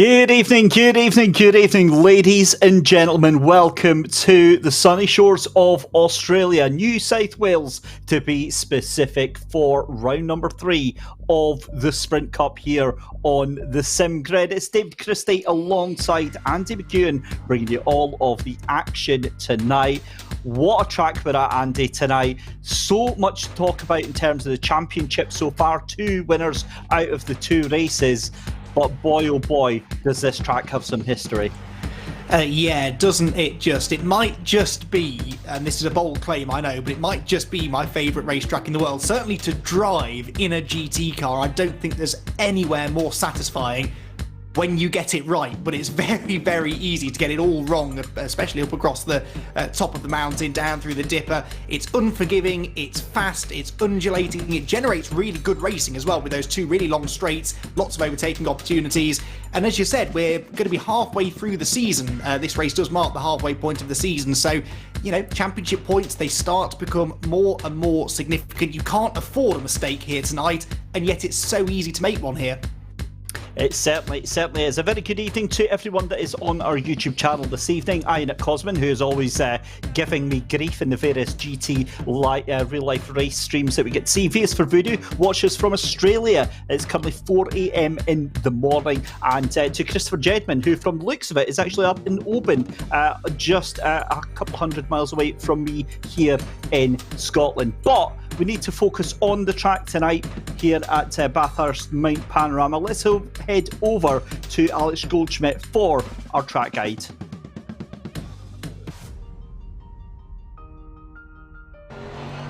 Good evening, ladies and gentlemen. Welcome to the sunny shores of Australia, New South Wales to be specific, for round number 3 of the Sprint Cup here on the SimGrid. It's David Christie alongside Andy McEwan bringing you all of the action tonight. What a track we're at, Andy, tonight. So much to talk about in terms of the championship so far. 2 winners out of the 2 races. But boy, oh boy, does this track have some history. Yeah, doesn't it just? It might just be, and this is a bold claim, I know, but it might just be my favourite racetrack in the world. Certainly to drive in a GT car, I don't think there's anywhere more satisfying when you get it right, but it's very, very easy to get it all wrong, especially up across the top of the mountain, down through the dipper. It's unforgiving, it's fast, it's undulating, it generates really good racing as well with those 2 really long straights, lots of overtaking opportunities. And as you said, we're going to be halfway through the season. This race does mark the halfway point of the season, so, you know, championship points, they start to become more and more significant. You can't afford a mistake here tonight, and yet it's so easy to make one here. It certainly is. A very good evening to everyone that is on our YouTube channel this evening. Ian at Cosman, who is always giving me grief in the various GT real life race streams that we get to see. V is for Voodoo, watches from Australia. It's currently 4 a.m. in the morning. And to Christopher Jedman, who from the looks of it is actually up in Oban, just a couple hundred miles away from me here in Scotland. But we need to focus on the track tonight here at Bathurst Mount Panorama. Let's head over to Alex Goldschmidt for our track guide.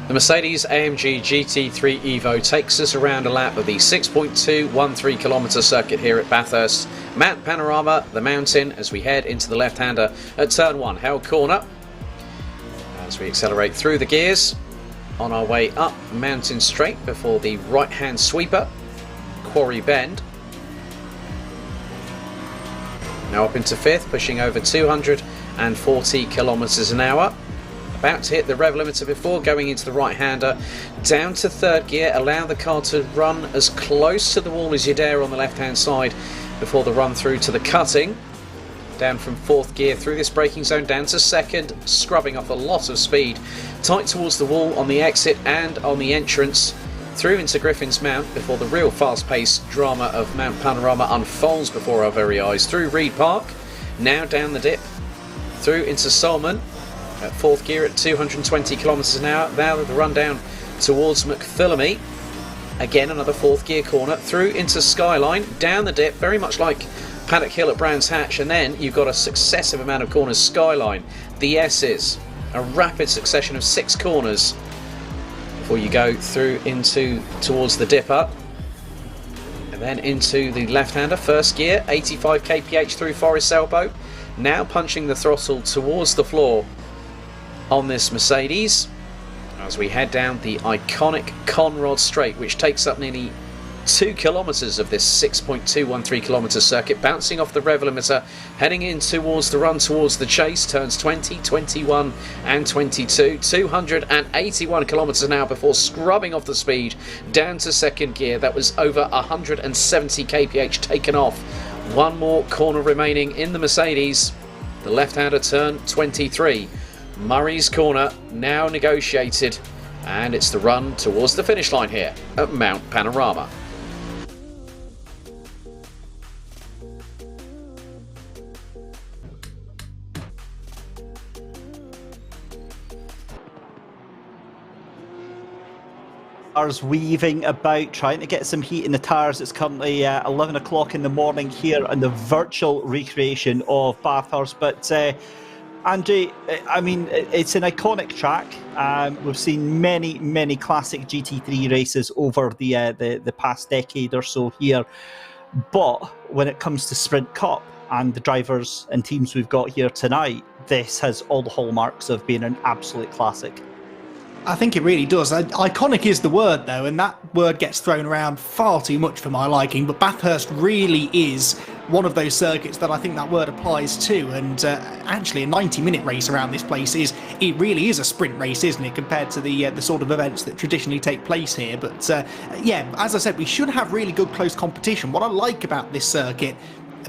The Mercedes-AMG GT3 Evo takes us around a lap of the 6.213 kilometre circuit here at Bathurst. Mount Panorama, the mountain, as we head into the left-hander at turn 1, held corner. As we accelerate through the gears, on our way up Mountain Straight before the right-hand sweeper, Quarry Bend. Now up into 5th, pushing over 240 kilometres an hour. About to hit the rev limiter before going into the right-hander. Down to 3rd gear, allow the car to run as close to the wall as you dare on the left-hand side before the run through to the cutting. Down from 4th gear through this braking zone, down to 2nd, scrubbing off a lot of speed. Tight towards the wall on the exit and on the entrance. Through into Griffin's Mount before the real fast-paced drama of Mount Panorama unfolds before our very eyes. Through Reed Park, now down the dip. Through into Solomon at 4th gear at 220 kilometres an hour. Now the run down towards McPhillamy. Again another 4th gear corner. Through into Skyline, down the dip, very much like Paddock Hill at Brands Hatch, and then you've got a successive amount of corners. Skyline, the S's, a rapid succession of 6 corners before you go through into towards the dipper, and then into the left-hander. 1st gear, 85 kph through Forest Elbow. Now punching the throttle towards the floor on this Mercedes as we head down the iconic Conrod Straight, which takes up nearly 2 kilometres of this 6.213 kilometre circuit, bouncing off the rev limiter, heading in towards the run towards the chase. Turns 20, 21 and 22, 281 kilometres an hour before scrubbing off the speed down to 2nd gear. That was over 170 kph taken off. One more corner remaining in the Mercedes. The left-hander turn 23. Murray's corner now negotiated, and it's the run towards the finish line here at Mount Panorama. Cars weaving about, trying to get some heat in the tyres. It's currently 11 o'clock in the morning here in the virtual recreation of Bathurst. But Andy, I mean, it's an iconic track. We've seen many classic GT3 races over the past decade or so here. But when it comes to Sprint Cup and the drivers and teams we've got here tonight, this has all the hallmarks of being an absolute classic. I think it really does. Iconic is the word, though, and that word gets thrown around far too much for my liking. But Bathurst really is one of those circuits that I think that word applies to. And actually, a 90-minute race around this place it really is a sprint race, isn't it, compared to the sort of events that traditionally take place here. But yeah, as I said, we should have really good close competition. What I like about this circuit,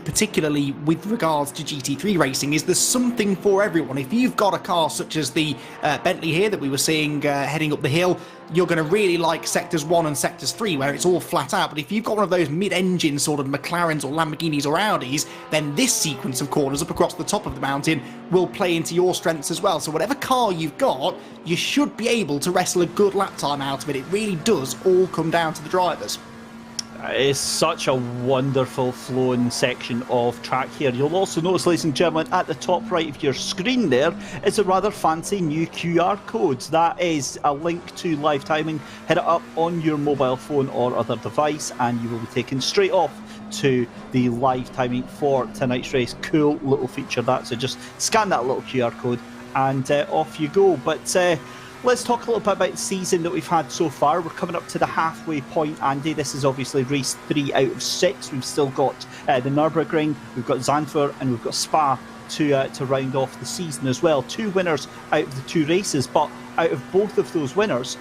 particularly with regards to GT3 racing, is there's something for everyone. If you've got a car such as the Bentley here that we were seeing heading up the hill, you're going to really like sectors 1 and sectors 3 where it's all flat out. But if you've got one of those mid-engine sort of McLarens or Lamborghinis or Audis, then this sequence of corners up across the top of the mountain will play into your strengths as well. So whatever car you've got, you should be able to wrestle a good lap time out of it. It really does all come down to the drivers. It's such a wonderful flowing section of track here. You'll also notice, ladies and gentlemen, at the top right of your screen there is a rather fancy new QR code. That is a link to live timing. Hit it up on your mobile phone or other device and you will be taken straight off to the live timing for tonight's race. Cool little feature that. So just scan that little QR code and off you go. But let's talk a little bit about the season that we've had so far. We're coming up to the halfway point, Andy. This is obviously race 3 out of 6. We've still got the Nürburgring, we've got Zandvoort, and we've got Spa to round off the season as well. 2 winners out of the 2 races, but out of both of those winners,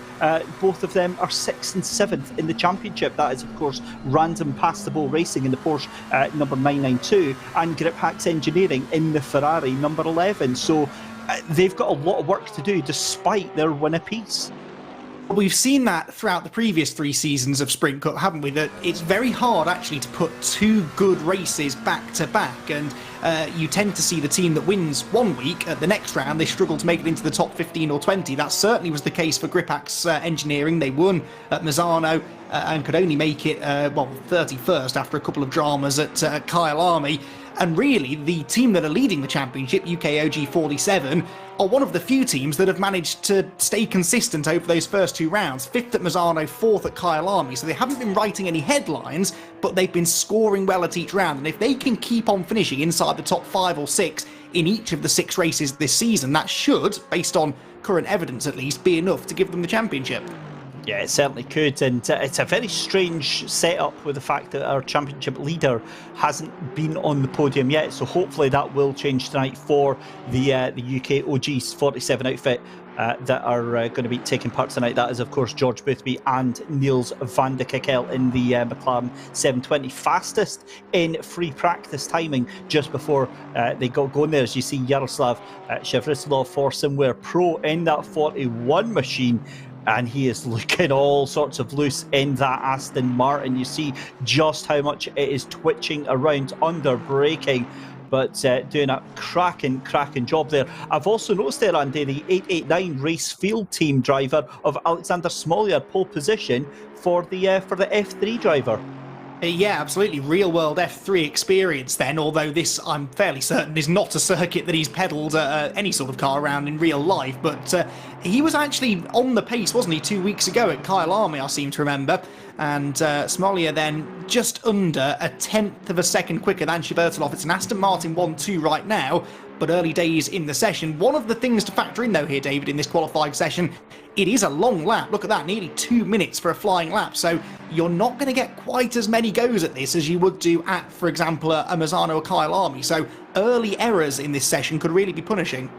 both of them are 6th and 7th in the championship. That is, of course, Random Past the Ball Racing in the Porsche number 992 and Grip Hacks Engineering in the Ferrari number 11. So they've got a lot of work to do despite their win apiece. We've seen that throughout the previous 3 seasons of Sprint Cup, haven't we? That it's very hard actually to put 2 good races back to back, and you tend to see the team that wins one week at the next round, they struggle to make it into the top 15 or 20. That certainly was the case for Gripax Engineering. They won at Misano and could only make it 31st after a couple of dramas at Kyle Army. And really, the team that are leading the championship, UKOG 47, are one of the few teams that have managed to stay consistent over those first 2 rounds. 5th at Misano, 4th at Kyle Army. So they haven't been writing any headlines, but they've been scoring well at each round. And if they can keep on finishing inside the top 5 or 6 in each of the 6 races this season, that should, based on current evidence at least, be enough to give them the championship. Yeah, it certainly could, and it's a very strange setup with the fact that our championship leader hasn't been on the podium yet, so hopefully that will change tonight for the UK OGs 47 outfit that are going to be taking part tonight. That is, of course, George Boothby and Niels van de Kekkel in the McLaren 720. Fastest in free practice timing just before they got going there. As you see, Yaroslav Shevrislov for Somewhere Pro in that 41 machine. And he is looking all sorts of loose in that Aston Martin. You see just how much it is twitching around under braking, but doing a cracking job there. I've also noticed there, Andy, the 889 race field team driver of Alexander Smolya, pole position for the F3 driver. Yeah, absolutely. Real world F3 experience then, although this, I'm fairly certain, is not a circuit that he's pedalled any sort of car around in real life. But he was actually on the pace, wasn't he, 2 weeks ago at Kyle Army, I seem to remember. And Smolya then just under a 1/10 of a second quicker than Shvertelov. It's an Aston Martin 1-2 right now, but early days in the session. One of the things to factor in, though, here, David, in this qualifying session, it is a long lap. Look at that, nearly 2 minutes for a flying lap. So you're not going to get quite as many goes at this as you would do at, for example, a Misano or Kyle Army. So early errors in this session could really be punishing.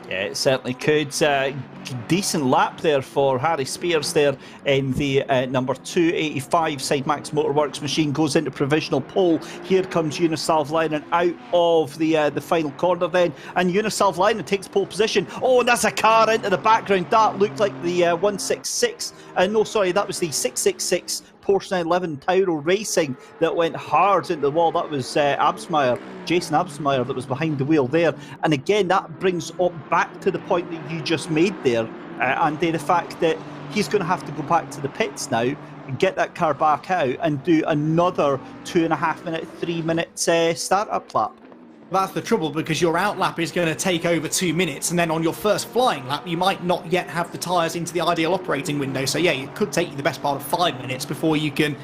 Yeah, it certainly could. Decent lap there for Harry Spears there in the number 285 Sidemax Motorworks machine. Goes into provisional pole. Here comes Unisalv Leinen out of the final corner then, and Unisalv Leinen takes pole position. Oh, and that's a car into the background. That looked like the 166. No, sorry, that was the 666 Porsche 911 Tauro Racing that went hard into the wall. That was Jason Absmeyer that was behind the wheel there. And again, that brings up back to the point that you just made there, Andy, the fact that he's going to have to go back to the pits now, get that car back out and do another 2.5 minute, 3 minute start-up lap. That's the trouble, because your out lap is going to take over 2 minutes, and then on your first flying lap you might not yet have the tyres into the ideal operating window. So yeah, it could take you the best part of 5 minutes before you can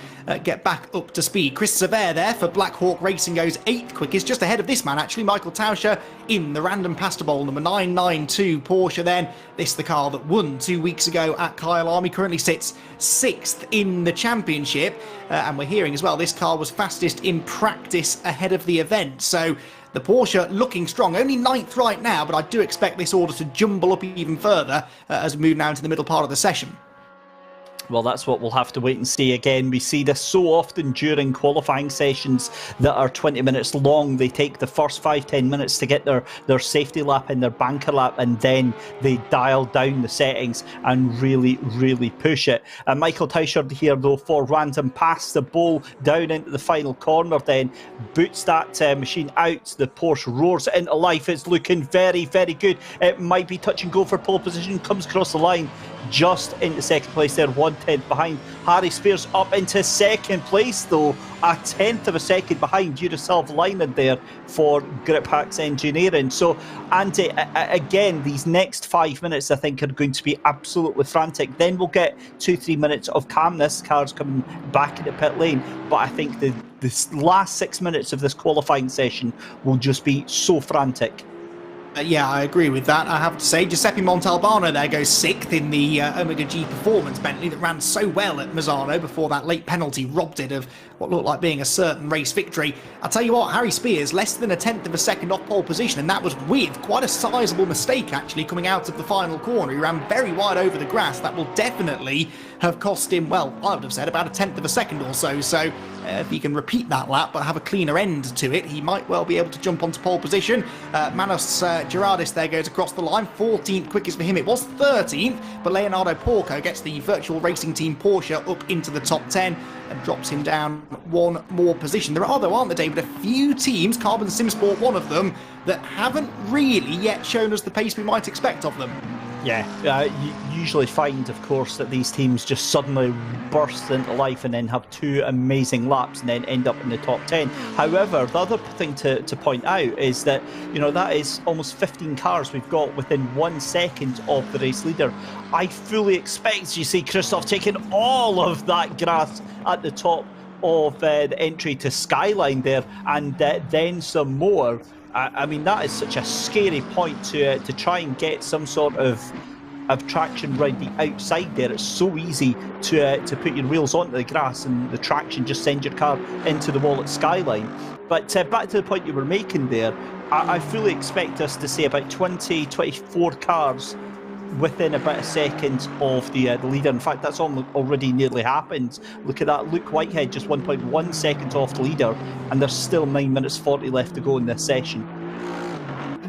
get back up to speed. Chris Sever there for Black Hawk Racing goes 8th quickest, just ahead of this man actually, Michael Tauscher in the Random Pasta Bowl number 992 Porsche then. This the car that won 2 weeks ago at Kyle Army, currently sits 6th in the championship, and we're hearing as well this car was fastest in practice ahead of the event. So the Porsche looking strong, only 9th right now, but I do expect this order to jumble up even further as we move now into the middle part of the session. Well, that's what we'll have to wait and see. Again, we see this so often during qualifying sessions that are 20 minutes long. They take the first 5-10 minutes to get their safety lap and their banker lap, and then they dial down the settings and really, really push it. Michael Teichard here, though, for random pass the ball down into the final corner, then boots that machine out. The Porsche roars into life. It's looking very, very good. It might be touch and go for pole position. Comes across the line. Just into second place there, 1/10 behind. Harry Spears up into second place, though, a 1/10 of a second behind. Yurislav Leinen there for Grip Hacks Engineering. So, Andy, again, these next 5 minutes I think are going to be absolutely frantic. Then we'll get 2-3 minutes of calmness, cars coming back into pit lane. But I think the last 6 minutes of this qualifying session will just be so frantic. Yeah, I agree with that. I have to say, Giuseppe Montalbano there goes 6th in the Omega G Performance Bentley that ran so well at Mazzano before that late penalty robbed it of what looked like being a certain race victory. I'll tell you what, Harry Spears, less than a 1/10 of a second off pole position, and that was with quite a sizable mistake actually coming out of the final corner. He ran very wide over the grass. That will definitely have cost him, well, I would have said about a 1/10 of a second or so. So if he can repeat that lap but have a cleaner end to it, he might well be able to jump onto pole position. Manos Gerardis there goes across the line, 14th quickest for him. It was 13th, but Leonardo Porco gets the virtual racing team Porsche up into the top 10 and drops him down one more position. There are, though, aren't there, David, a few teams, Carbon Simsport one of them, that haven't really yet shown us the pace we might expect of them. Yeah, you usually find, of course, that these teams just suddenly burst into life and then have 2 amazing laps and then end up in the top 10. However, the other thing to point out is that, you know, that is almost 15 cars we've got within 1 second of the race leader. I fully expect you see Christoph taking all of that grass at the top of the entry to Skyline there, and then some more. I mean, that is such a scary point to try and get some sort of traction right the outside there. It's so easy to put your wheels onto the grass and the traction just sends your car into the wall at Skyline. But back to the point you were making there, I fully expect us to see about 24 cars within about a second of the leader. In fact, that's already nearly happened. Look at that. Luke Whitehead just 1.1 seconds off the leader, and there's still 9 minutes 40 left to go in this session.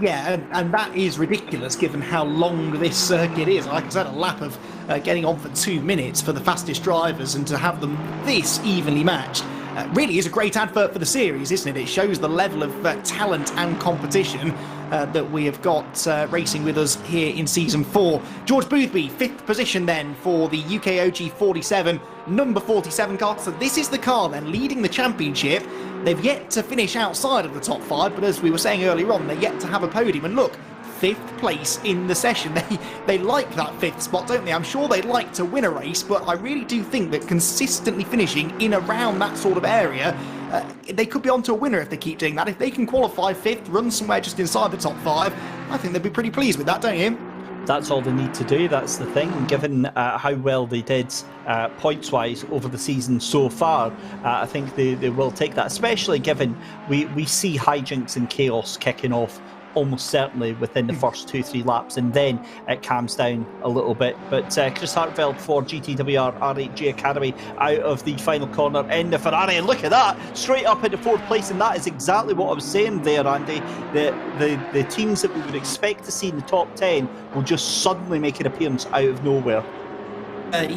Yeah, and that is ridiculous given how long this circuit is. Like I said, a lap of getting on for 2 minutes for the fastest drivers, and to have them this evenly matched really is a great advert for the series, isn't it? It shows the level of talent and competition that we have got racing with us here in Season 4. George Boothby, 5th position then for the UKOG 47, number 47 car. So this is the car then leading the championship. They've yet to finish outside of the top 5, but as we were saying earlier on, they're yet to have a podium. And look, 5th place in the session. They like that 5th spot, don't they? I'm sure they'd like to win a race, but I really do think that consistently finishing in around that sort of area, they could be onto a winner if they keep doing that. If they can qualify 5th, run somewhere just inside the top 5, I think they'd be pretty pleased with that, don't you? That's all they need to do. That's the thing. Given how well they did points-wise over the season so far, I think they will take that, especially given we see hijinks and chaos kicking off almost certainly within the first 2-3 laps, and then it calms down a little bit. But Chris Hartveld for GTWR R8G Academy out of the final corner in the Ferrari, and look at that, straight up into 4th place, and that is exactly what I was saying there, Andy. The teams that we would expect to see in the top 10 will just suddenly make an appearance out of nowhere.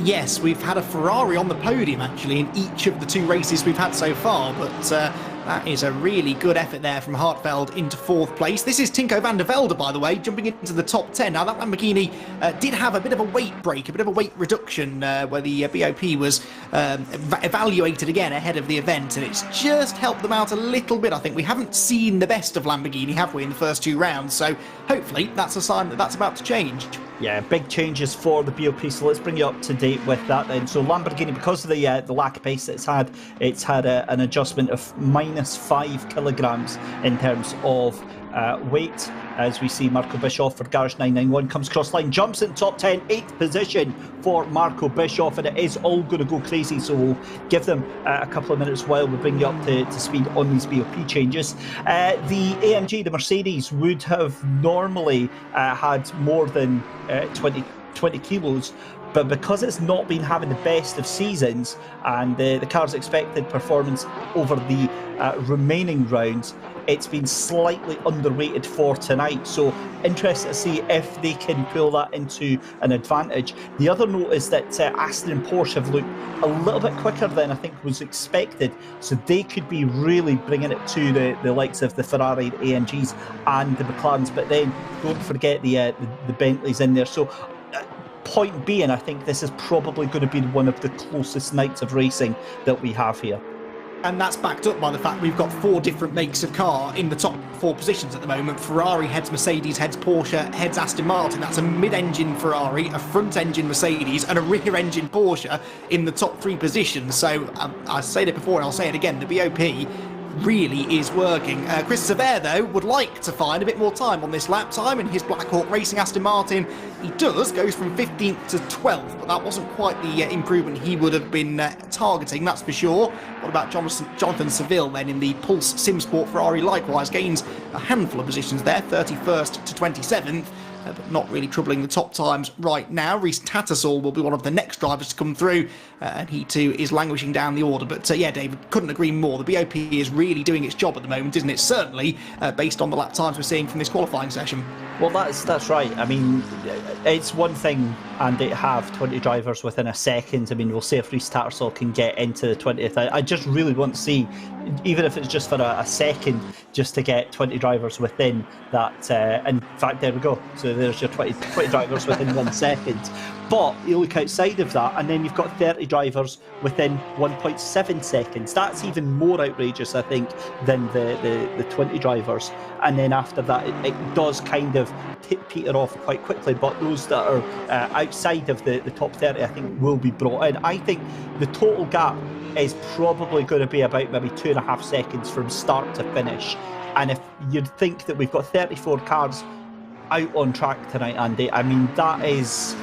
Yes, we've had a Ferrari on the podium actually in each of the 2 races we've had so far, but that is a really good effort there from Hartveld into 4th place. This is Tinko van der Velde, by the way, jumping into the top 10. Now, that Lamborghini did have a bit of a weight break, a bit of a weight reduction where the BOP was evaluated again ahead of the event, and it's just helped them out a little bit, I think. We haven't seen the best of Lamborghini, have we, in the first 2 rounds, so hopefully that's a sign that that's about to change. Yeah, big changes for the BOP, so let's bring you up to date with that then. So Lamborghini, because of the lack of pace it's had an adjustment of -5 kilograms in terms of weight, as we see Marco Bischoff for Garage 991 comes across line, jumps in top 10, 8th position for Marco Bischoff, and it is all going to go crazy, so we'll give them a couple of minutes while we bring you up to speed on these BOP changes. The AMG, the Mercedes, would have normally had more than 20 kilos, But because it's not been having the best of seasons, and the car's expected performance over the remaining rounds, it's been slightly underrated for tonight. So interested to see if they can pull that into an advantage. The other note is that Aston and Porsche have looked a little bit quicker than I think was expected. So they could be really bringing it to the likes of the Ferrari, the AMGs and the McLarens. But then don't forget the Bentleys in there. So point being, I think this is probably going to be one of the closest nights of racing that we have here. And that's backed up by the fact we've got 4 different makes of car in the top 4 positions at the moment. Ferrari heads Mercedes, heads Porsche, heads Aston Martin. That's a mid-engine Ferrari, a front-engine Mercedes and a rear-engine Porsche in the top 3 positions. So I said it before and I'll say it again, the BOP really is working. Chris Severe, though, would like to find a bit more time on this lap time in his Black Hawk Racing Aston Martin. He goes from 15th to 12th, but that wasn't quite the improvement he would have been targeting, that's for sure. What about Jonathan Seville then in the Pulse SimSport Ferrari? Likewise gains a handful of positions there, 31st to 27th. But not really troubling the top times right now. Reece Tattersall will be one of the next drivers to come through, and he too is languishing down the order. But yeah, David, couldn't agree more. The BOP is really doing its job at the moment, isn't it? Certainly based on the lap times we're seeing from this qualifying session. Well, that's right. I mean, it's one thing, and they have 20 drivers within a second. I mean, we'll see if Reece Tattersall can get into the 20th. I just really want to see, even if it's just for a second, just to get 20 drivers within that. In fact, there we go. So there's your 20 drivers within 1 second. But you look outside of that, and then you've got 30 drivers within 1.7 seconds. That's even more outrageous, I think, than the 20 drivers. And then after that, it does kind of peter off quite quickly. But those that are outside of the top 30, I think, will be brought in. I think the total gap is probably going to be about maybe 2.5 seconds from start to finish. And if you'd think that we've got 34 cars out on track tonight, Andy, I mean, that is...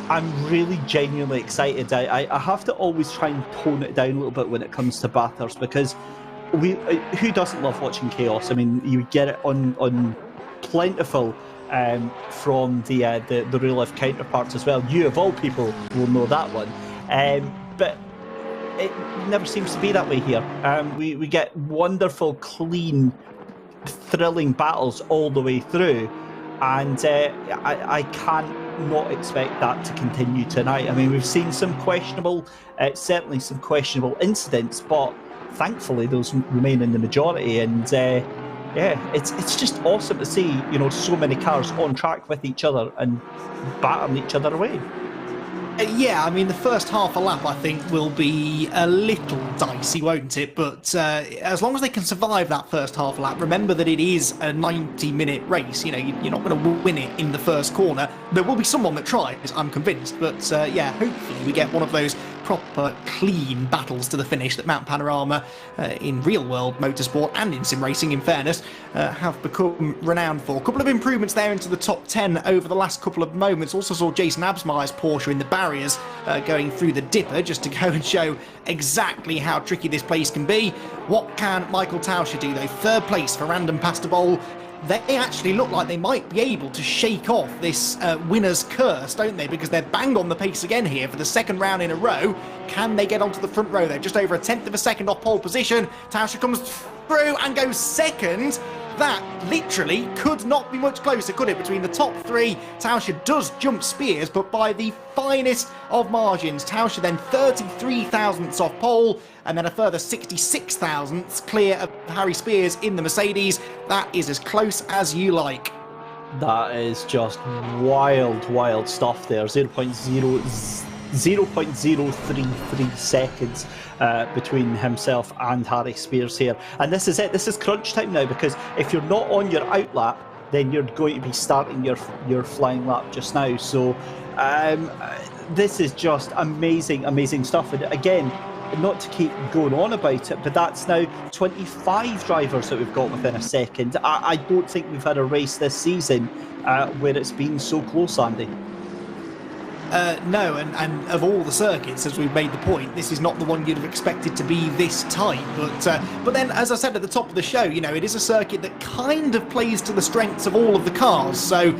I'm really genuinely excited. I have to always try and tone it down a little bit when it comes to Bathurst, because who doesn't love watching chaos? I mean, you get it on plentiful from the real life counterparts as well. You of all people will know that one, but it never seems to be that way here. We get wonderful, clean, thrilling battles all the way through, and I can't not expect that to continue tonight. I mean, we've seen some questionable, certainly some questionable incidents, but thankfully those remain in the majority. And yeah, it's just awesome to see, you know, so many cars on track with each other and battering each other away. Yeah, I mean, the first half a lap, I think, will be a little dicey, won't it? But as long as they can survive that first half lap, remember that it is a 90-minute race. You know, you're not going to win it in the first corner. There will be someone that tries, I'm convinced. But yeah, hopefully we get one of those proper, clean battles to the finish that Mount Panorama in real-world motorsport and in sim racing, in fairness, have become renowned for. A couple of improvements there into the top 10 over the last couple of moments. Also saw Jason Absmire's Porsche in the barriers going through the dipper, just to go and show exactly how tricky this place can be. What can Michael Tauscher do, though? 3rd place for Random Pasta Bowl. They actually look like they might be able to shake off this winner's curse, don't they? Because they're bang on the pace again here for the 2nd round in a row. Can they get onto the front row? They're just over 1/10 of a second off pole position. Tauscher comes through and goes 2nd. That literally could not be much closer, could it? Between the top 3, Tauscher does jump Spears, but by the finest of margins. Tauscher then 33 thousandths off pole, and then a further 66 thousandths clear of Harry Spears in the Mercedes. That is as close as you like. That is just wild stuff there. 0.033 seconds between himself and Harry Spears here. And this is it. This is crunch time now, because if you're not on your out lap, then you're going to be starting your flying lap just now. So this is just amazing stuff. And again, not to keep going on about it, but that's now 25 drivers that we've got within a second. I don't think we've had a race this season where it's been so close, Andy. No, and of all the circuits, as we've made the point, this is not the one you'd have expected to be this tight. But then, as I said at the top of the show, you know, it is a circuit that kind of plays to the strengths of all of the cars. So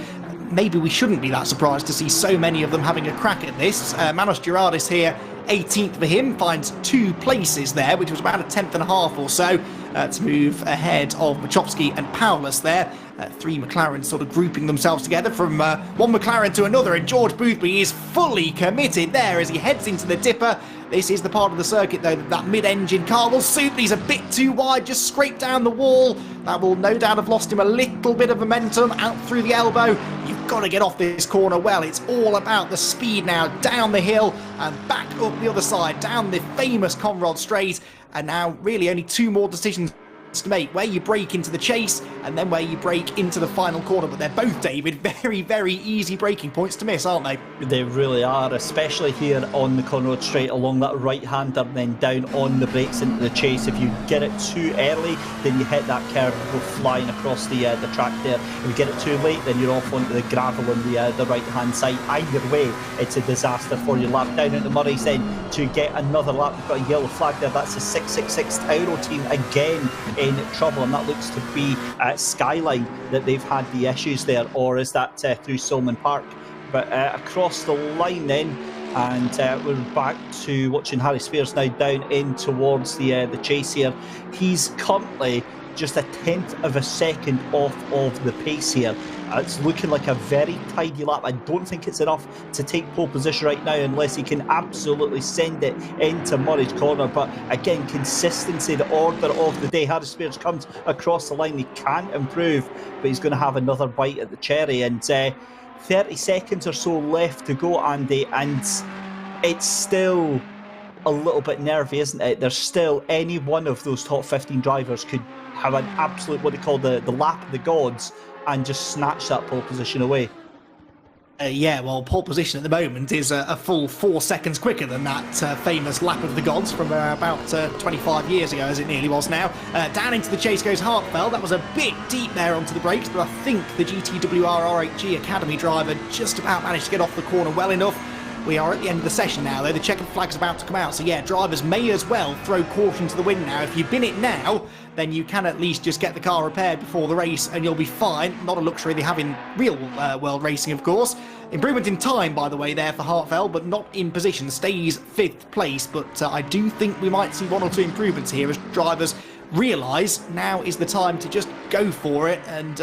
maybe we shouldn't be that surprised to see so many of them having a crack at this. Manos Gerardis here, 18th for him, finds 2 places there, which was about a tenth and a half or so to move ahead of Machowski and Paulus there. 3 McLarens sort of grouping themselves together from one McLaren to another, and George Boothby is fully committed there as he heads into the dipper. This is the part of the circuit though that mid-engine car will suit. He's a bit too wide, just scraped down the wall. That will no doubt have lost him a little bit of momentum out through the elbow. You've got to get off this corner well. It's all about the speed now, down the hill and back up the other side, down the famous Conrod Straight. And now really only 2 more decisions to make, where you brake into the chase and then where you brake into the final corner. But they're both, David, very, very easy braking points to miss, aren't they? They really are, especially here on the Conrod Straight along that right-hander and then down on the brakes into the chase. If you get it too early, then you hit that curve and go flying across the track there. If you get it too late, then you're off onto the gravel on the right-hand side. Either way, it's a disaster for your lap. Down into Murray's then to get another lap. We've got a yellow flag there. That's the 666 Tauro team again in trouble, and that looks to be Skyline that they've had the issues there, or is that through Solomon Park? But across the line then, and we're back to watching Harry Spears now down in towards the chase here. He's currently just a tenth of a second off of the pace here. It's looking like a very tidy lap. I don't think it's enough to take pole position right now unless he can absolutely send it into Murray's corner. But again, consistency, the order of the day. Harry Spears comes across the line. He can improve, but he's going to have another bite at the cherry. And 30 seconds or so left to go, Andy, and it's still a little bit nervy, isn't it? There's still any one of those top 15 drivers could have an absolute, what they call the lap of the gods, and just snatch that pole position away. Yeah, well, pole position at the moment is a full 4 seconds quicker than that famous lap of the gods from about 25 years ago, as it nearly was now. Down into the chase goes Hartfeld. That was a bit deep there onto the brakes, but I think the GTWR R8G Academy driver just about managed to get off the corner well enough. We are at the end of the session now, though. The checkered flag's about to come out. So, yeah, drivers may as well throw caution to the wind now. If you bin it now, then you can at least just get the car repaired before the race and you'll be fine. Not a luxury they have in real world racing, of course. Improvement in time, by the way, there for Hartfeld, but not in position. Stays 5th place, but I do think we might see 1 or 2 improvements here as drivers realise now is the time to just go for it and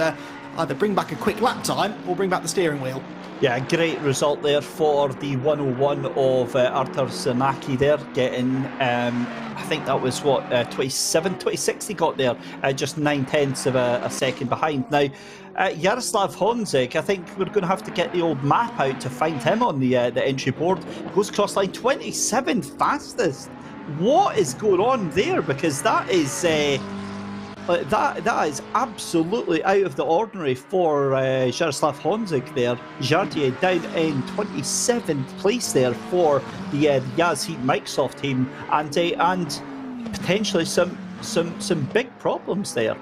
either bring back a quick lap time or bring back the steering wheel. Yeah, great result there for the 101 of Artur Zanaki there, getting, I think that was what, 27, 26 he got there, just 9/10 of a second behind. Now, Jaroslav Honzik, I think we're going to have to get the old map out to find him on the entry board. Goes across line 27th fastest. What is going on there? Because that is... that is absolutely out of the ordinary for Jaroslav Honzik there. Jardier down in 27th place there for the Yaz Heat Microsoft team, and potentially some big problems there.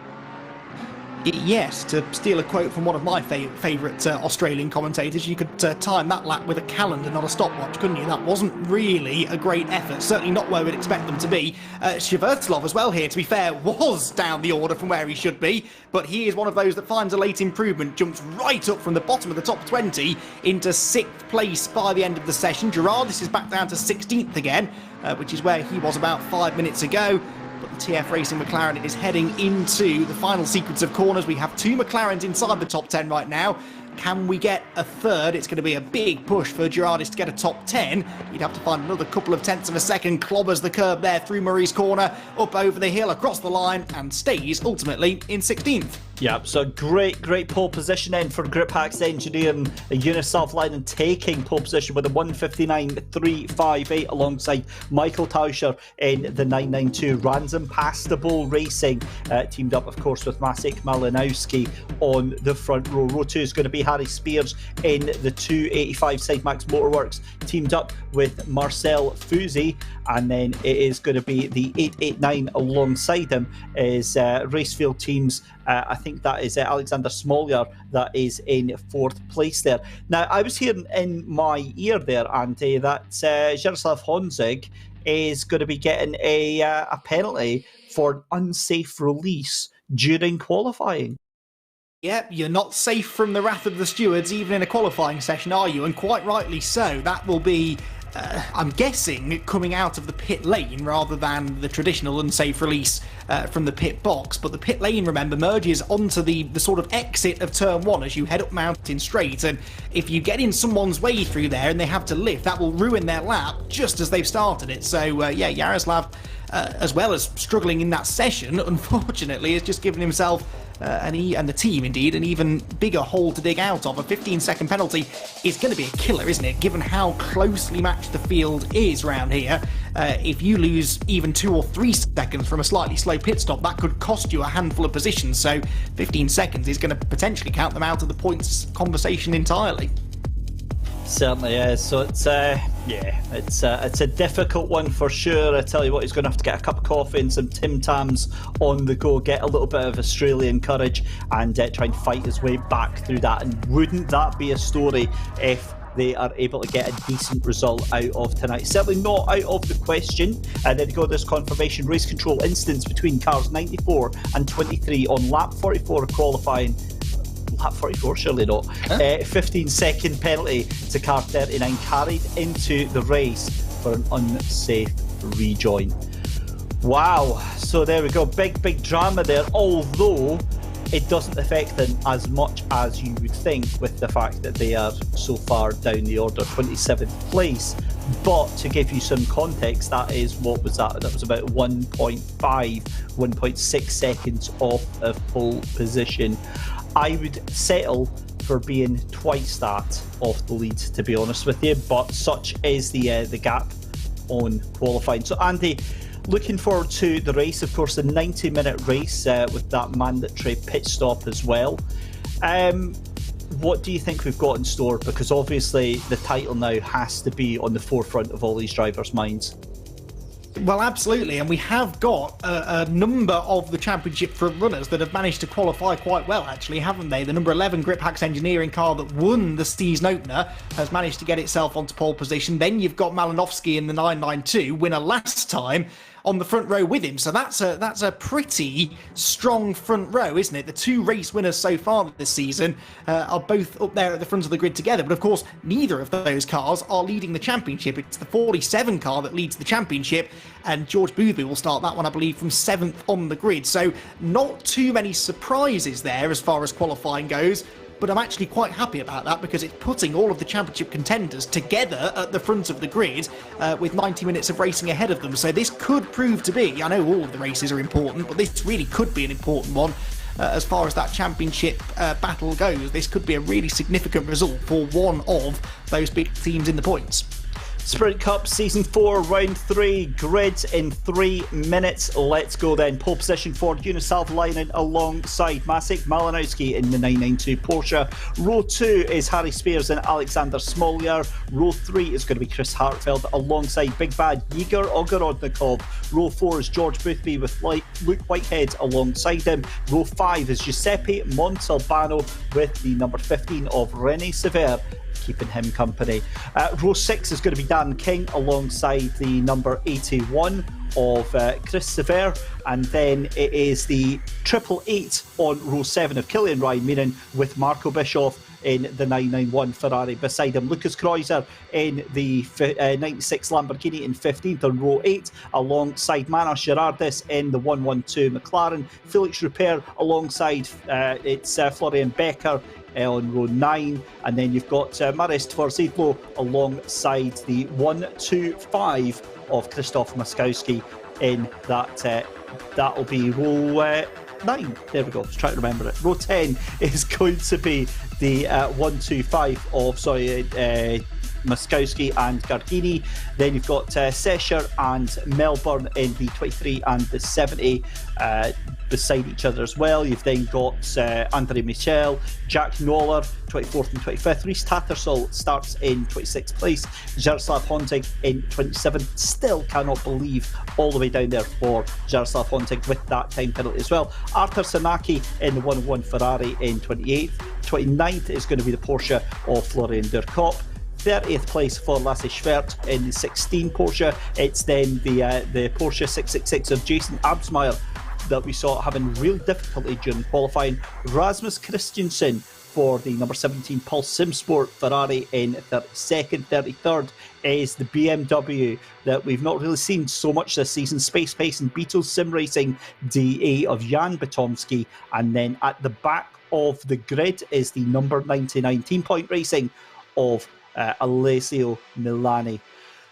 Yes, to steal a quote from one of my favourite Australian commentators, you could time that lap with a calendar, not a stopwatch, couldn't you? That wasn't really a great effort, certainly not where we'd expect them to be. Shvertlov as well here, to be fair, was down the order from where he should be, but he is one of those that finds a late improvement, jumps right up from the bottom of the top 20 into 6th place by the end of the session. Gerardis is back down to 16th again, which is where he was about 5 minutes ago. But the TF Racing McLaren is heading into the final sequence of corners. We have 2 McLarens inside the top 10 right now. Can we get a third? It's going to be a big push for Gerardis to get a top 10. You'd have to find another couple of tenths of a second. Clobbers the curb there through Murray's corner, up over the hill, across the line, and stays ultimately in 16th. Yeah, so great pole position then for Grip Hacks Engineering, Unisolv line and taking pole position with a 1:59.358 alongside Michael Tauscher in the 992. Ransom Pastable Racing teamed up, of course, with Maciek Malinowski on the front row. Row 2 is going to be Harry Spears in the 285 side. Max Motorworks teamed up with Marcel Fuzi, and then it is going to be the 889 alongside him is Racefield Teams. I think that is Alexander Smoljar that is in 4th place there. Now, I was hearing in my ear there, Andy, that Jaroslav Honzik is going to be getting a penalty for an unsafe release during qualifying. Yep, you're not safe from the wrath of the stewards even in a qualifying session, are you? And quite rightly so. That will be, I'm guessing, coming out of the pit lane rather than the traditional unsafe release from the pit box. But the pit lane, remember, merges onto the sort of exit of turn 1 as you head up Mountain Straight. And if you get in someone's way through there and they have to lift, that will ruin their lap just as they've started it. So, yeah, Yaroslav, as well as struggling in that session, unfortunately, has just given himself and the team, indeed, an even bigger hole to dig out of. A 15-second penalty is going to be a killer, isn't it, given how closely matched the field is round here. If you lose even 2 or 3 seconds from a slightly slow pit stop, that could cost you a handful of positions, so 15 seconds is going to potentially count them out of the points conversation entirely. Certainly is. So it's it's a difficult one for sure. I tell you what, he's going to have to get a cup of coffee and some Tim Tams on the go, get a little bit of Australian courage, and try and fight his way back through that. And wouldn't that be a story if they are able to get a decent result out of tonight? Certainly not out of the question. And then you got this confirmation race control instance between cars 94 and 23 on lap 44 of qualifying. Lap 44, surely not. 15-second penalty to car 39 carried into the race for an unsafe rejoin. Wow, so there we go, big drama there, although it doesn't affect them as much as you would think with the fact that they are so far down the order, 27th place. But to give you some context, that is, what was that? That was about 1.6 seconds off of pole position. I would settle for being twice that off the lead, to be honest with you, but such is the gap on qualifying. So Andy, looking forward to the race, of course, the 90-minute race with that mandatory pit stop as well. What do you think we've got in store? Because obviously the title now has to be on the forefront of all these drivers' minds. Well, absolutely, and we have got a number of the championship front runners that have managed to qualify quite well, actually, haven't they? The number 11 Grip Hacks Engineering car that won the season opener has managed to get itself onto pole position. Then you've got Malinovsky in the 992, winner last time, on the front row with him. So that's a pretty strong front row, isn't it? The 2 race winners so far this season are both up there at the front of the grid together. But of course, neither of those cars are leading the championship. It's the 47 car that leads the championship, and George Boothby will start that one, I believe, from 7th on the grid. So not too many surprises there as far as qualifying goes. But I'm actually quite happy about that, because it's putting all of the championship contenders together at the front of the grid with 90 minutes of racing ahead of them. So this could prove to be, I know all of the races are important, but this really could be an important one as far as that championship battle goes. This could be a really significant result for one of those big teams in the points. Sprint Cup Season 4, Round 3, grid in 3 minutes. Let's go then. Pole position for Unisalv Leinen alongside Masik Malinowski in the 992 Porsche. Row 2 is Harry Spears and Alexander Smoljar. Row 3 is going to be Chris Hartfeld alongside Big Bad Igor Ogorodnikov. Row 4 is George Boothby with Luke Whitehead alongside him. Row 5 is Giuseppe Montalbano with the number 15 of René Sever, keeping him company. Row 6 is going to be Dan King alongside the number 81 of Chris Sever, and then it is the 888 on row 7 of Killian Ryan Meenan with Marco Bischoff in the 991 Ferrari beside him. Lucas Kreuzer in the 96 Lamborghini in 15th on row 8 alongside Manos Gerardis in the 112 McLaren. Felix Rupert alongside Florian Becker on row 9, and then you've got Marist Tvorzidlo alongside the 125 of Krzysztof Maskowski in that. That'll be row 9. There we go. Let's try to remember it. Row 10 is going to be the 125 of Maskowski and Gardini. Then you've got Sescher and Melbourne in the 23 and the 70 beside each other as well. You've then got Andre Michel, Jack Noller, 24th and 25th. Rhys Tattersall starts in 26th place. Jaroslav Hontig in 27th. Still cannot believe all the way down there for Jaroslav Hontig with that time penalty as well. Artur Sanaki in the 101 Ferrari in 28th. 29th is going to be the Porsche of Florian Durkop. 30th place for Lasse Schwert in the 16 Porsche. It's then the Porsche 666 of Jason Absmeyer that we saw having real difficulty during qualifying. Rasmus Christiansen for the number 17 Pulse SimSport Ferrari in 32nd. 33rd is the BMW that we've not really seen so much this season, Space Pace and Beetle Sim Racing DA of Jan Batomski. And then at the back of the grid is the number 99 Team Point Racing of Alessio Milani.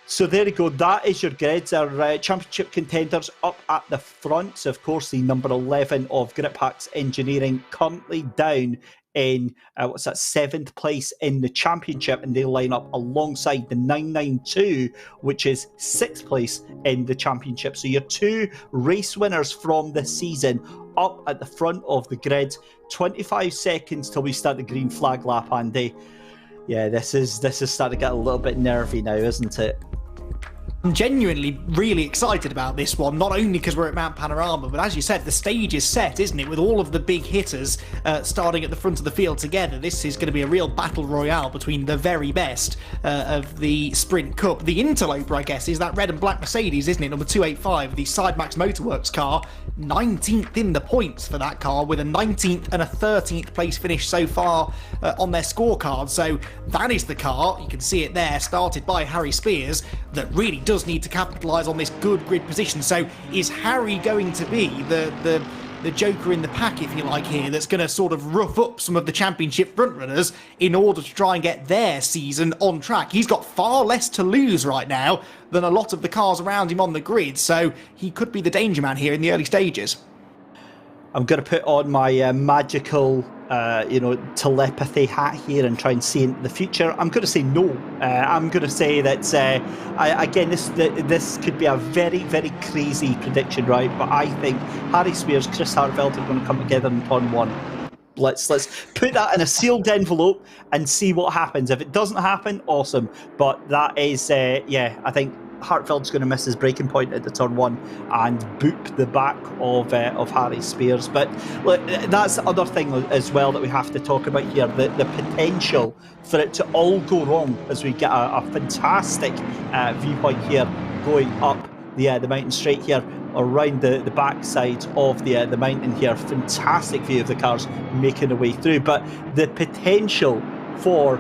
So there you go, that is your grids. Our championship contenders up at the front. So of course, the number 11 of Griphax Engineering currently down in, 7th place in the championship, and they line up alongside the 992, which is 6th place in the championship. So your two race winners from this season up at the front of the grid. 25 seconds till we start the green flag lap, Andy. Yeah, this is starting to get a little bit nervy now, isn't it? I'm genuinely really excited about this one, not only because we're at Mount Panorama, but as you said, the stage is set, isn't it? With all of the big hitters starting at the front of the field together, this is going to be a real battle royale between the very best of the Sprint Cup. The interloper, I guess, is that red and black Mercedes, isn't it? Number 285, the Sidemax Motorworks car. 19th in the points for that car, with a 19th and a 13th place finish so far on their scorecard. So that is the car, you can see it there, started by Harry Spears, that really does need to capitalise on this good grid position. So is Harry going to be the joker in the pack, if you like, here, that's going to sort of rough up some of the championship frontrunners in order to try and get their season on track? He's got far less to lose right now than a lot of the cars around him on the grid, so he could be the danger man here in the early stages. I'm going to put on my magical, telepathy hat here and try and see into the future. I'm going to say no. I'm going to say that, this could be a very, very crazy prediction, right? But I think Harry Spears, Chris Hartveld are going to come together in turn one. Let's put that in a sealed envelope and see what happens. If it doesn't happen, awesome. But that is, I think Hartfeld's going to miss his breaking point at the turn one and boop the back of Harry Spears. But look, that's the other thing as well that we have to talk about here, the potential for it to all go wrong as we get a fantastic viewpoint here going up the mountain straight here around the backside of the mountain here. Fantastic view of the cars making their way through, but the potential for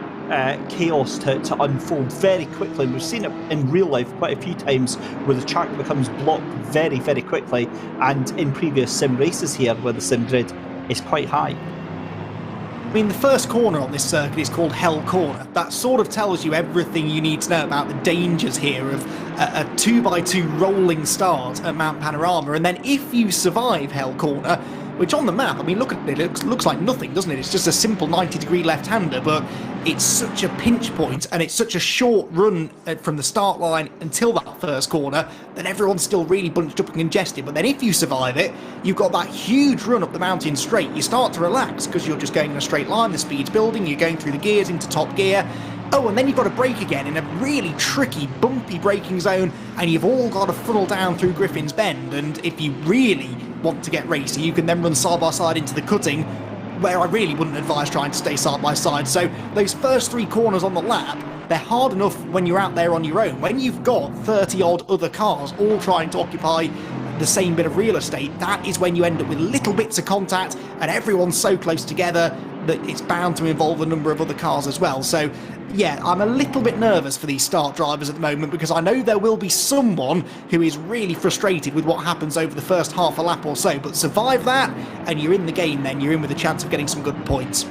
chaos to unfold very quickly. And we've seen it in real life quite a few times where the track becomes blocked very, very quickly, and in previous sim races here where the sim grid is quite high. I mean, the first corner on this circuit is called Hell Corner. That sort of tells you everything you need to know about the dangers here of a 2x2 rolling start at Mount Panorama. And then if you survive Hell Corner, which on the map, I mean, look at it, it looks like nothing, doesn't it? It's just a simple 90-degree left-hander, but it's such a pinch point and it's such a short run from the start line until that first corner that everyone's still really bunched up and congested. But then if you survive it, you've got that huge run up the mountain straight. You start to relax because you're just going in a straight line, the speed's building, you're going through the gears into top gear. Oh, and then you've got to brake again in a really tricky, bumpy braking zone, and you've all got to funnel down through Griffin's Bend. And if you really want to get racy, you can then run side by side into the cutting, where I really wouldn't advise trying to stay side by side. So those first three corners on the lap, they're hard enough when you're out there on your own. When you've got 30 odd other cars all trying to occupy the same bit of real estate, that is when you end up with little bits of contact, and everyone's so close together that it's bound to involve a number of other cars as well. So yeah, I'm a little bit nervous for these start drivers at the moment, because I know there will be someone who is really frustrated with what happens over the first half a lap or so, but survive that and you're in the game, then you're in with a chance of getting some good points.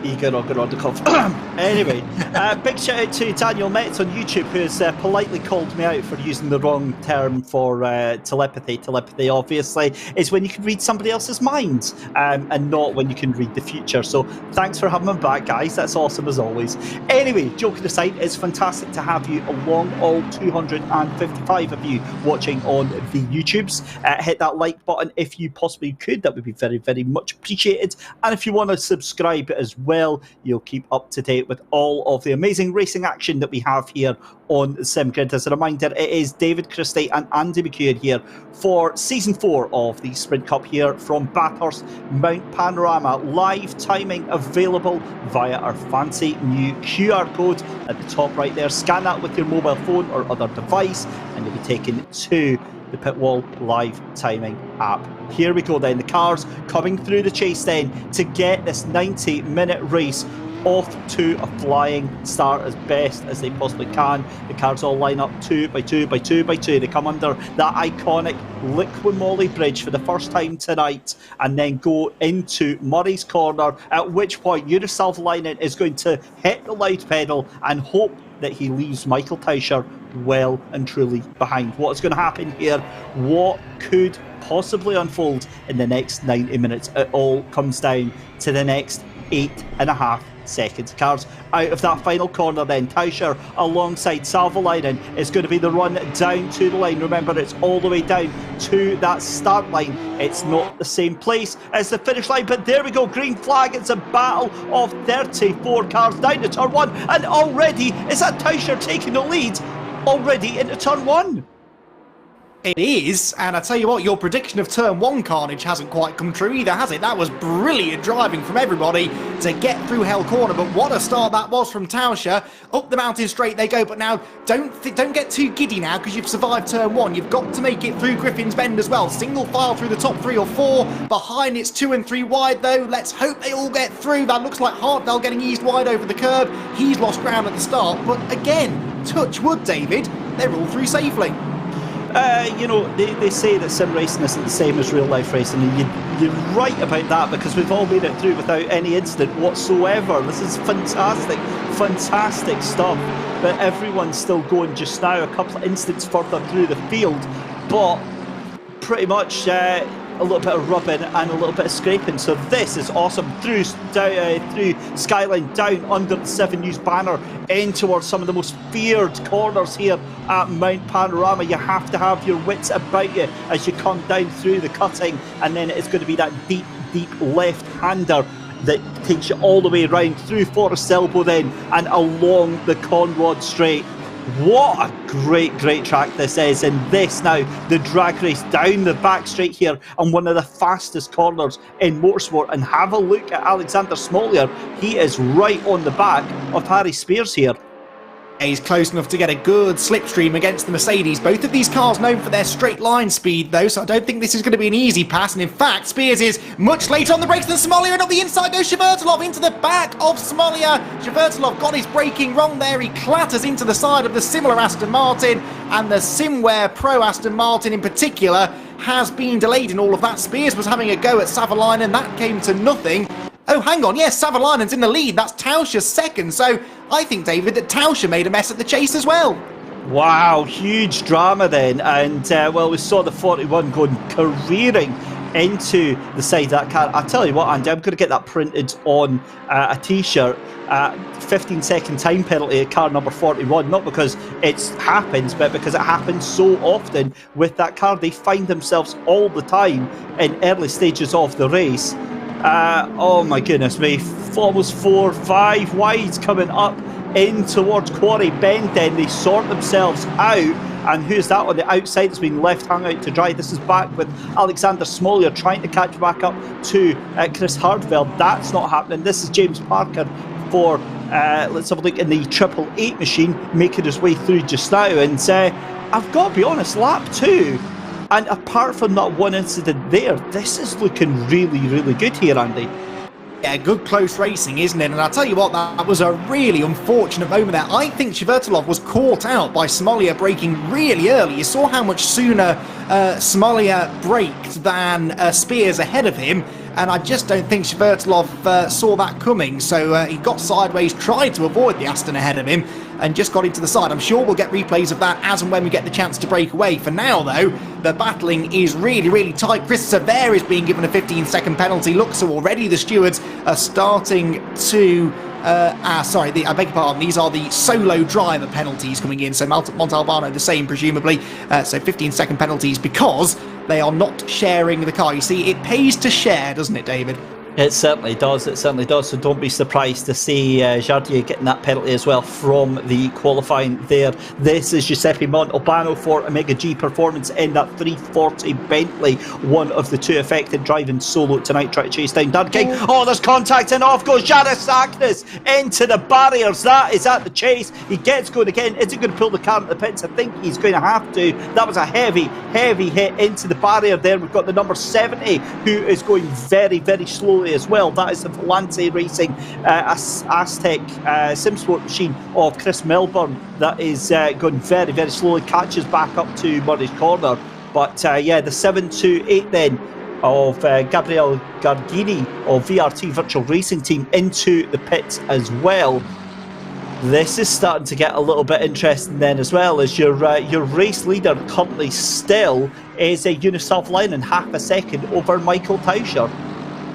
Eager or good on the cuff. Anyway, big shout out to Daniel Metz on YouTube, who has politely called me out for using the wrong term for telepathy. Telepathy, obviously, is when you can read somebody else's mind, and not when you can read the future. So thanks for having me back, guys. That's awesome as always. Anyway, joking aside, it's fantastic to have you along, all 255 of you watching on the YouTubes. Hit that like button if you possibly could. That would be very, very much appreciated. And if you want to subscribe as well, you'll keep up to date with all of the amazing racing action that we have here on SimGrid. As a reminder, it is David Christie and Andy McEwan here for Season 4 of the Sprint Cup here from Bathurst, Mount Panorama. Live timing available via our fancy new QR code at the top right there. Scan that with your mobile phone or other device and you'll be taken to the Pitwall live timing app. Here we go then, the cars coming through the chase then to get this 90-minute race off to a flying start as best as they possibly can. The cars all line up 2 by 2 by 2 by 2. They come under that iconic Liquimolly Bridge for the first time tonight and then go into Murray's Corner, at which point Uniself Leinen is going to hit the light pedal and hope that he leaves Michael Tauscher well and truly behind. What is going to happen here? What could possibly unfold in the next 90 minutes? It all comes down to the next 8.5 seconds. Cars out of that final corner then. Tauscher alongside Savolainen is going to be the run down to the line. Remember, it's all the way down to that start line. It's not the same place as the finish line, but there we go. Green flag. It's a battle of 34 cars down to turn 1, and already is that Tauscher taking the lead already into turn 1. It is, and I tell you what, your prediction of turn 1 carnage hasn't quite come true either, has it? That was brilliant driving from everybody to get through Hell Corner, but what a start that was from Tauscher. Up the mountain straight they go, but now don't get too giddy now, because you've survived turn 1. You've got to make it through Griffin's Bend as well. Single file through the top 3 or 4. Behind it's 2 and 3 wide though. Let's hope they all get through. That looks like Hartwell getting eased wide over the curb. He's lost ground at the start, but again, touch wood, David, they're all through safely. You know, they say that sim racing isn't the same as real life racing, and you're right about that, because we've all made it through without any incident whatsoever. This is fantastic stuff, but everyone's still going just now, a couple of incidents further through the field, but pretty much a little bit of rubbing and a little bit of scraping. So this is awesome. Through Skyline, down under the 7 News banner, in towards some of the most feared corners here at Mount Panorama. You have to have your wits about you as you come down through the cutting, and then it's going to be that deep left-hander that takes you all the way around through Forest Elbow then and along the Conrod Straight. What a great track this is, and this now, the drag race down the back straight here on one of the fastest corners in motorsport. And have a look at Alexander Smollier. He is right on the back of Harry Spears here. He's close enough to get a good slipstream against the Mercedes. Both of these cars known for their straight line speed though, so I don't think this is going to be an easy pass. And in fact, Spears is much later on the brakes than Smollier, and on the inside goes Shvertelov into the back of Smollier. Shvertelov got his braking wrong there. He clatters into the side of the similar Aston Martin, and the Simware Pro Aston Martin in particular has been delayed in all of that. Spears was having a go at Savolainen, and that came to nothing. Oh, hang on, yes, Savolainen's in the lead. That's Tauscher's second. So I think, David, that Tauscher made a mess at the chase as well. Wow, huge drama then. And, well, we saw the 41 going careering into the side of that car. I tell you what, Andy, I'm going to get that printed on a T-shirt. 15-second time penalty at car number 41, not because it happens, but because it happens so often with that car. They find themselves all the time in early stages of the race. Oh my goodness me, almost 4-5 wides coming up in towards Quarry Bend. Then they sort themselves out, and who's that on the outside that's been left hung out to dry? This is back with Alexander Smollier trying to catch back up to Chris Hardwell. That's not happening. This is James Parker for let's have a look in the 888 machine, making his way through just now. And I've got to be honest, lap 2, and apart from that one incident there, this is looking really good here, Andy. Yeah, good close racing, isn't it? And I'll tell you what, that was a really unfortunate moment there. I think Shvertelov was caught out by Smollier braking really early. You saw how much sooner Smollier braked than Spears ahead of him, and I just don't think Shvertelov saw that coming. So he got sideways, tried to avoid the Aston ahead of him, and just got into the side. I'm sure we'll get replays of that as and when we get the chance to break away. For now, though, the battling is really tight. Chris Sever is being given a 15-second penalty. Look, so already the stewards are starting to... I beg your pardon, these are the solo driver penalties coming in. So Montalbano the same, presumably. So 15-second penalties because they are not sharing the car. You see, it pays to share, doesn't it, David? It certainly does, so don't be surprised to see Jardier getting that penalty as well from the qualifying there. This is Giuseppe Montalbano for Omega G Performance in that 340 Bentley, one of the two affected driving solo tonight, trying to chase down Dunking. Oh, there's contact and off goes Janis Saknis into the barriers. That is at the chase. He gets going again. Is he going to pull the car at the pits? I think he's going to have to. That was a heavy hit into the barrier there. We've got the number 70 who is going very, very slowly as well. That is the Volante Racing Aztec SimSport machine of Chris Milburn. That is going very, very slowly, catches back up to Murray's corner. But the 728 then of Gabriele Gargini of VRT Virtual Racing Team into the pits as well. This is starting to get a little bit interesting then as well, as your race leader currently still is a Uniself line and half a second over Michael Tauscher.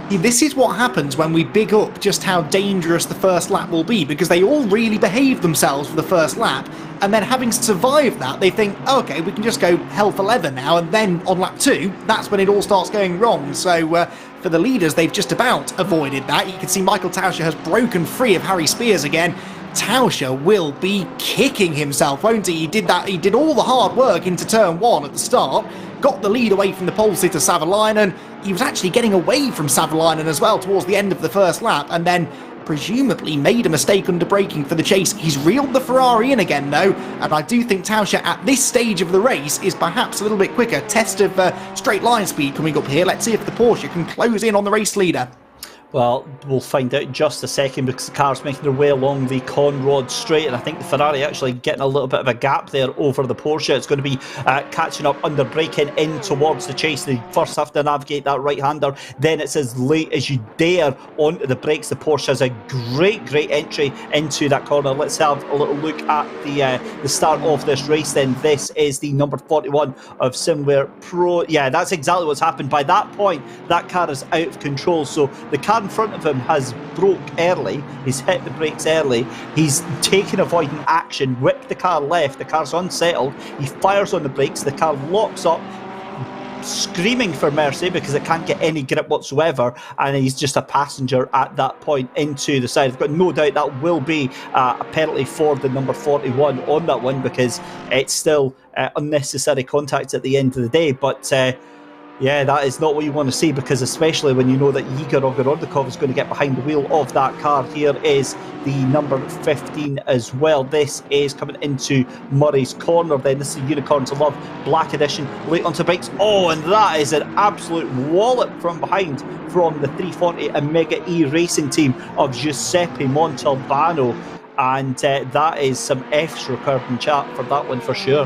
This is what happens when we big up just how dangerous the first lap will be, because they all really behave themselves for the first lap, and then having survived that, they think, okay, we can just go hell for leather now, and then on lap 2, that's when it all starts going wrong. So for the leaders, they've just about avoided that. You can see Michael Tauscher has broken free of Harry Spears again. Tauscher will be kicking himself, won't he? He did all the hard work into turn 1 at the start, got the lead away from the pole sitter Savalainen. He was actually getting away from Savalainen as well towards the end of the first lap, and then presumably made a mistake under braking for the chase. He's reeled the Ferrari in again though, and I do think Tauscher at this stage of the race is perhaps a little bit quicker. Test of straight line speed coming up here. Let's see if the Porsche can close in on the race leader. Well, we'll find out in just a second, because the car's making their way along the Conrod straight, and I think the Ferrari actually getting a little bit of a gap there over the Porsche. It's going to be catching up under braking in towards the chase. They first have to navigate that right-hander, then it's as late as you dare onto the brakes. The Porsche has a great entry into that corner. Let's have a little look at the start of this race then. This is the number 41 of SimWare Pro. Yeah, that's exactly what's happened. By that point, that car is out of control, so the car in front of him has broke early. He's hit the brakes early. He's taken avoiding action, whipped the car left. The car's unsettled. He fires on the brakes. The car locks up, screaming for mercy because it can't get any grip whatsoever, and he's just a passenger at that point into the side. I've got no doubt that will be a penalty for the number 41 on that one, because it's still unnecessary contact at the end of the day. But yeah, that is not what you want to see, because especially when you know that Igor Ogorodnikov is going to get behind the wheel of that car. Here is the number 15 as well. This is coming into Murray's corner then. This is the Unicorn to Love Black Edition, late onto bikes. Oh, and that is an absolute wallop from behind from the 340 Omega E Racing Team of Giuseppe Montalbano. And that is some extra curb and chat for that one for sure.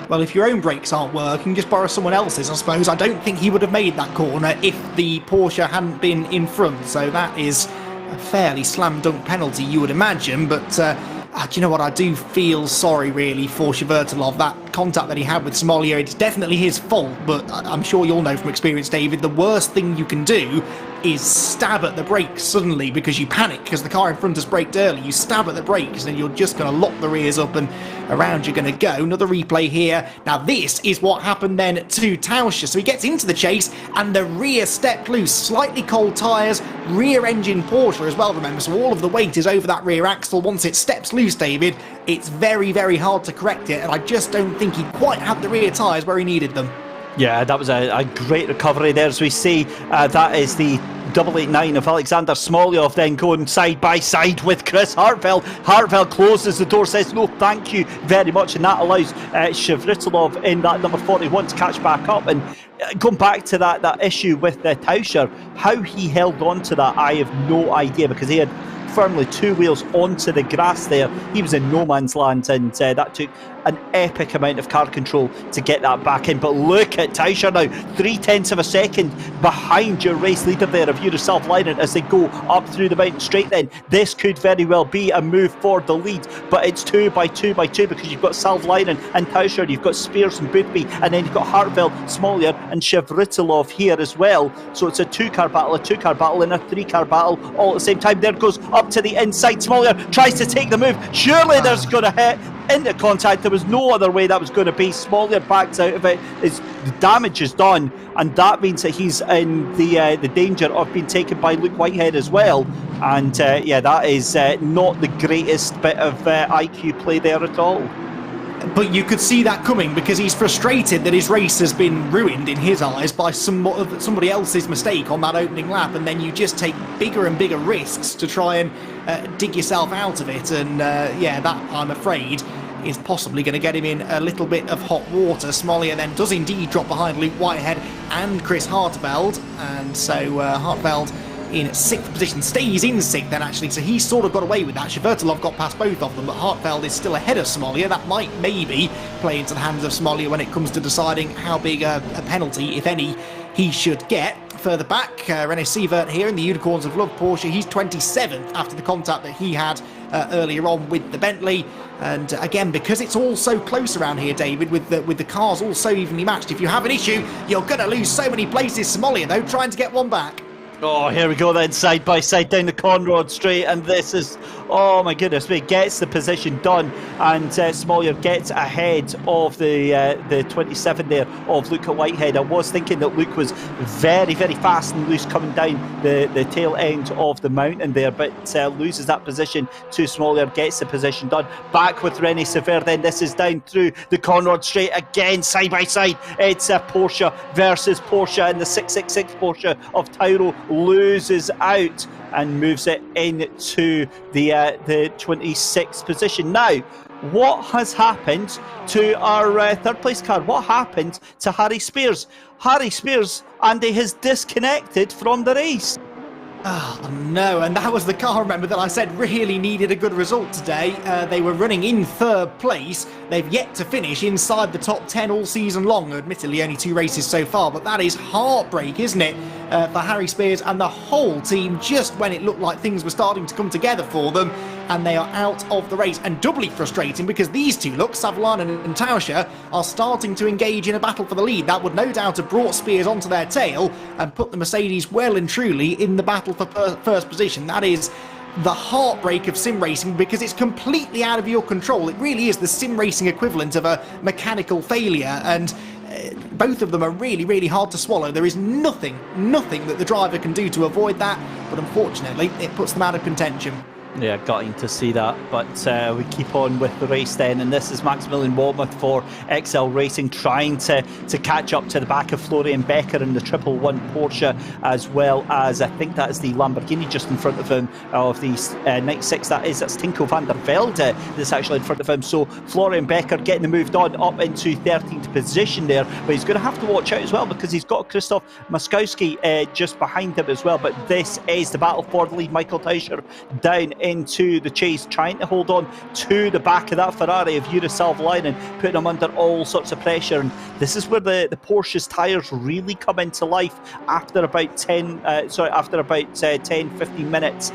Well, if your own brakes aren't working, just borrow someone else's, I suppose. I don't think he would have made that corner if the Porsche hadn't been in front. So that is a fairly slam dunk penalty, you would imagine. But do you know what? I do feel sorry, really, for Shvertelov. That contact that he had with Somalia, it's definitely his fault. But I'm sure you'll know from experience, David, the worst thing you can do is stab at the brakes suddenly because you panic because the car in front has braked early. You stab at the brakes and you're just going to lock the rears up and around you're going to go. Another replay here. Now this is what happened then to Tauscher. So he gets into the chase and the rear stepped loose. Slightly cold tyres, rear engine Porsche as well, remember. So all of the weight is over that rear axle. Once it steps loose, David, it's very, very hard to correct it. And I just don't think he quite had the rear tyres where he needed them. Yeah, that was a great recovery there, as we see. That is the 889 of Alexander Smolyov then going side by side with Chris Hartveld. Hartveld closes the door, says no thank you very much, and that allows Shvritelov in that number 41 to catch back up. And going back to that issue with Tauscher, how he held on to that, I have no idea, because he had firmly two wheels onto the grass there. He was in no man's land, and that took an epic amount of car control to get that back in. But look at Tauscher now, 0.3 of a second behind your race leader there of Uniself Linen as they go up through the mountain straight. Then this could very well be a move for the lead, but it's 2 by 2 by 2 because you've got Salvlinen and Tauscher, you've got Spears and Boothby, and then you've got Hartveld, Smollier and Shvritelov here as well. So it's a 2-car battle, a 2-car battle and a 3-car battle all at the same time. There goes up to the inside. Smollier tries to take the move. Surely there's going to hit. into contact. There was no other way that was going to be. Smollier backs out of it. The damage is done, and that means that he's in the danger of being taken by Luke Whitehead as well. And yeah, that is not the greatest bit of IQ play there at all. But you could see that coming, because he's frustrated that his race has been ruined in his eyes by somebody else's mistake on that opening lap, and then you just take bigger and bigger risks to try and dig yourself out of it. And yeah, that, I'm afraid, is possibly going to get him in a little bit of hot water. Smollier then does indeed drop behind Luke Whitehead and Chris Hartveld, and so Hartveld in 6th position, stays in 6th then actually, so he sort of got away with that. Shvertilov got past both of them, but Hartveld is still ahead of Smollier. That might maybe play into the hands of Smollier when it comes to deciding how big a penalty, if any, he should get. Further back, René Sievert here in the Unicorns of Love Porsche. He's 27th after the contact that he had earlier on with the Bentley. And again, because it's all so close around here, David, with the cars all so evenly matched, if you have an issue, you're going to lose so many places. Smollier, though, trying to get one back. Oh, here we go then, side by side down the Conrod Straight, and this is, oh my goodness me, gets the position done, and Smollier gets ahead of the 27 there of Luke at Whitehead. I was thinking that Luke was very, very fast and loose coming down the tail end of the mountain there, but loses that position to Smollier, gets the position done. Back with René Sievert then, this is down through the Conrod Straight again, side by side. It's Porsche versus Porsche, and the 666 Porsche of Tauro loses out and moves it into the 26th position. Now, what has happened to our third place car? What happened to Harry Spears? Harry Spears, Andy, has disconnected from the race. Oh no, and that was the car, remember, that I said really needed a good result today. They were running in 3rd place. They've yet to finish inside the top 10 all season long. Admittedly, only 2 races so far, but that is heartbreak, isn't it, for Harry Spears and the whole team, just when it looked like things were starting to come together for them, and they are out of the race. And doubly frustrating because these two, look, Savalan and Tauscher, are starting to engage in a battle for the lead. That would no doubt have brought Spears onto their tail and put the Mercedes well and truly in the battle for first position. That is the heartbreak of sim racing, because it's completely out of your control. It really is the sim racing equivalent of a mechanical failure, and both of them are really, really hard to swallow. There is nothing that the driver can do to avoid that, but unfortunately it puts them out of contention. Yeah, gutting to see that, but we keep on with the race then, and this is Maximilian Walmuth for XL Racing, trying to catch up to the back of Florian Becker in the 111 Porsche, as well as I think that is the Lamborghini just in front of him of the 96. That's Tinko van der Velde that's actually in front of him. So Florian Becker getting moved on up into 13th position there, but he's going to have to watch out as well because he's got Krzysztof Maskowski just behind him as well. But this is the battle for the lead. Michael Tauscher down into the chase, trying to hold on to the back of that Ferrari of Juri Salvalainen, putting him under all sorts of pressure. And this is where the Porsche's tyres really come into life after about 10-15 minutes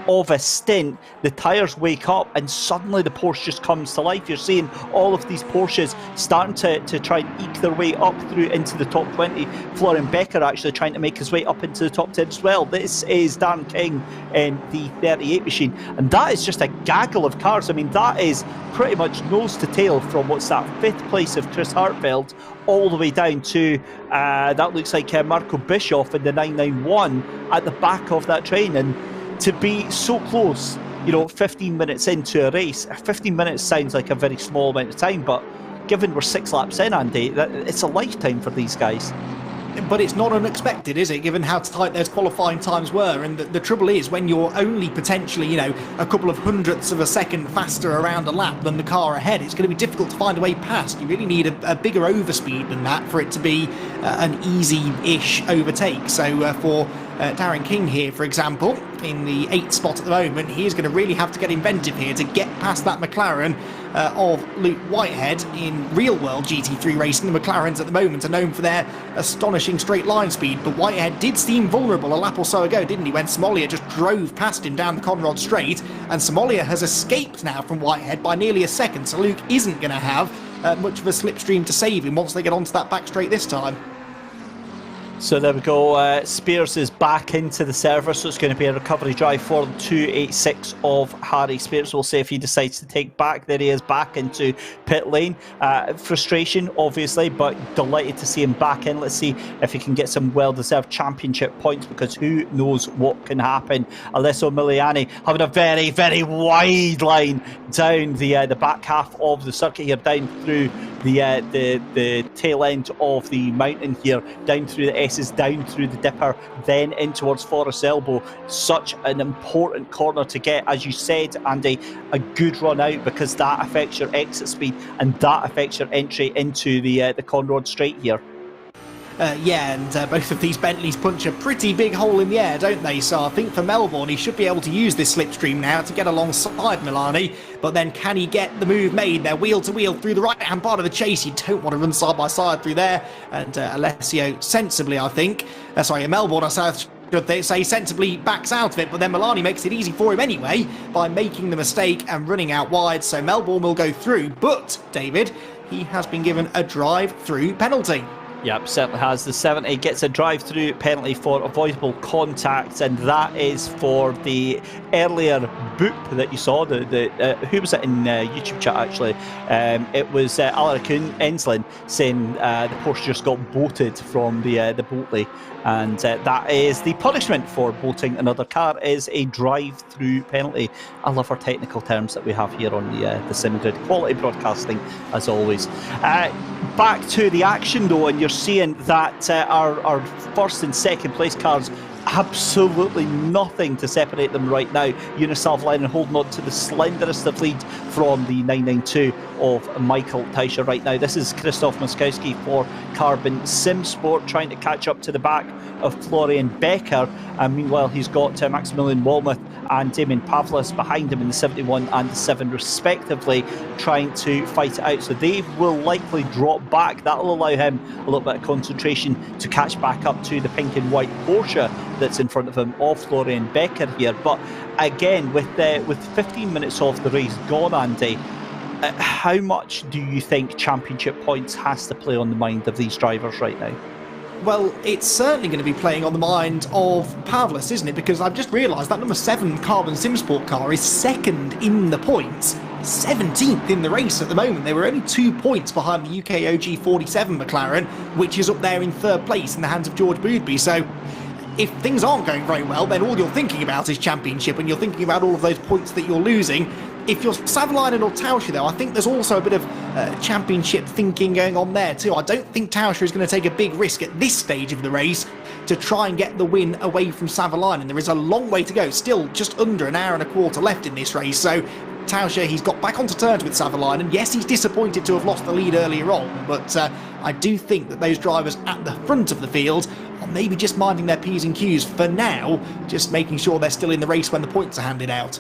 of a stint. The tyres wake up and suddenly the Porsche just comes to life. You're seeing all of these Porsches starting to try and eke their way up through into the top 20. Florian Becker actually trying to make his way up into the top 10 as well. This is Darren King in the 38 machine, and that is just a gaggle of cars. I mean, that is pretty much nose to tail from what's that 5th place of Chris Hartveld all the way down to that looks like Marco Bischoff in the 991 at the back of that train. And to be so close, 15 minutes into a race, 15 minutes sounds like a very small amount of time, but given we're 6 laps in, Andy, it's a lifetime for these guys. But it's not unexpected, is it, given how tight those qualifying times were? And the trouble is, when you're only potentially, a couple of hundredths of a second faster around a lap than the car ahead, it's going to be difficult to find a way past. You really need a bigger overspeed than that for it to be an easy-ish overtake. So for Darren King here, for example, in the 8th spot at the moment, he is going to really have to get inventive here to get past that McLaren of Luke Whitehead. In real-world GT3 racing, the McLarens at the moment are known for their astonishing straight-line speed, but Whitehead did seem vulnerable a lap or so ago, didn't he, when Smollier just drove past him down the Conrod Straight, and Smollier has escaped now from Whitehead by nearly a second, so Luke isn't going to have much of a slipstream to save him once they get onto that back straight this time. So there we go. Spears is back into the server, so it's going to be a recovery drive for the 286 of Harry Spears. We'll see if he decides to take back. There he is, back into pit lane. Frustration, obviously, but delighted to see him back in. Let's see if he can get some well-deserved championship points, because who knows what can happen. Alessio Miliani having a very, very wide line down the back half of the circuit here, down through the tail end of the mountain here, down through the S's, down through the Dipper, then in towards Forest Elbow. Such an important corner to get, as you said, Andy. A good run out, because that affects your exit speed and that affects your entry into the Conrod Straight here. And both of these Bentleys punch a pretty big hole in the air, don't they? So I think for Melbourne, he should be able to use this slipstream now to get alongside Milani. But then can he get the move made? They're wheel to wheel through the right-hand part of the chase. You don't want to run side by side through there. And Alessio sensibly, I think, Melbourne, should they say, sensibly backs out of it, but then Milani makes it easy for him anyway by making the mistake and running out wide. So Melbourne will go through, but David, he has been given a drive-through penalty. Yep, certainly has. The 70 gets a drive-through penalty for avoidable contact, and that is for the earlier boop that you saw. Who was it in YouTube chat, actually? It was Alaracun Enslin saying the Porsche just got boated from the Boatley, and that is the punishment for boating another car, is a drive-through penalty. I love our technical terms that we have here on the SimGrid. Quality broadcasting, as always. Back to the action, though, and you're seeing that our first and second place cars, absolutely nothing to separate them right now. Unisalv line and holding on to the slenderest of lead from the 992 of Michael Teicher right now. This is Krzysztof Moskowski for Carbon Sim Sport, trying to catch up to the back of Florian Becker, and meanwhile he's got Maximilian Walmuth and Damien Pavlis behind him in the 71 and the 7 respectively, trying to fight it out. So they will likely drop back. That'll allow him a little bit of concentration to catch back up to the pink and white Porsche that's in front of him, of Florian Becker here. But again, with 15 minutes of the race gone, Andy, how much do you think championship points has to play on the mind of these drivers right now? Well, it's certainly going to be playing on the mind of Pavlis, isn't it? Because I've just realised that number 7 Carbon SimSport car is second in the points, 17th in the race at the moment. They were only 2 points behind the UK OG 47 McLaren, which is up there in third place in the hands of George Boodby. So if things aren't going very well, then all you're thinking about is championship, and you're thinking about all of those points that you're losing. If you're Savalainen or Tauscher, though, I think there's also a bit of championship thinking going on there too. I don't think Tauscher is going to take a big risk at this stage of the race to try and get the win away from Savalainen. There is a long way to go, still just under an hour and a quarter left in this race. So Tauscher, he's got back onto terms with Savalainen. Yes, he's disappointed to have lost the lead earlier on, but I do think that those drivers at the front of the field are maybe just minding their P's and Q's for now, just making sure they're still in the race when the points are handed out.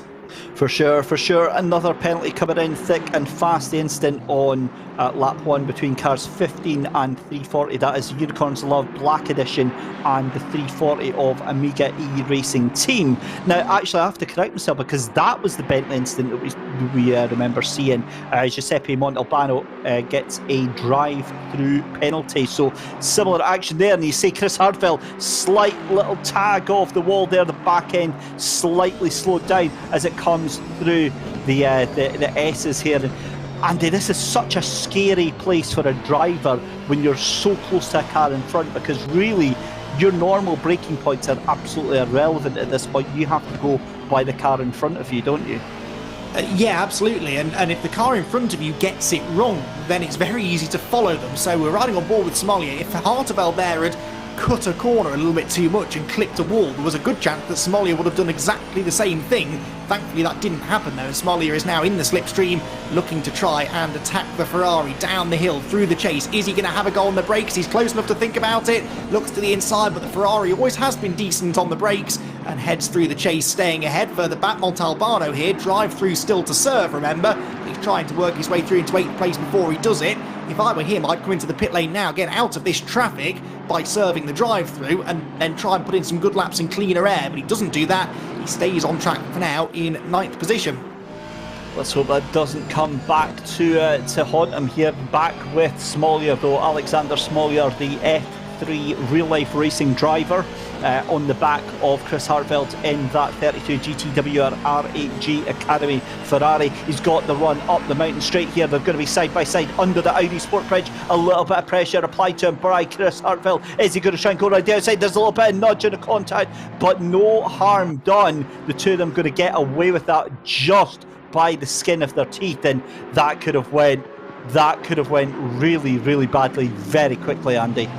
For sure. Another penalty coming in thick and fast. The instant on lap 1 between cars 15 and 340. That is Unicorns Love Black Edition and the 340 of Amiga E Racing Team. Now, actually, I have to correct myself, because that was the Bentley incident that we remember seeing. Giuseppe Montalbano gets a drive-through penalty. So similar action there. And you see Chris Hardwell, slight little tag off the wall there. The back end slightly slowed down as it comes through the S's here. Andy, this is such a scary place for a driver when you're so close to a car in front, because really your normal braking points are absolutely irrelevant at this point. You have to go by the car in front of you, don't you? Yeah, absolutely. And if the car in front of you gets it wrong, then it's very easy to follow them. So we're riding on board with Somalia. If Harteveld there had cut a corner a little bit too much and clipped a wall, there was a good chance that Somalia would have done exactly the same thing. Thankfully that didn't happen though, and Somalia is now in the slipstream looking to try and attack the Ferrari down the hill through the chase. Is he going to have a go on the brakes? He's close enough to think about it, looks to the inside, but the Ferrari always has been decent on the brakes and heads through the chase, staying ahead. Further back, Montalbano here, drive through still to serve, remember. He's trying to work his way through into 8th place before he does it. If I were him, I'd come into the pit lane now, get out of this traffic by serving the drive-through, and then try and put in some good laps in cleaner air, but he doesn't do that. He stays on track for now in 9th position. Let's hope that doesn't come back to haunt him here. Back with Smollier though, Alexander Smollier, the 3 real-life racing driver on the back of Chris Hartveld in that 32 GTWR R8G Academy Ferrari. He's got the run up the mountain straight here. They're going to be side by side under the Audi Sport Bridge. A little bit of pressure applied to him by Chris Hartveld. Is he going to try and go right the outside? There's a little bit of nudge and a contact, but no harm done. The two of them going to get away with that just by the skin of their teeth, and that could have went really, really badly very quickly, Andy.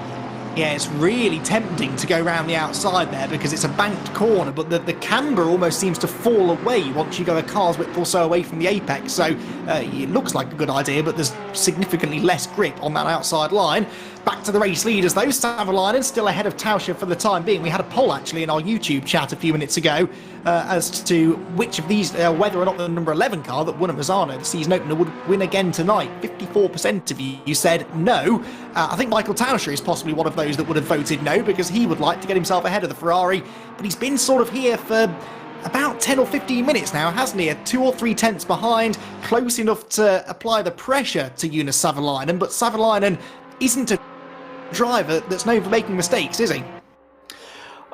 Yeah, it's really tempting to go around the outside there because it's a banked corner, but the camber almost seems to fall away once you go a car's width or so away from the apex. So it looks like a good idea, but there's significantly less grip on that outside line. Back to the race leaders though. Savalainen still ahead of Tauscher for the time being. We had a poll actually in our YouTube chat a few minutes ago as to which of these, whether or not the number 11 car that won at Misano, the season opener, would win again tonight. 54% of you said no. I think Michael Tauscher is possibly one of those that would have voted no because he would like to get himself ahead of the Ferrari, but he's been sort of here for about 10 or 15 minutes now, hasn't he? 2 or 3 tenths behind, close enough to apply the pressure to Jonas Savalainen, but Savalainen isn't a driver that's known for making mistakes, is he?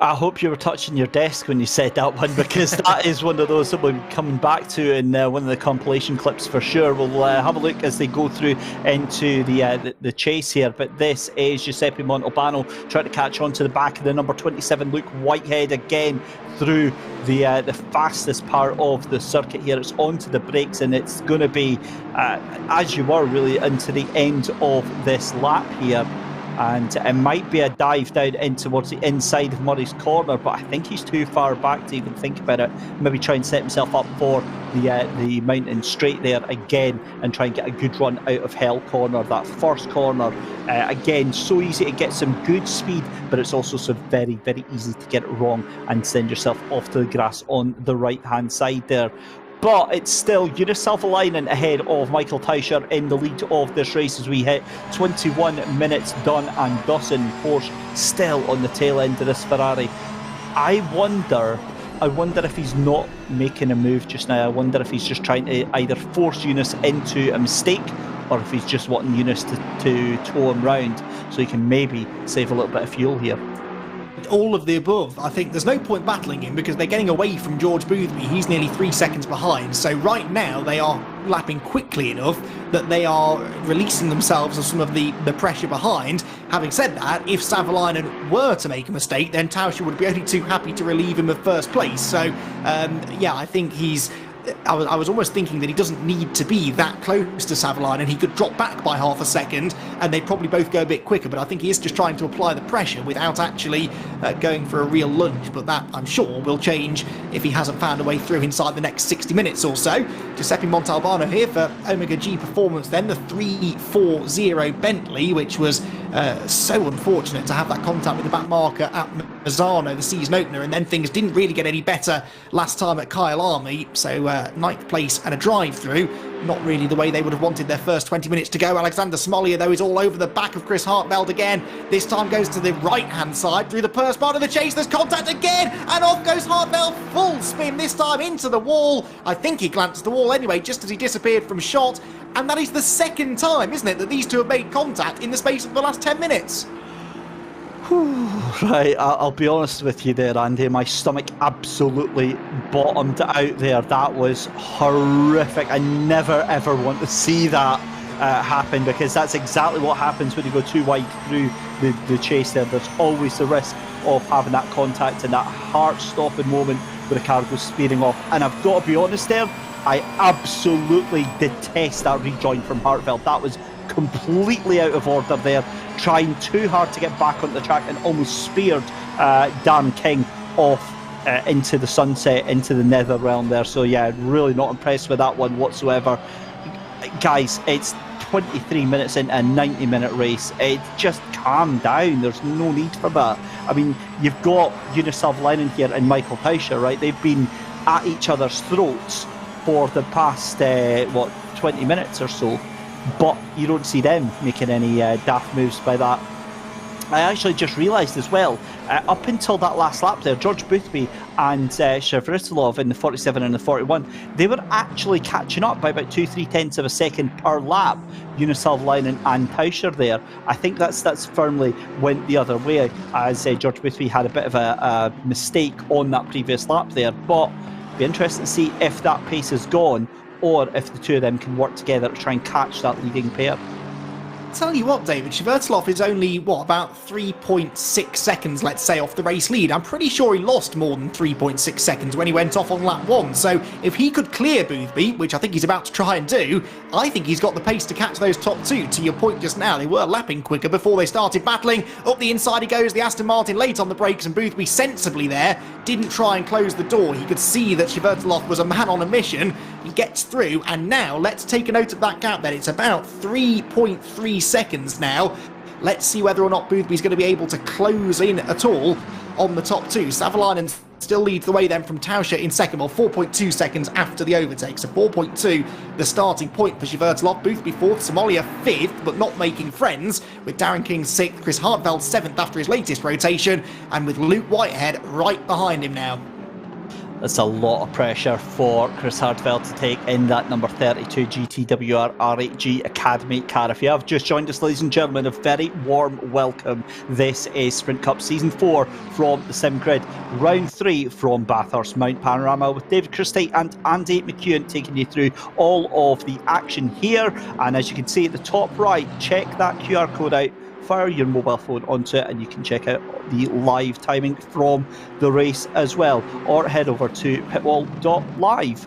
I hope you were touching your desk when you said that one, because that is one of those that we'll be coming back to in one of the compilation clips for sure. We'll have a look as they go through into the chase here. But this is Giuseppe Montalbano trying to catch on to the back of the number 27 Luke Whitehead again through the fastest part of the circuit here. It's onto the brakes, and it's going to be as you were really into the end of this lap here. And it might be a dive down in towards the inside of Murray's corner, but I think he's too far back to even think about it. Maybe try and set himself up for the mountain straight there again and try and get a good run out of Hell Corner. That first corner, again, so easy to get some good speed, but it's also so very, very easy to get it wrong and send yourself off to the grass on the right-hand side there. But it's still Jonas Savalainen ahead of Michael Tauscher in the lead of this race as we hit 21 minutes done, and Dawson Porsche still on the tail end of this Ferrari. I wonder if he's not making a move just now. I wonder if he's just trying to either force Jonas into a mistake or if he's just wanting Jonas to tow him round so he can maybe save a little bit of fuel here. All of the above. I think there's no point battling him because they're getting away from George Boothby. He's nearly 3 seconds behind. So right now they are lapping quickly enough that they are releasing themselves of some of the pressure behind. Having said that, if Savalainen were to make a mistake, then Tauscher would be only too happy to relieve him of first place. So yeah, I think I was almost thinking that he doesn't need to be that close to Savalainen, and he could drop back by half a second and they'd probably both go a bit quicker, but I think he is just trying to apply the pressure without actually going for a real lunge. But that, I'm sure, will change if he hasn't found a way through inside the next 60 minutes or so. Giuseppe Montalbano here for Omega G Performance then, the 340 Bentley, which was so unfortunate to have that contact with the back marker at Misano, the season opener, and then things didn't really get any better last time at Kyle Army. So 9th place and a drive-through, not really the way they would have wanted their first 20 minutes to go. Alexander Smollier, though, is all over the back of Chris Hartveld again. This time goes to the right-hand side through the first part of the chase. There's contact again, and off goes Hartveld, full spin, this time into the wall. I think he glanced at the wall anyway, just as he disappeared from shot. And that is the second time, isn't it, that these two have made contact in the space of the last 10 minutes. Right, I'll be honest with you there, Andy. My stomach absolutely bottomed out there. That was horrific. I never ever want to see that happen, because that's exactly what happens when you go too wide through the chase there. There's always the risk of having that contact and that heart-stopping moment where the car goes speeding off. And I've got to be honest there, I absolutely detest that rejoin from Hartveld. That was completely out of order there, trying too hard to get back onto the track and almost speared Dan King off into the sunset, into the nether realm there. So yeah, really not impressed with that one whatsoever. Guys, it's 23 minutes into a 90-minute race. It just calm down. There's no need for that. I mean, you've got Jonas Savalainen here and Michael Tauscher, right? They've been at each other's throats for the past 20 minutes or so, but you don't see them making any daft moves by that I actually just realised as well, up until that last lap there, George Boothby and Shevritilov in the 47 and the 41, they were actually catching up by about 2-3 tenths of a second per lap, Unisalvlainen and Tauscher there. I think that's firmly went the other way, as George Boothby had a bit of a mistake on that previous lap there. But be interesting to see if that pace is gone, or if the two of them can work together to try and catch that leading pair. Tell you what, David, Shvertlov is only, about 3.6 seconds, let's say, off the race lead. I'm pretty sure he lost more than 3.6 seconds when he went off on lap 1. So if he could clear Boothby, which I think he's about to try and do, I think he's got the pace to catch those top two. To your point just now, they were lapping quicker before they started battling. Up the inside he goes, the Aston Martin late on the brakes, and Boothby sensibly there didn't try and close the door. He could see that Shvertlov was a man on a mission. He gets through, and now let's take a note of that gap then. It's about 3.3 seconds now. Let's see whether or not Boothby's going to be able to close in at all on the top two. Savalainen still leads the way then from Tauscher in second, 4.2 seconds after the overtake. So 4.2, the starting point for Shvertlov. Boothby fourth, Somalia fifth, but not making friends, with Darren King sixth, Chris Hartfeld seventh after his latest rotation, and with Luke Whitehead right behind him now. That's a lot of pressure for Chris Hardfeld to take in that number 32 GTWR R8G Academy car. If you have just joined us, ladies and gentlemen, a very warm welcome. This is Sprint Cup Season 4 from the SimGrid, Round 3 from Bathurst Mount Panorama, with David Christie and Andy McEwan taking you through all of the action here. And as you can see at the top right, check that QR code out, fire your mobile phone onto it, and you can check out the live timing from the race as well, or head over to pitwall.live.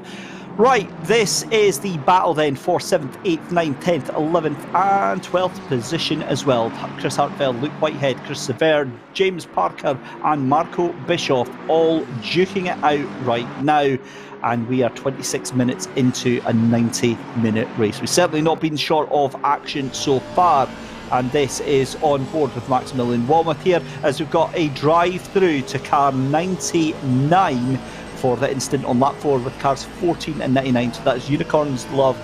Right, this is the battle then for 7th, 8th, 9th, 10th, 11th and 12th position as well. Chris Hartfeld, Luke Whitehead, Chris Sever, James Parker and Marco Bischoff all duking it out right now. And we are 26 minutes into a 90-minute race. We've certainly not been short of action so far. And this is on board with Maximilian Walmuth here, as we've got a drive-through to car 99 for the instant on lap 4, with cars 14 and 99. So that is Unicorns Love,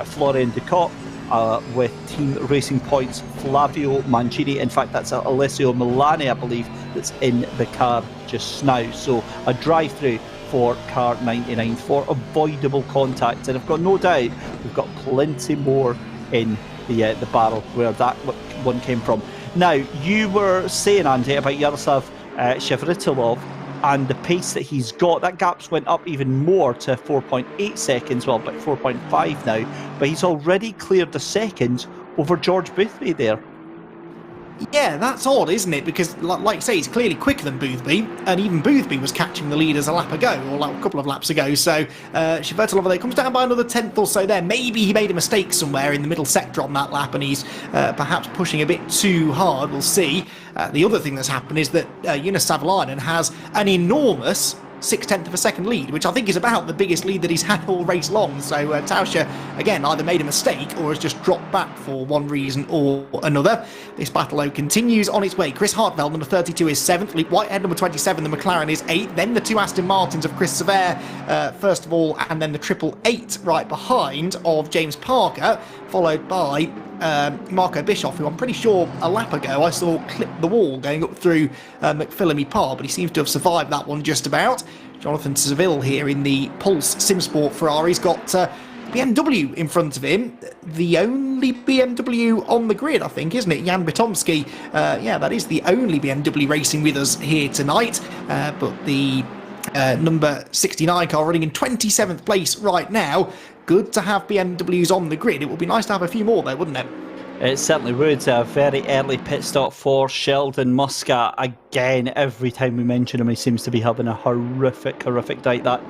Florian Ducot, with Team Racing Points, Flavio Mancini. In fact, that's Alessio Milani, I believe, that's in the car just now. So a drive-through for car 99 for avoidable contact. And I've got no doubt we've got plenty more in the barrel where that one came from. Now, you were saying, Andy, about Yaroslav Shevritilov and the pace that he's got. That gap's went up even more to 4.8 seconds, well, about 4.5 now, but he's already cleared the second over George Boothby there. Yeah, that's odd, isn't it? Because, like you say, he's clearly quicker than Boothby, and even Boothby was catching the leaders a lap ago, or a couple of laps ago. So, Shvertlov there comes down by another tenth or so there. Maybe he made a mistake somewhere in the middle sector on that lap, and he's perhaps pushing a bit too hard. We'll see. The other thing that's happened is that Jonas Savalainen has an enormous 0.6 of a second lead, which I think is about the biggest lead that he's had all race long. So Tauscher, again, either made a mistake or has just dropped back for one reason or another. This battle, though, continues on its way. Chris Hartfeld, number 32, is 7th. Luke Whitehead, number 27, the McLaren, is 8th. Then the two Aston Martins of Chris Sever, first of all, and then the 888 right behind of James Parker, followed by Marco Bischoff, who I'm pretty sure a lap ago I saw clip the wall going up through McPhillamy Park, but he seems to have survived that one just about. Jonathan Seville here in the Pulse SimSport Ferrari's got BMW in front of him, the only BMW on the grid, I think, isn't it? Jan Bitomski, yeah, that is the only BMW racing with us here tonight, but the number 69 car running in 27th place right now. Good to have BMWs on the grid. It would be nice to have a few more, though, wouldn't it? It certainly would. A very early pit stop for Sheldon Muscat. Again, every time we mention him, he seems to be having a horrific night. That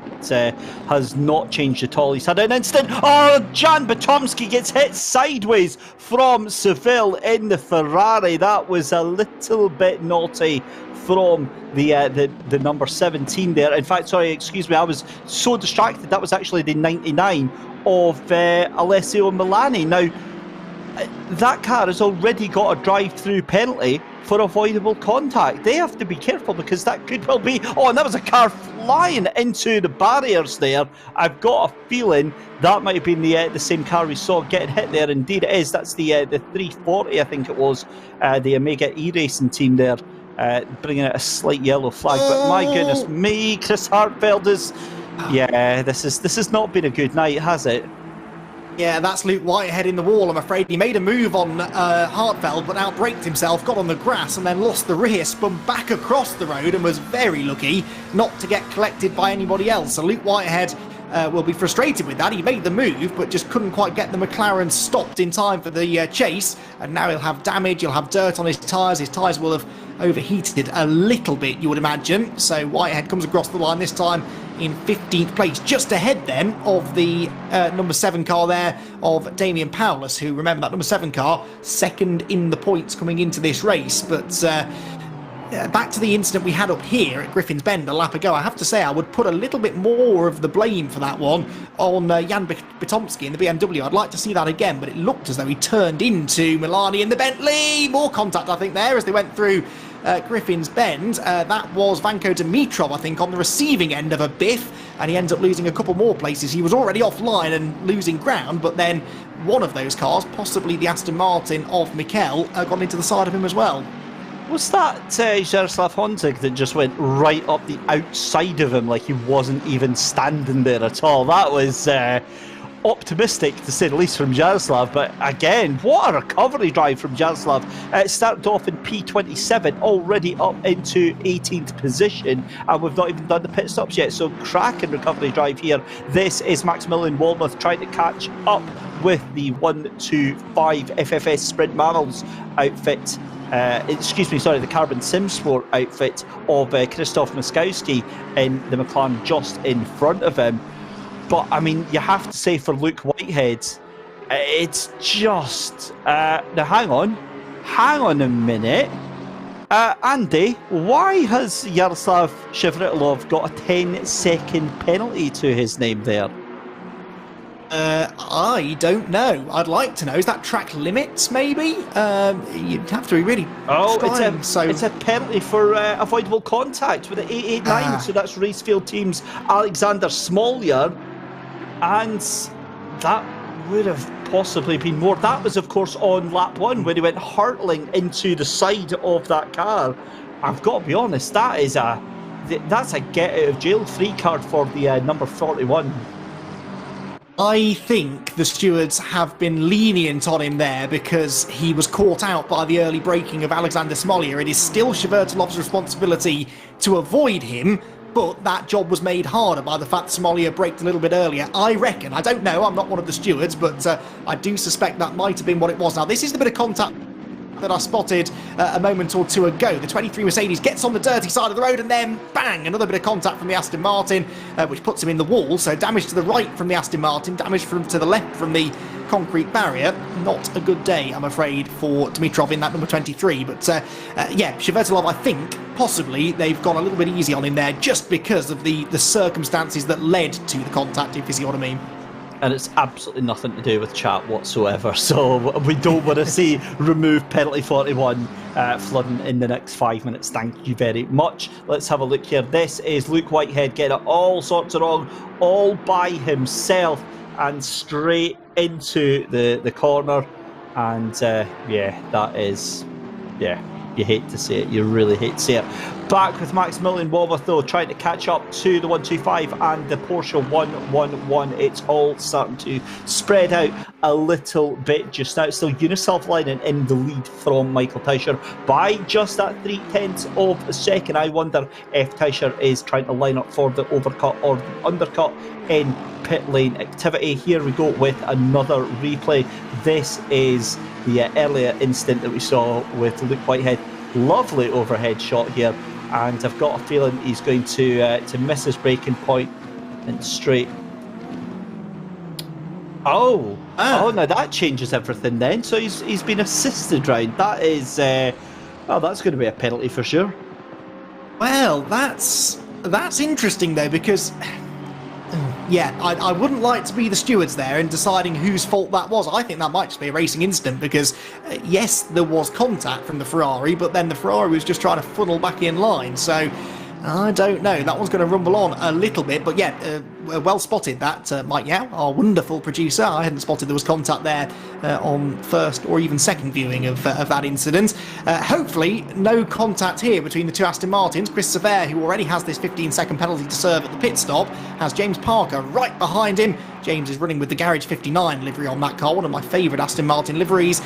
has not changed at all. He's had an instant. Oh, Jan Bitomski gets hit sideways from Seville in the Ferrari. That was a little bit naughty from the number 17 there. In fact, sorry, excuse me, I was so distracted. That was actually the 99 of Alessio Milani. Now, that car has already got a drive-through penalty for avoidable contact. They have to be careful because that could well be... Oh, and that was a car flying into the barriers there. I've got a feeling that might have been the same car we saw getting hit there. Indeed it is. That's the 340, I think it was, the Omega E-Racing team there, bringing out a slight yellow flag. But my goodness me, Chris Hartfeld is... Yeah, this has not been a good night, has it? Yeah, that's Luke Whitehead in the wall, I'm afraid. He made a move on Hartfeld, but outbraked himself, got on the grass and then lost the rear, spun back across the road and was very lucky not to get collected by anybody else. So Luke Whitehead will be frustrated with that. He made the move, but just couldn't quite get the McLaren stopped in time for the chase. And now he'll have damage, he'll have dirt on his tyres. His tyres will have overheated a little bit, you would imagine. So Whitehead comes across the line this time in 15th place, just ahead then of the number 7 car there of Damien Paulus, who, remember, that number 7 car, second in the points coming into this race. But back to the incident we had up here at Griffin's Bend a lap ago, I have to say I would put a little bit more of the blame for that one on Jan Bitomski in the BMW. I'd like to see that again, but it looked as though he turned into Milani in the Bentley. More contact, I think, there as they went through Griffin's Bend. That was Vanko Dimitrov, I think, on the receiving end of a biff, and he ends up losing a couple more places. He was already offline and losing ground, but then one of those cars, possibly the Aston Martin of Mikel, got into the side of him as well. Was that Jaroslav Honzik that just went right up the outside of him like he wasn't even standing there at all? That was optimistic, to say the least, from Jaroslav. But again, what a recovery drive from Jaroslav. It started off in P27, already up into 18th position, and we've not even done the pit stops yet. So cracking recovery drive here. This is Maximilian Walmuth trying to catch up with the 125 FFS Sprint Mammals outfit. The Carbon Sim Sport outfit of Krzysztof Miskowski in the McLaren just in front of him. But, I mean, you have to say for Luke Whitehead, it's just... now, hang on a minute. Andy, why has Yaroslav Shevritilov got a 10-second penalty to his name there? I don't know. I'd like to know. Is that track limits, maybe? You'd have to be really trying. It's a penalty for avoidable contact with the 889. So that's Racefield Team's Alexander Smolyer. And that would have possibly been more. That was, of course, on lap 1 when he went hurtling into the side of that car. I've got to be honest, that's a get-out-of-jail-free card for the number 41. I think the stewards have been lenient on him there because he was caught out by the early braking of Alexander Smolyer. It is still Shvertilov's responsibility to avoid him, but that job was made harder by the fact Smolyer braked a little bit earlier. I reckon, I don't know, I'm not one of the stewards, but I do suspect that might have been what it was. Now, this is the bit of contact that I spotted a moment or two ago. The 23 Mercedes gets on the dirty side of the road and then bang, another bit of contact from the Aston Martin, which puts him in the wall. So damage to the right from the Aston Martin, damage to the left from the concrete barrier. Not a good day, I'm afraid, for Dimitrov in that number 23. But yeah, Shvertilov, I think possibly they've gone a little bit easy on him there just because of the circumstances that led to the contact, if you see what I mean. And it's absolutely nothing to do with chat whatsoever. So we don't want to see remove penalty 41 flooding in the next 5 minutes. Thank you very much. Let's have a look here. This is Luke Whitehead getting it all sorts of wrong, all by himself and straight into the corner. And yeah, that is, yeah, you hate to see it. You really hate to see it. Back with Maximilian Walmuth, though, trying to catch up to the 125 and the Porsche 111. It's all starting to spread out a little bit just now. It's still Uniself lining in the lead from Michael Teicher by just that 0.3 of a second. I wonder if Teicher is trying to line up for the overcut or the undercut in pit lane activity. Here we go with another replay. This is the earlier incident that we saw with Luke Whitehead. Lovely overhead shot here, and I've got a feeling he's going to miss his braking point and straight. Oh, now that changes everything then. So he's been assisted round. That is, well, that's going to be a penalty for sure. Well, that's interesting though, because Yeah, I wouldn't like to be the stewards there in deciding whose fault that was. I think that might just be a racing incident because, yes, there was contact from the Ferrari, but then the Ferrari was just trying to funnel back in line. So I don't know. That one's going to rumble on a little bit. But yeah, well spotted that, Mike Yao, our wonderful producer. I hadn't spotted there was contact there on first or even second viewing of that incident. Hopefully, no contact here between the two Aston Martins. Chris Severe, who already has this 15-second penalty to serve at the pit stop, has James Parker right behind him. James is running with the Garage 59 livery on that car, one of my favourite Aston Martin liveries.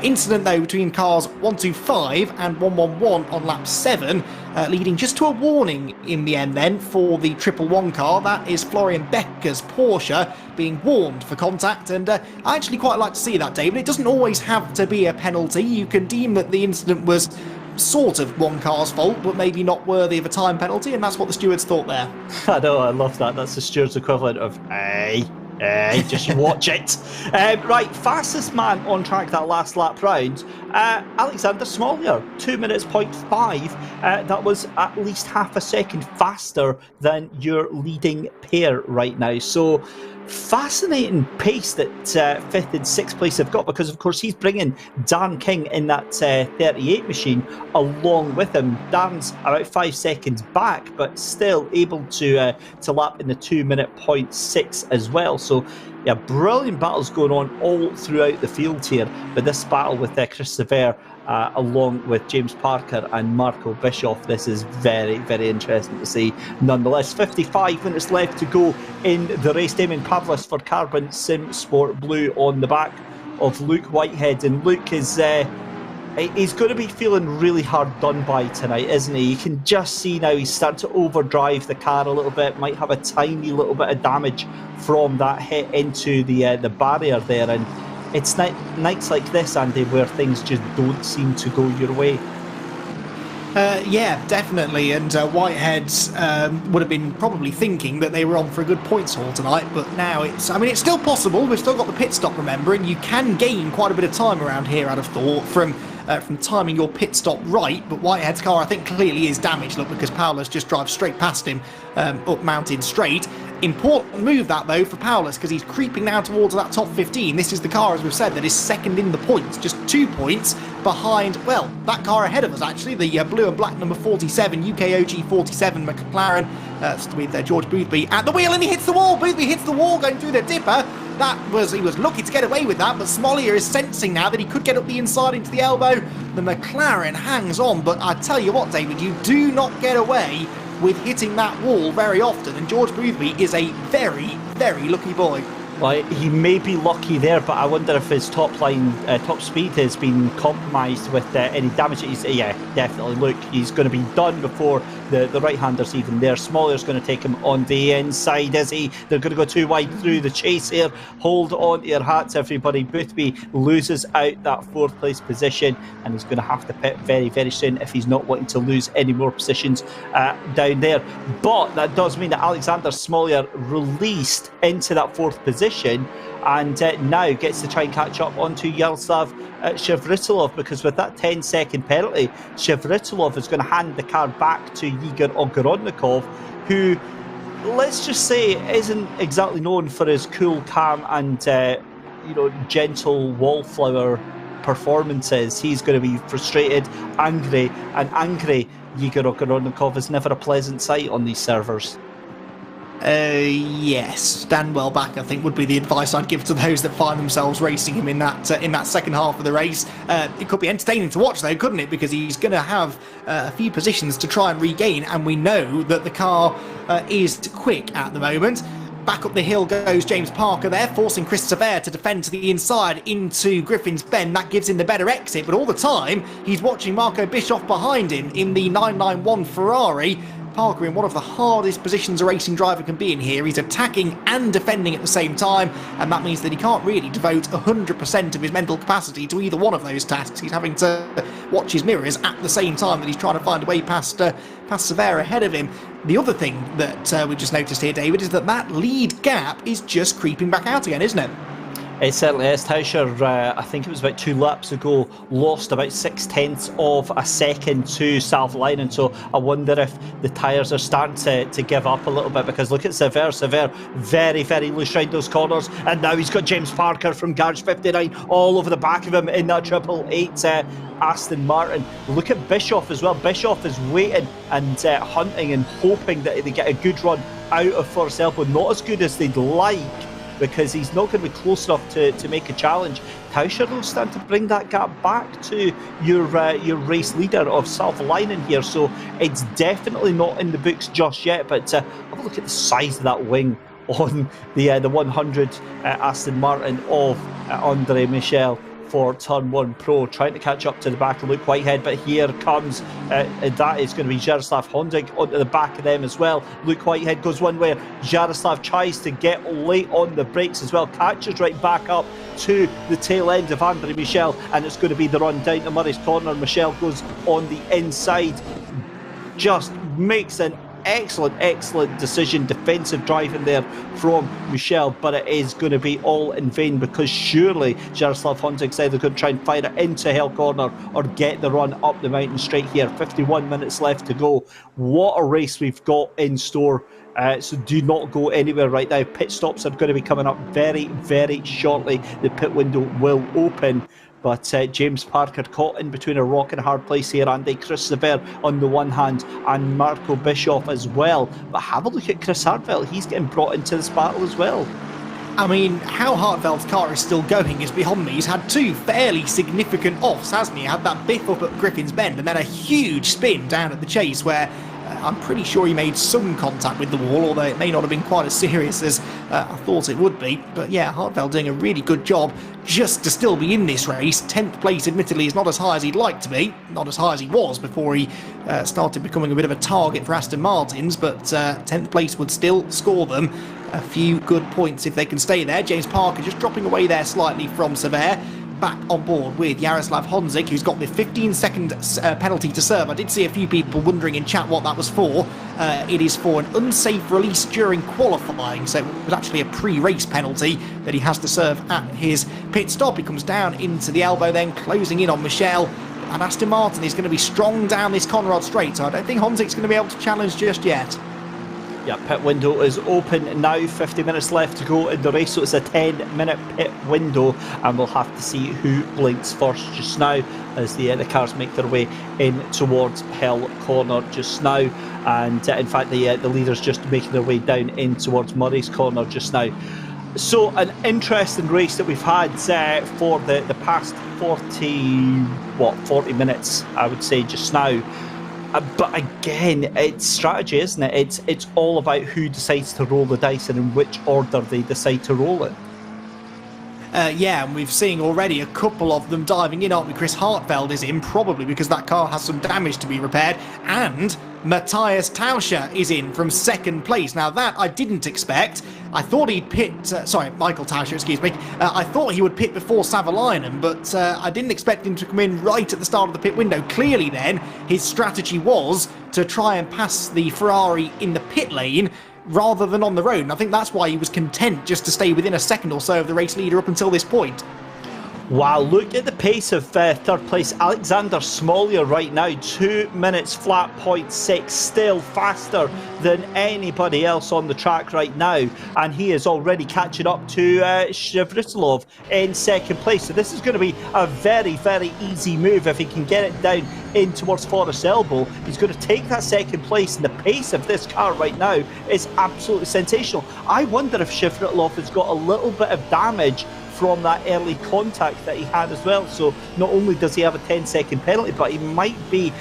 Incident, though, between cars 125 and 111 on lap 7, leading just to a warning in the end then for the 111 car. That is Florian Becker's Porsche being warned for contact, and I actually quite like to see that, David. It doesn't always have to be a penalty. You can deem that the incident was sort of one car's fault, but maybe not worthy of a time penalty, and that's what the stewards thought there. I know, I love that. That's the stewards' equivalent of just watch it. Right, fastest man on track that last lap round, Alexander Smolyar, 2 minutes 0.5. That was at least half a second faster than your leading pair right now. So fascinating pace that 5th and 6th place have got, because of course he's bringing Dan King in that 38 machine along with him. Dan's about 5 seconds back, but still able to lap in the 2 minute 0.6 as well. So yeah, brilliant battles going on all throughout the field here, but this battle with Chris Severe along with James Parker and Marco Bischoff, this is very, very interesting to see nonetheless. 55 minutes left to go in the race. Damien Pavlis for Carbon Sim Sport Blue on the back of Luke Whitehead, and Luke is he's going to be feeling really hard done by tonight, isn't he? You can just see now he's starting to overdrive the car a little bit, might have a tiny little bit of damage from that hit into the barrier there, and it's nights like this, Andy, where things just don't seem to go your way. Yeah, definitely, and Whitehead would have been probably thinking that they were on for a good points haul tonight, but now it's still possible. We've still got the pit stop, remember, and you can gain quite a bit of time around here, I'd have thought, from timing your pit stop right. But Whitehead's car, I think, clearly is damaged, look, because Paulus just drives straight past him up mountain straight. Important move that, though, for Paulus, because he's creeping now towards that top 15. This is the car, as we've said, that is second in the points, just 2 points behind, well, that car ahead of us, actually, the blue and black number 47, UKOG 47 McLaren, with George Boothby at the wheel, and he hits the wall. Boothby hits the wall going through the dipper. He was lucky to get away with that, but Smolyar is sensing now that he could get up the inside into the elbow. The McLaren hangs on, but I tell you what, David, you do not get away with hitting that wall very often, and George Boothby is a very, very lucky boy. Well, he may be lucky there, but I wonder if his top speed has been compromised with any damage. Yeah, definitely. Look, he's going to be done before the right-hander's even there. Smolyar's going to take him on the inside, is he? They're going to go too wide through the chase here. Hold on to your hats, everybody. Boothby loses out that 4th place position, and he's going to have to pit very, very soon if he's not wanting to lose any more positions down there. But that does mean that Alexander Smolyar released into that 4th position, and now gets to try and catch up onto Yaroslav Shevritilov, because with that 10-second penalty, Shevritilov is going to hand the car back to Igor Ogorodnikov, who, let's just say, isn't exactly known for his cool, calm and gentle wallflower performances. He's going to be frustrated, angry, and angry Igor Ogorodnikov is never a pleasant sight on these servers. Yes, stand well back, I think, would be the advice I'd give to those that find themselves racing him in that second half of the race. It could be entertaining to watch, though, couldn't it? Because he's going to have a few positions to try and regain, and we know that the car is quick at the moment. Back up the hill goes James Parker there, forcing Chris Severe to defend to the inside into Griffin's Bend. That gives him the better exit, but all the time he's watching Marco Bischoff behind him in the 991 Ferrari. Parker in one of the hardest positions a racing driver can be in here. He's attacking and defending at the same time, and that means that he can't really devote 100% of his mental capacity to either one of those tasks. He's having to watch his mirrors at the same time that he's trying to find a way past Severe ahead of him. The other thing that we just noticed here, David, is that lead gap is just creeping back out again, isn't it? It certainly is. Tauscher, I think it was about 2 laps ago, lost about 0.6 of a second to Savalainen. So I wonder if the tyres are starting to give up a little bit, because look at Sever, very, very loose around those corners. And now he's got James Parker from Garage 59 all over the back of him in that 888 Aston Martin. Look at Bischoff as well. Bischoff is waiting and hunting and hoping that they get a good run out of Forest Elbow. Not as good as they'd like, because he's not going to be close enough to make a challenge. Tauscher will start to bring that gap back to your race leader of Savalainen here, so it's definitely not in the books just yet. But have a look at the size of that wing on the 100 Aston Martin of Andre Michel for Turn 1 Pro, trying to catch up to the back of Luke Whitehead. But here comes, that is going to be Jaroslav Hondig onto the back of them as well. Luke Whitehead goes one way, Jaroslav tries to get late on the brakes as well, catches right back up to the tail end of Andre Michel, and it's going to be the run down to Murray's Corner. Michel goes on the inside, just makes an excellent decision, defensive driving there from Michel, but it is going to be all in vain, because surely Jaroslav Hondig's either going to try and fire it into Hell Corner or get the run up the mountain straight here. 51 minutes left to go. What a race we've got in store. So do not go anywhere right now. Pit stops are going to be coming up very, very shortly. The pit window will open. But James Parker caught in between a rock and a hard place here, and Chris Sever on the one hand and Marco Bischoff as well. But have a look at Chris Hartwell. He's getting brought into this battle as well. I mean, how Hartveld's car is still going is beyond me. He's had 2 fairly significant offs, hasn't he? He had that biff up at Griffin's Bend and then a huge spin down at the Chase, where I'm pretty sure he made some contact with the wall, although it may not have been quite as serious as I thought it would be. But yeah, Hartveld doing a really good job just to still be in this race. 10th place, admittedly, is not as high as he'd like to be. Not as high as he was before he started becoming a bit of a target for Aston Martins, but 10th place would still score them a few good points if they can stay there. James Parker just dropping away there slightly from Sever. Back on board with Jaroslav Honzik, who's got the 15-second penalty to serve. I did see a few people wondering in chat what that was for. It is for an unsafe release during qualifying, so it was actually a pre-race penalty that he has to serve at his pit stop. He comes down into the elbow then, closing in on Michel, and Aston Martin is going to be strong down this Conrad Straight, so I don't think Honzik's going to be able to challenge just yet. Yeah, pit window is open now, 50 minutes left to go in the race, so it's a 10-minute pit window, and we'll have to see who blinks first just now as the cars make their way in towards Hell Corner just now. And in fact, the leaders just making their way down in towards Murray's Corner just now. So an interesting race that we've had for the past 40 minutes, I would say, just now. But again, it's strategy, isn't it? It's all about who decides to roll the dice and in which order they decide to roll it. Yeah, and we've seen already a couple of them diving in, aren't we? Chris Hartfeld is in, probably because that car has some damage to be repaired, and Matthias Tauscher is in from 2nd place. Now that I didn't expect. I thought he'd pit, Michael Tauscher, excuse me. I thought he would pit before Savalainen, but I didn't expect him to come in right at the start of the pit window. Clearly then, his strategy was to try and pass the Ferrari in the pit lane rather than on the road, and I think that's why he was content just to stay within a second or so of the race leader up until this point. Wow, look at the pace of 3rd place Alexander Smollier right now, 2 minutes flat 0.6, still faster than anybody else on the track right now, and he is already catching up to Shevritilov in 2nd place. So this is going to be a very, very easy move if he can get it down in towards Forest Elbow. He's going to take that 2nd place, and the pace of this car right now is absolutely sensational. I wonder if Shevritilov has got a little bit of damage from that early contact that he had as well. So not only does he have a 10-second penalty, but he might be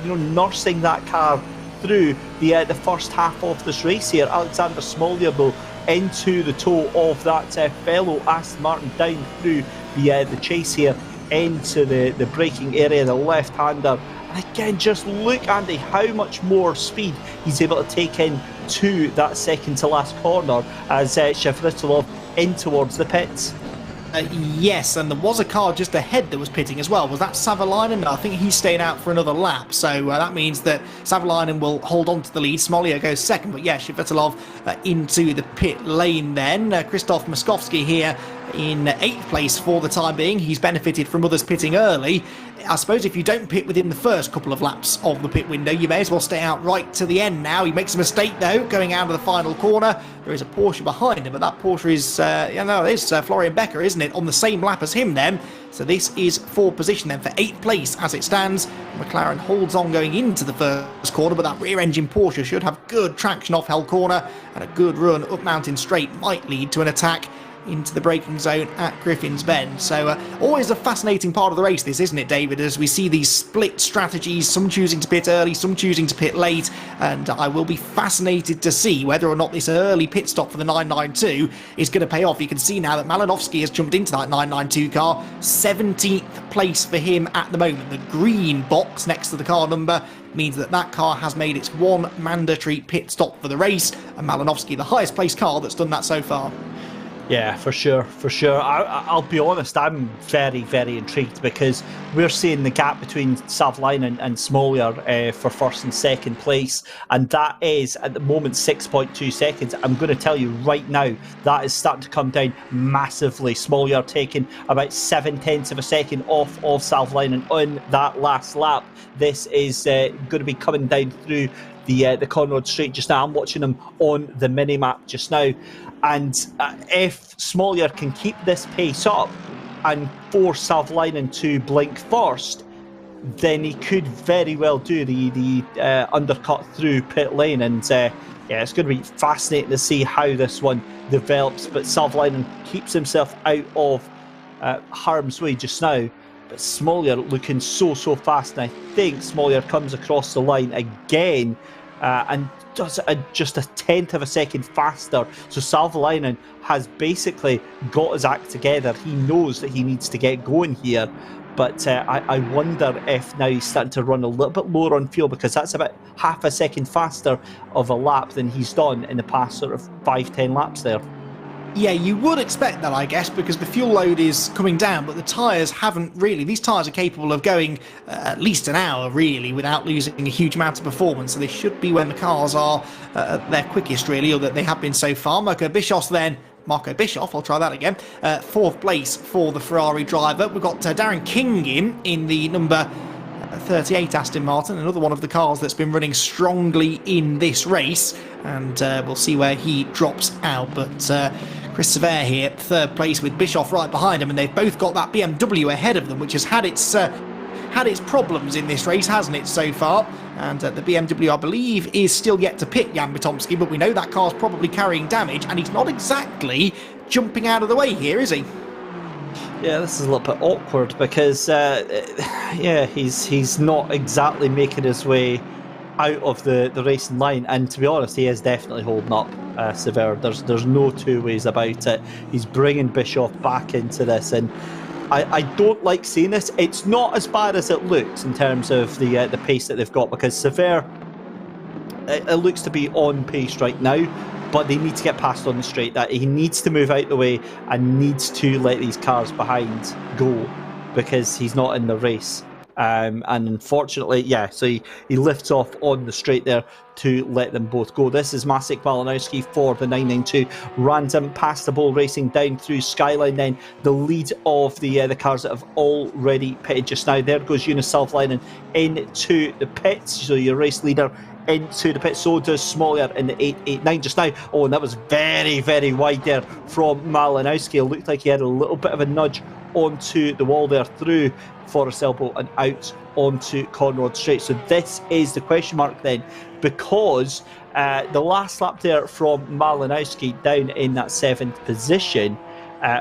nursing that car through the first half of this race here. Alexander Smollier though into the toe of that fellow Aston Martin down through the chase here into the braking area, the left-hander. And again, just look, Andy, how much more speed he's able to take in to that second to last corner as Shevritilov in towards the pits. Yes, and there was a car just ahead that was pitting as well. Was that Savalainen? I think he's staying out for another lap, so that means that Savalainen will hold on to the lead. Smollier goes 2nd, but yeah, Shevritilov into the pit lane then. Krzysztof Moskowski here in 8th place for the time being. He's benefited from others pitting early. I suppose if you don't pit within the first couple of laps of the pit window, you may as well stay out right to the end now. He makes a mistake though, going out of the final corner. There is a Porsche behind him, but that Porsche is, it's Florian Becker, isn't it? On the same lap as him then. So this is for position then for 8th place as it stands. McLaren holds on going into the first corner, but that rear engine Porsche should have good traction off Hell Corner, and a good run up Mountain Straight might lead to an attack into the braking zone at Griffin's Bend. So always a fascinating part of the race this, isn't it, David, as we see these split strategies, some choosing to pit early, some choosing to pit late, and I will be fascinated to see whether or not this early pit stop for the 992 is going to pay off. You can see now that Malinowski has jumped into that 992 car, 17th place for him at the moment. The green box next to the car number means that that car has made its one mandatory pit stop for the race, and Malinowski, the highest placed car that's done that so far. Yeah, for sure. I'll be honest, I'm very, very intrigued because we're seeing the gap between Savlainen and Smolyar for first and second place, and that is at the moment 6.2 seconds. I'm going to tell you right now, that is starting to come down massively. Smolyar taking about 0.7 of a second off of Savlainen on that last lap. This is going to be coming down through the Conrod Straight just now. I'm watching them on the mini-map just now. And if Smolyar can keep this pace up and force Savlainen to blink first, then he could very well do the undercut through pit lane. And it's going to be fascinating to see how this one develops. But Savlainen keeps himself out of harm's way just now. But Smolyar looking so fast, and I think Smolyar comes across the line again and does just 1/10 of a second faster. So Savlainen has basically got his act together. He knows that he needs to get going here, but I wonder if now he's starting to run a little bit lower on fuel, because that's about 0.5 a second faster of a lap than he's done in the past sort of 5-10 laps there. Yeah, you would expect that, I guess, because the fuel load is coming down, but the tyres haven't really. These tyres are capable of going at least an hour, really, without losing a huge amount of performance. So they should be when the cars are at their quickest, really, or that they have been so far. Marco Bischoff, I'll try that again. 4th place for the Ferrari driver. We've got Darren King in the number 38 Aston Martin, another one of the cars that's been running strongly in this race, and we'll see where he drops out. But Chris Sever here, 3rd place with Bischoff right behind him, and they've both got that BMW ahead of them, which has had its problems in this race, hasn't it, so far? And the BMW, I believe, is still yet to pit Jan Bitomski, but we know that car's probably carrying damage, and he's not exactly jumping out of the way here, is he? Yeah, this is a little bit awkward because, he's not exactly making his way out of the racing line, and to be honest, he is definitely holding up Sever. There's no two ways about it. He's bringing Bischoff back into this, and I don't like seeing this. It's not as bad as it looks in terms of the pace that they've got, because Sever, it looks to be on pace right now, but they need to get past on the straight. That he needs to move out the way and needs to let these cars behind go, because he's not in the race. And unfortunately, so he lifts off on the straight there to let them both go. This is Maciej Malinowski for the 992. Random past the ball racing down through Skyline, then the lead of the cars that have already pitted just now. There goes Jonas Savlainen into the pits, so your race leader into the pit. So does Smolyar in the 889 just now. Oh, and that was very, very wide there from Malinowski. It looked like he had a little bit of a nudge onto the wall there, through Forest Elbow and out onto Conrod Straight. So this is the question mark then, because the last lap there from Malinowski down in that 7th position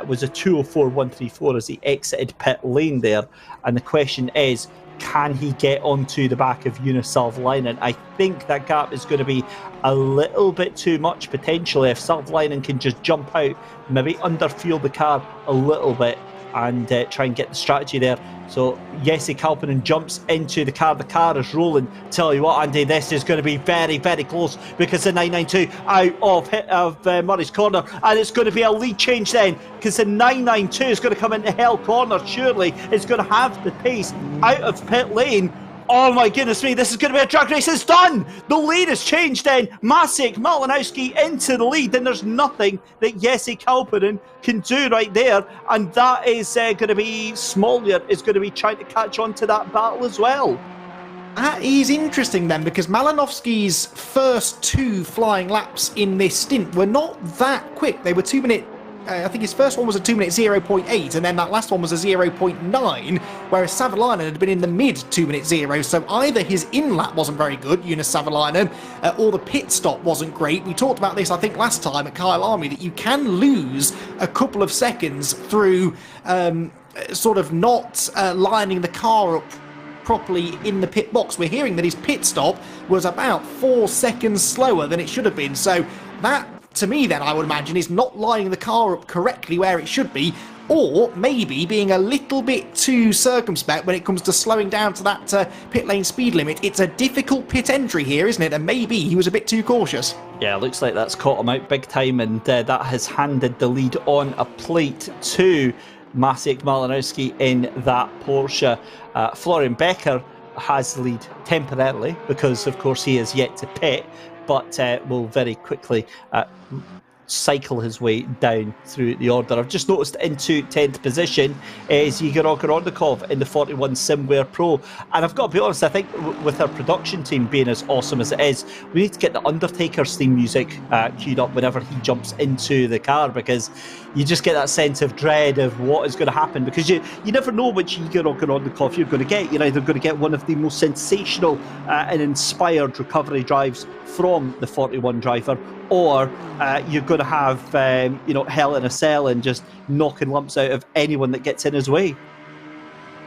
was a 2:04.134 as he exited pit lane there, and the question is, can he get onto the back of Jonas Savlainen? I think that gap is going to be a little bit too much potentially. If Savlainen can just jump out, maybe underfuel the car a little bit and try and get the strategy there. So Jesse Kalpinen jumps into the car. The car is rolling. Tell you what, Andy, this is going to be very, very close, because the 992 out of Murray's corner, and it's going to be a lead change then, because the 992 is going to come into Hell Corner. Surely it's going to have the pace out of pit lane. Oh my goodness me, this is going to be a drag race. It's done! The lead has changed then. Maciek Malinowski into the lead, and there's nothing that Jesse Kalpanen can do right there. And that is going to be Smollier is going to be trying to catch on to that battle as well. That is interesting then, because Malinowski's first 2 flying laps in this stint were not that quick. They were 2 minute. I think his first one was a 2 minute 0.8, and then that last one was a 0.9, whereas Savalainen had been in the mid 2 minute 0. So either his in lap wasn't very good, Jonas Savalainen, or the pit stop wasn't great. We talked about this, I think, last time at Kyle Army, that you can lose a couple of seconds through sort of not lining the car up properly in the pit box. We're hearing that his pit stop was about 4 seconds slower than it should have been. So that, to me then, I would imagine, is not lining the car up correctly where it should be, or maybe being a little bit too circumspect when it comes to slowing down to that pit lane speed limit. It's a difficult pit entry here, isn't it? And maybe he was a bit too cautious. Yeah, looks like that's caught him out big time, and that has handed the lead on a plate to Maciek Malinowski in that Porsche. Florian Becker has the lead temporarily because, of course, he is yet to pit, but will very quickly cycle his way down through the order. I've just noticed into 10th position is Igor Ogorodnikov in the 41 Simware Pro, and I've got to be honest, I think with our production team being as awesome as it is, we need to get the Undertaker's theme music queued up whenever he jumps into the car, because you just get that sense of dread of what is going to happen, because you never know which Igor Ogorodnikov you're going to get. You're either going to get one of the most sensational and inspired recovery drives from the 41 driver, or you're going to have hell in a cell and just knocking lumps out of anyone that gets in his way.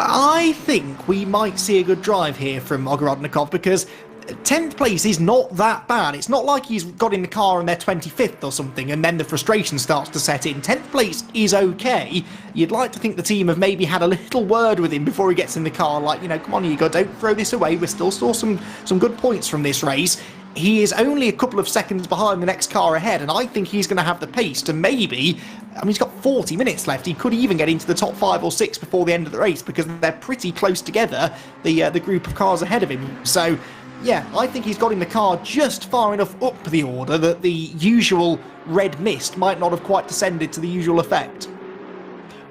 I think we might see a good drive here from Ogorodnikov, because 10th place is not that bad. It's not like he's got in the car and they're 25th or something and then the frustration starts to set in. 10th place is okay. You'd like to think the team have maybe had a little word with him before he gets in the car, like, come on, Igor, don't throw this away. We still saw some good points from this race. He is only a couple of seconds behind the next car ahead, and I think he's going to have the pace to maybe, he's got 40 minutes left. He could even get into the top 5 or 6 before the end of the race, because they're pretty close together, the group of cars ahead of him. So, yeah, I think he's got in the car just far enough up the order that the usual red mist might not have quite descended to the usual effect.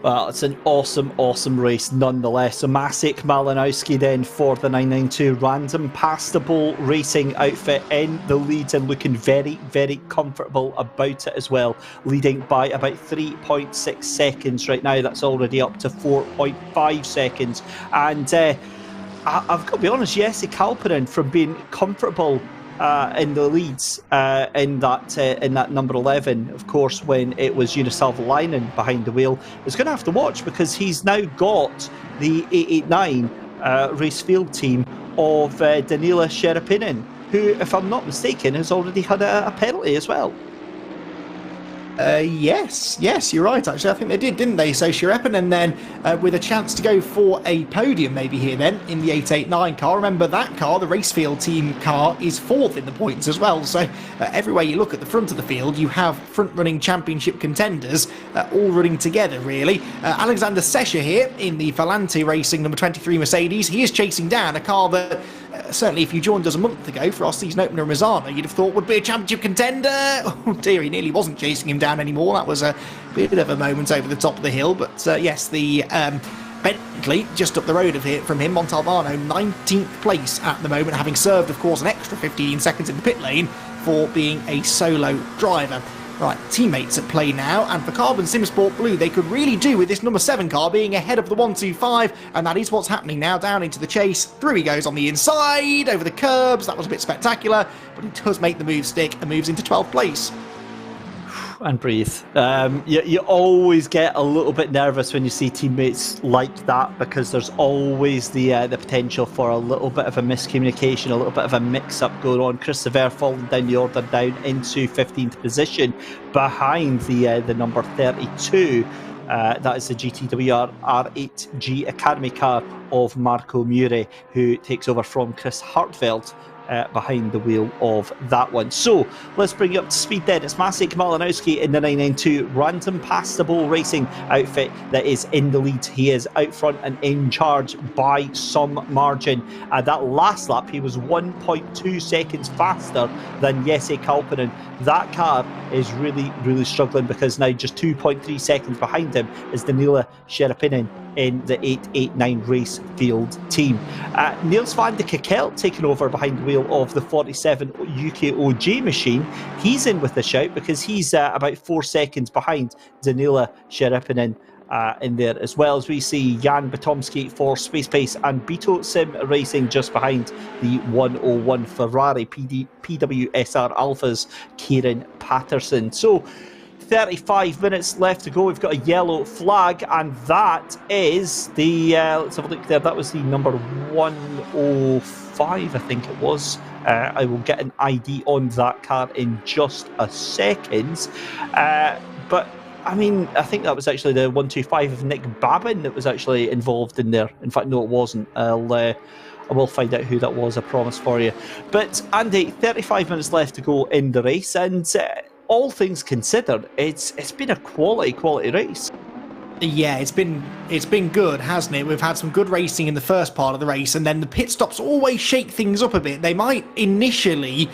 Well, it's an awesome race nonetheless. So Maciek Malinowski then for the 992 Random Pastable Racing outfit in the lead and looking very, very comfortable about it as well. Leading by about 3.6 seconds right now. That's already up to 4.5 seconds. And I've got to be honest, Jesse Kalpanen, from being comfortable in the leads in that number 11, of course, when it was Jonas Savalainen behind the wheel, is going to have to watch, because he's now got the 889 race field team of Danila Sherapinin, who, if I'm not mistaken, has already had a penalty as well. Yes, you're right, actually. I think they did, didn't they? So Sherepinen then with a chance to go for a podium maybe here then in the 889 car. Remember, that car, the Racefield team car, is 4th in the points as well. So everywhere you look at the front of the field, you have front-running championship contenders all running together, really. Alexander Sescher here in the Valente Racing number 23 Mercedes. He is chasing down a car that certainly if you joined us a month ago for our season opener in Misano, you'd have thought would be a championship contender. Oh dear, he nearly wasn't chasing him down anymore. That was a bit of a moment over the top of the hill. But yes, the Bentley just up the road from him, Montalbano, 19th place at the moment, having served, of course, an extra 15 seconds in the pit lane for being a solo driver. Right, teammates at play now, and for Carbon Simsport Blue, they could really do with this number 7 car being ahead of the 125, and that is what's happening now. Down into the chase, through he goes on the inside, over the curbs. That was a bit spectacular, but he does make the move stick and moves into 12th place. And breathe. You always get a little bit nervous when you see teammates like that, because there's always the potential for a little bit of a miscommunication, a little bit of a mix-up going on. Chris Sever falling down the order, down into 15th position behind the number 32. That is the GTWR R8G Academy car of Marco Mure, who takes over from Chris Hartveld behind the wheel of that one. So let's bring you up to speed then. It's Maciej Malinowski in the 992 Random Pass the Ball Racing outfit that is in the lead. He is out front and in charge by some margin. That last lap he was 1.2 seconds faster than Jesse Kalpinen. That car is really struggling, because now just 2.3 seconds behind him is Daniela Sherapinen in the 889 race field team. Niels van de Kekelt taking over behind the wheel of the 47 UKOJ machine. He's in with the shout because he's about 4 seconds behind Daniela Sherapinen in there, as well as we see Jan Batomski for Space Pace and Beto Sim Racing just behind the 101 Ferrari PWSR Alphas Kieran Patterson. So 35 minutes left to go. We've got a yellow flag, and that is the let's have a look there. That was the number 105, I think it was. I will get an ID on that car in just a second, but I mean, I think that was actually the 125 of Nick Babin that was actually involved in there. In fact, no, it wasn't. I will find out who that was, I promise for you. But Andy, 35 minutes left to go in the race, and all things considered, it's been a quality race. Yeah, it's been good, hasn't it? We've had some good racing in the first part of the race, and then the pit stops always shake things up a bit. They might initially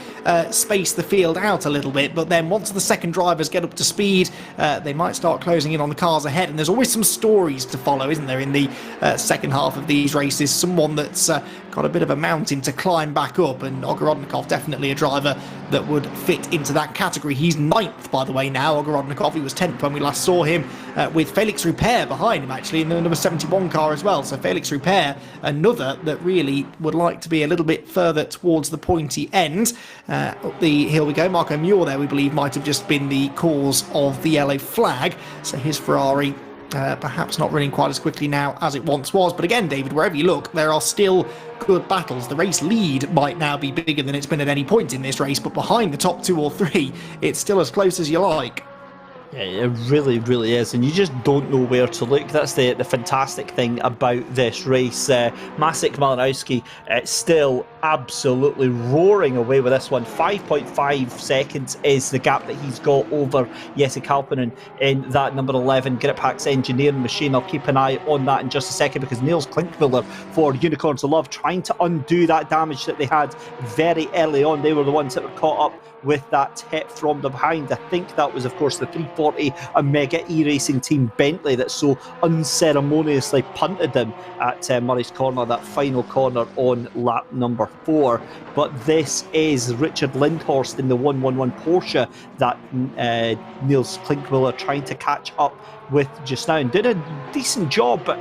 space the field out a little bit, but then once the second drivers get up to speed, they might start closing in on the cars ahead. And there's always some stories to follow, isn't there, in the second half of these races? Someone that's got a bit of a mountain to climb back up, and Ogorodnikov definitely a driver that would fit into that category. He's 9th, by the way, now. Ogorodnikov, he was 10th when we last saw him, with Felix Rupert behind him, actually, in the number 71 car as well. So Felix Rupert, another that really would like to be a little bit further towards the pointy end. Up the hill we go. Marco Muir there, we believe, might have just been the cause of the yellow flag. So his Ferrari perhaps not running quite as quickly now as it once was. But again, David, wherever you look, there are still good battles. The race lead might now be bigger than it's been at any point in this race, but behind the top 2 or 3, it's still as close as you like. Yeah, it really is, and you just don't know where to look. That's the fantastic thing about this race. Maciej Malinowski still absolutely roaring away with this one. 5.5 seconds is the gap that he's got over Jesse Kalpinen in that number 11 Griphax engineering machine. I'll keep an eye on that in just a second, because Niels Klinkmüller for Unicorns of Love trying to undo that damage that they had very early on. They were the ones that were caught up with that hit from the behind. I think that was, of course, the 340 Omega E-Racing Team Bentley that so unceremoniously punted them at Murray's Corner, that final corner on lap number 4. But this is Richard Lindhorst in the 111 Porsche that Niels Klinkmüller trying to catch up with just now, and did a decent job, but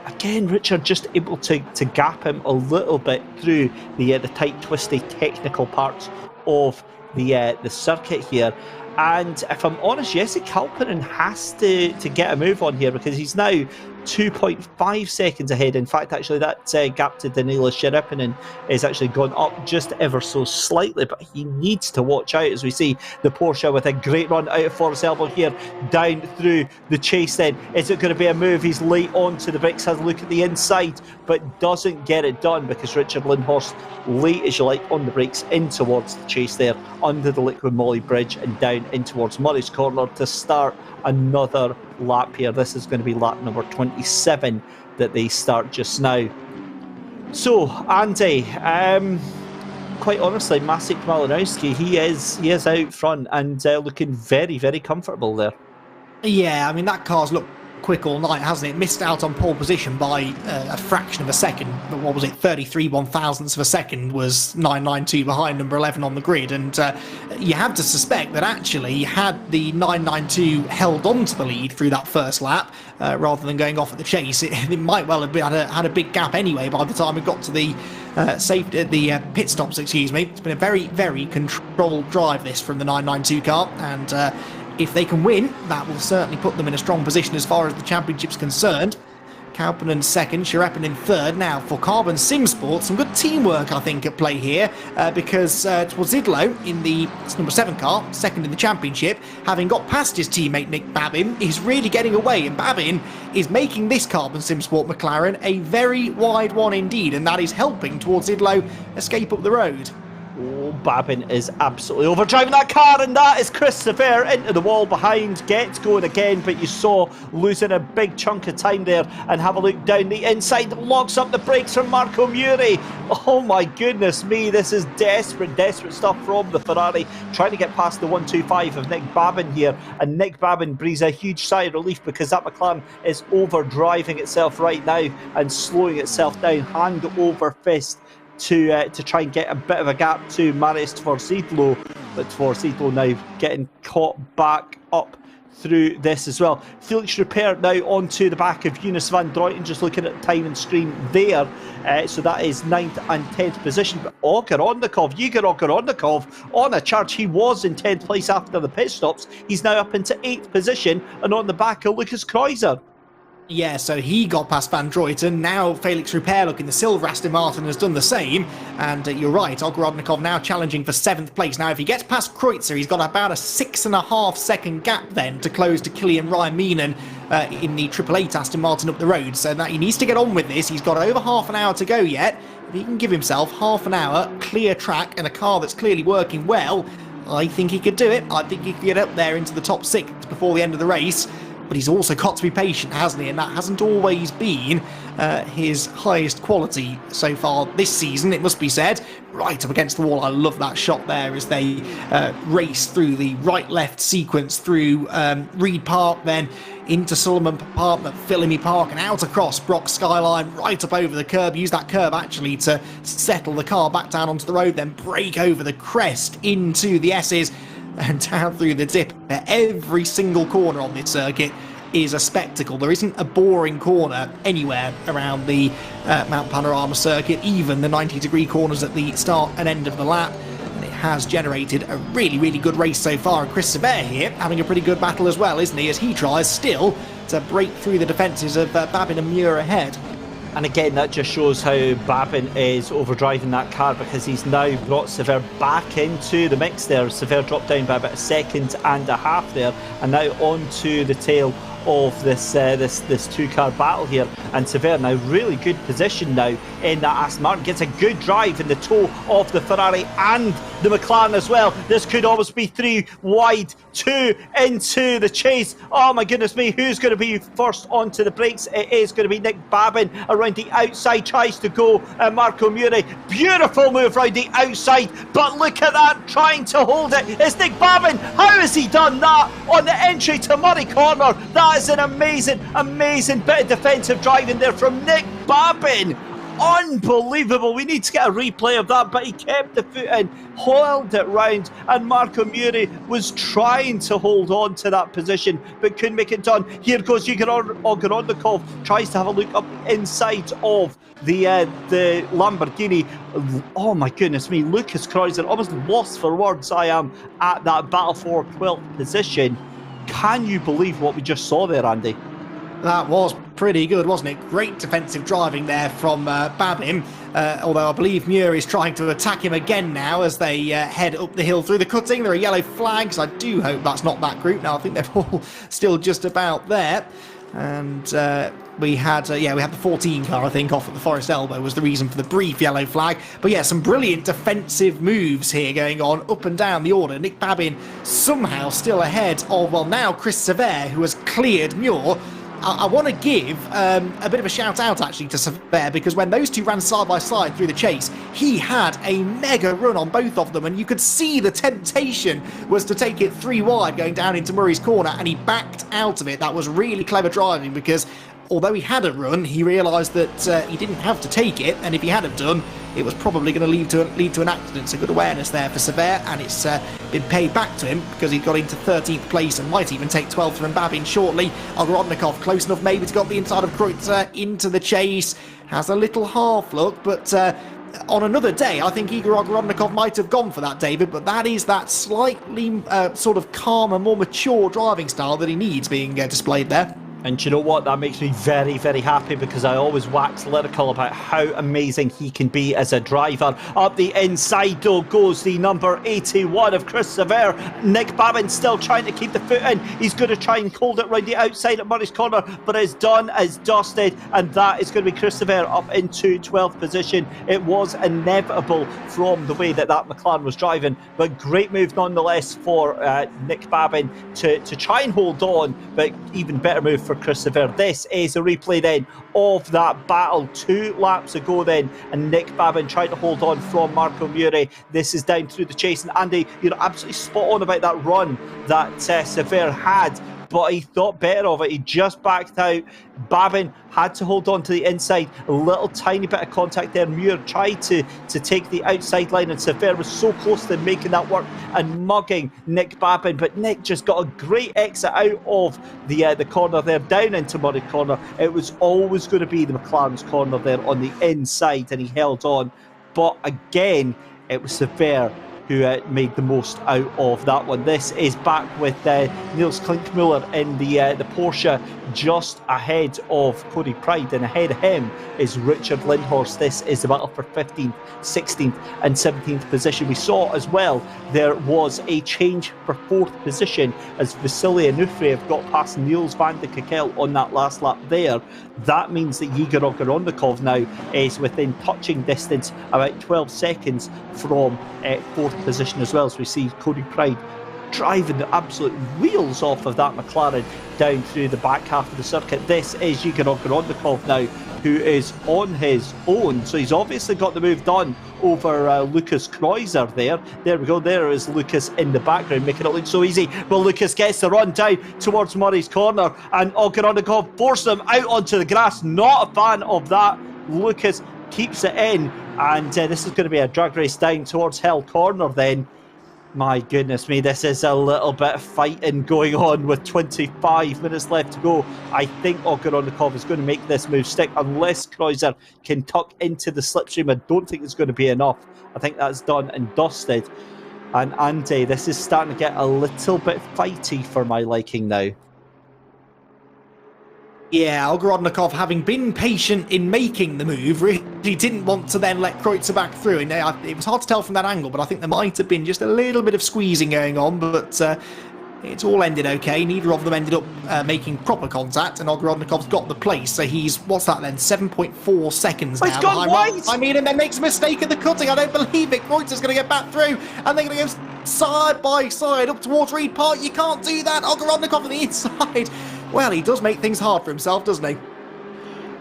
again, Richard just able to gap him a little bit through the tight, twisty, technical parts of the circuit here. And if I'm honest, Jesse Kalpinen has to get a move on here, because he's now 2.5 seconds ahead. In fact, actually, that gap to Daniela Sherapinen is actually gone up just ever so slightly, but he needs to watch out, as we see the Porsche with a great run out of Forest Elbow here, down through the chase then. Is it going to be a move? He's late onto the brakes, has a look at the inside, but doesn't get it done, because Richard Lindhorst late, as you like, on the brakes in towards the chase there, under the Liquid Moly Bridge and down in towards Murray's Corner to start another lap here. This is going to be lap number 27 that they start just now. So, Andy, quite honestly, Maciej Malinowski, he is out front and looking very comfortable there. Yeah, I mean, that car's looked quick all night, hasn't it? Missed out on pole position by a fraction of a second. But what was it? 33 1,000ths of a second was 992 behind number 11 on the grid. And you have to suspect that actually, had the 992 held on to the lead through that first lap, rather than going off at the chase, it might well have had a big gap anyway by the time it got to the pit stops. Excuse me. It's been a very controlled drive, this, from the 992 car, and if they can win, that will certainly put them in a strong position as far as the championship's concerned. Kalpinen second, Sherapinen third. Now, for Carbon Sim Sport, some good teamwork, I think, at play here, because Twazidlo in the number 7 car, second in the championship, having got past his teammate Nick Babin, is really getting away, and Babin is making this Carbon Sim Sport McLaren a very wide one indeed, and that is helping Twazidlo escape up the road. Oh, Babin is absolutely overdriving that car, and that is Christopher into the wall behind. Gets going again, but you saw losing a big chunk of time there. And have a look down the inside. Locks up the brakes from Marco Muri. Oh my goodness me, this is desperate stuff from the Ferrari. Trying to get past the 125 of Nick Babin here. And Nick Babin breathes a huge sigh of relief because that McLaren is overdriving itself right now and slowing itself down hand over fist to try and get a bit of a gap to Marius Tvorzidlo, but Tvorzidlo now getting caught back up through this as well. Felix Rupert now onto the back of Eunice van Droyten, just looking at the time and screen there. So that is 9th and 10th position. But Igor Ogorodnikov on a charge. He was in 10th place after the pit stops. He's now up into 8th position and on the back of Lucas Kreuzer. Yeah, so he got past Van Droyten. Now Felix Rupert, look, in the silver Aston Martin, has done the same. And you're right, Ogorodnikov now challenging for 7th place. Now, if he gets past Kreuzer, he's got about a 6.5 second gap then to close to Kilian Ryan-Meenan in the 888 Aston Martin up the road. So that he needs to get on with this. He's got over half an hour to go yet. If he can give himself half an hour, clear track, and a car that's clearly working well, I think he could do it. I think he could get up there into the top 6 before the end of the race. But he's also got to be patient, hasn't he? And that hasn't always been his highest quality so far this season, it must be said. Right up against the wall. I love that shot there as they race through the right-left sequence through Reed Park, then into Solomon Park, Philimy Park, and out across Brock Skyline, right up over the curb. Use that curb actually to settle the car back down onto the road, then break over the crest into the S's and down through the dip. Every single corner on this circuit is a spectacle. There isn't a boring corner anywhere around the Mount Panorama circuit, even the 90-degree corners at the start and end of the lap. And it has generated a really, really good race so far. And Chris Sever here having a pretty good battle as well, isn't he? As he tries still to break through the defences of Babin and Muir ahead. And again, that just shows how Babin is overdriving that car, because he's now brought Sever back into the mix there. Sever dropped down by about 1.5 seconds there, and now onto the tail of this two-car battle here. And Sever now really good position now in that Aston Martin, gets a good drive in the toe of the Ferrari and the McLaren as well. This could almost be 3 wide, 2 into the chase. Oh my goodness me, who's going to be first onto the brakes? It is going to be Nick Babin around the outside, tries to go Marco Muri. Beautiful move around the outside, but look at that, trying to hold it. It's Nick Babin. How has he done that on the entry to Murray Corner? That is an amazing bit of defensive driving there from Nick Babin. Unbelievable. We need to get a replay of that, but he kept the foot in, held it round, and Marco Muri was trying to hold on to that position but couldn't make it done. Here goes Igor Ogorodnikov, tries to have a look up the inside of the Lamborghini. Oh my goodness me, Lucas Kreuzer, almost lost for words I am at that battle for 12th position. Can you believe what we just saw there, Andy? That was pretty good, wasn't it? Great defensive driving there from Babin, although I believe Muir is trying to attack him again now as they head up the hill through the cutting. There are yellow flags. I do hope that's not that group. Now I think they're all still just about there. And we had the 14 car, I think, off at the Forest Elbow was the reason for the brief yellow flag. But yeah, some brilliant defensive moves here going on up and down the order. Nick Babin somehow still ahead of, well, now Chris Sever, who has cleared Muir. I want to give a bit of a shout out actually to Sever, because when those two ran side by side through the chase, he had a mega run on both of them, and you could see the temptation was to take it 3 wide going down into Murray's corner, and he backed out of it. That was really clever driving, because although he had a run, he realised that he didn't have to take it, and if he had have done, it was probably going to lead to an accident. So good awareness there for Sever, and it's been paid back to him because he got into 13th place and might even take 12th from Babin shortly. Ogorodnikov close enough maybe to got the inside of Kreuzer into the chase. Has a little half look, but on another day, I think Igor Ogorodnikov might have gone for that, David, but that is that slightly sort of calmer, more mature driving style that he needs being displayed there. And do you know what? That makes me very, very happy, because I always wax lyrical about how amazing he can be as a driver. Up the inside, though, goes the number 81 of Chris Sever. Nick Babin still trying to keep the foot in. He's going to try and hold it round the outside at Murray's corner, but it's done, it's dusted, and that is going to be Chris Sever up into 12th position. It was inevitable from the way that McLaren was driving, but great move nonetheless for Nick Babin to try and hold on, but even better move for Chris Sever. This is a replay then of that battle 2 laps ago then, and Nick Babin tried to hold on from Marco Muri. This is down through the chase, and Andy, you're absolutely spot on about that run that Sever had, but he thought better of it. He just backed out. Babin had to hold on to the inside. A little tiny bit of contact there. Muir tried to take the outside line, and Sever was so close to making that work and mugging Nick Babin, but Nick just got a great exit out of the corner there, down into Murray corner. It was always going to be the McLaren's corner there on the inside, and he held on. But again, it was Sever who made the most out of that one. This is back with Niels Klinkmuller in the Porsche, just ahead of Cody Pride, and ahead of him is Richard Lindhorst. This is the battle for 15th, 16th and 17th position. We saw as well there was a change for 4th position as Vasily Anufriev got past Niels van de Kekel on that last lap there. That means that Igor Ogorodnikov now is within touching distance, about 12 seconds from 4th position as well. So we see Cody Pride driving the absolute wheels off of that McLaren down through the back half of the circuit. This is Igor Ogorodnikov now, who is on his own. So he's obviously got the move done over Lucas Kreuzer there. There we go. There is Lucas in the background, making it look so easy. Well, Lucas gets the run down towards Murray's corner, and Ogorodnikov forced him out onto the grass. Not a fan of that. Lucas keeps it in, and this is going to be a drag race down towards Hell Corner then. My goodness me, this is a little bit of fighting going on with 25 minutes left to go. I think Ogorodnikov is going to make this move stick unless Kreuzer can tuck into the slipstream. I don't think it's going to be enough. I think that's done and dusted. And Andy, this is starting to get a little bit fighty for my liking now. Yeah, Ogorodnikov, having been patient in making the move, really didn't want to then let Kreuzer back through. And it was hard to tell from that angle, but I think there might have been just a little bit of squeezing going on, but it's all ended okay. Neither of them ended up making proper contact, and Ogorodnikov's got the place. So he's, what's that then, 7.4 seconds now. He's gone wide! I mean, and then makes a mistake at the cutting. I don't believe it. Kreuzer's going to get back through, and they're going to go side by side up towards Reed Park. You can't do that. Ogorodnikov on the inside. Well, he does make things hard for himself, doesn't he?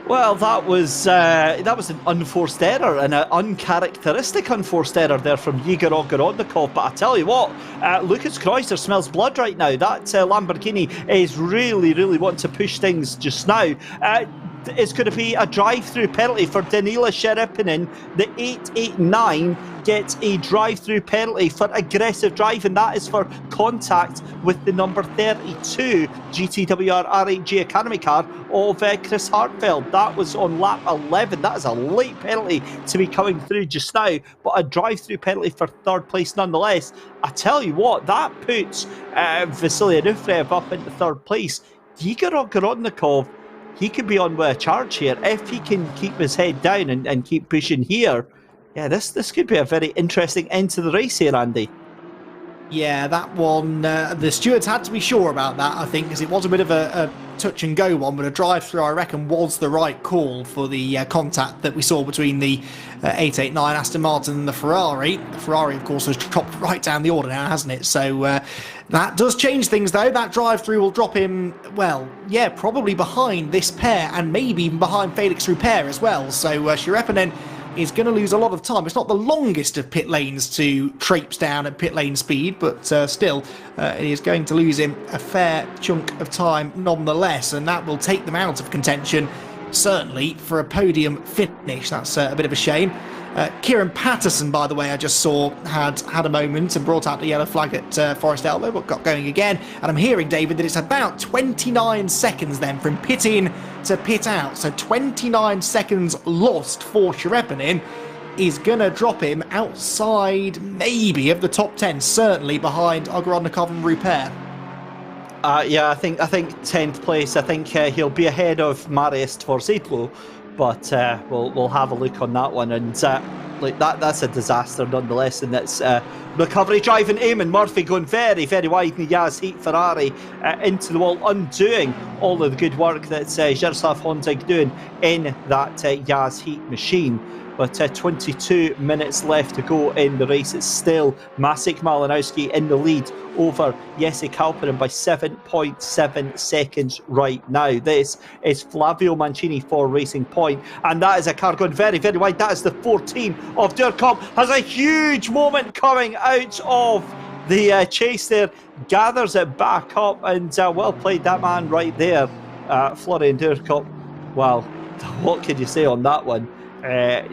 Well, that was an unforced error, and an uncharacteristic unforced error there from Igor Ogorodnikov. But I tell you what, Lucas Kreuzer smells blood right now. That Lamborghini is really, really wanting to push things just now. It's going to be a drive-through penalty for Danila Sherepinin. The 889 gets a drive-through penalty for aggressive driving. That is for contact with the number 32 GTWR R8G Academy car of Chris Hartfeld. That was on lap 11. That is a late penalty to be coming through just now, but a drive-through penalty for 3rd place nonetheless. I tell you what, that puts Vasily Anufriev up into 3rd place. Igor Ogorodnikov, he could be on with a charge here if he can keep his head down and keep pushing here. Yeah, this could be a very interesting end to the race here, Andy. Yeah, that one, the stewards had to be sure about that, I think, because it was a bit of a touch and go one, but a drive-through, I reckon, was the right call for the contact that we saw between the 889 Aston Martin and the Ferrari. The Ferrari, of course, has dropped right down the order now, hasn't it? So that does change things, though. That drive-through will drop him, well, yeah, probably behind this pair, and maybe even behind Felix Rupert as well. So Sherepinen is going to lose a lot of time. It's not the longest of pit lanes to traipse down at pit lane speed, but still, it is going to lose him a fair chunk of time nonetheless, and that will take them out of contention, certainly for a podium finish. That's a bit of a shame. Kieran Patterson, by the way, I just saw had a moment and brought out the yellow flag at Forest Elbow, but got going again. And I'm hearing, David, that it's about 29 seconds then from pit in to pit out. So 29 seconds lost for Sherepinin is going to drop him outside maybe of the top 10, certainly behind Ogorodnikov and Rupert. Yeah, I think 10th place. I think he'll be ahead of Marius Tvorzidlo, but we'll have a look on that one. And like that's a disaster nonetheless. And that's recovery driving Eamon Murphy going very, very wide in the Yaz Heat Ferrari into the wall, undoing all of the good work that Jaroslav Honzig doing in that Yaz Heat machine. But 22 minutes left to go in the race. It's still Maciej Malinowski in the lead over Jesse Kalpinen by 7.7 seconds right now. This is Flavio Mancini for Racing Point, and that is a car going very, very wide. That is the 14 of Durkop. Has a huge moment coming out of the chase there. Gathers it back up, and well played that man right there, Florian Durkop. Wow, what can you say on that one?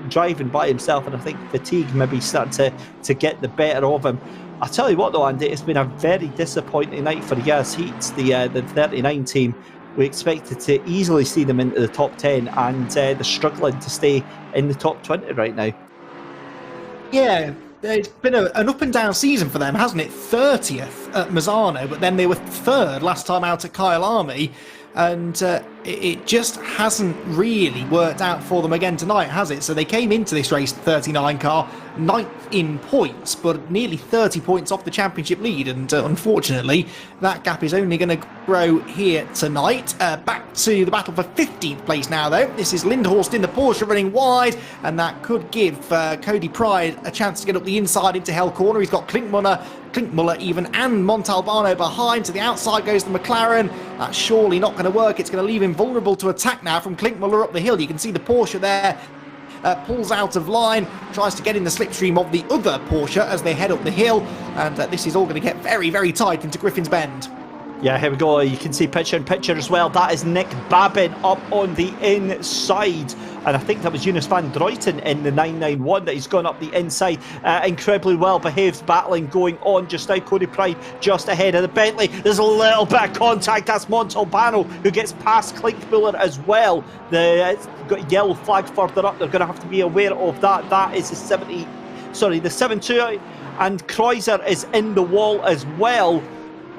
Driving by himself, and I think fatigue maybe starting to get the better of him. I'll tell you what though, Andy, it's been a very disappointing night for Yaz Heat, the 39 team. We expected to easily see them into the top 10, and they're struggling to stay in the top 20 right now. Yeah, it's been an up and down season for them, hasn't it? 30th at Mazzano, but then they were 3rd last time out at Kyalami. And it just hasn't really worked out for them again tonight, has it? So they came into this race 39 car, 9th in points, but nearly 30 points off the championship lead. And unfortunately, that gap is only going to grow here tonight. Back to the battle for 15th place now, though. This is Lindhorst in the Porsche running wide, and that could give Cody Pride a chance to get up the inside into Hell Corner. He's got Klinkmuller even, and Montalbano behind. To the outside goes the McLaren. That's surely not going to work. It's going to leave him vulnerable to attack now from Klinkmuller up the hill. You can see the Porsche there pulls out of line, tries to get in the slipstream of the other Porsche as they head up the hill, and this is all going to get very, very tight into Griffin's Bend. Yeah, here we go. You can see picture in picture as well. That is Nick Babin up on the inside. And I think that was Jonas van Druyten in the 991 that he's gone up the inside. Incredibly well behaved battling going on just now. Cody Pride just ahead of the Bentley. There's a little bit of contact. That's Montalbano who gets past Klinkmuller as well. Got yellow flag further up. They're going to have to be aware of that. That is the 7-2. And Kreuzer is in the wall as well.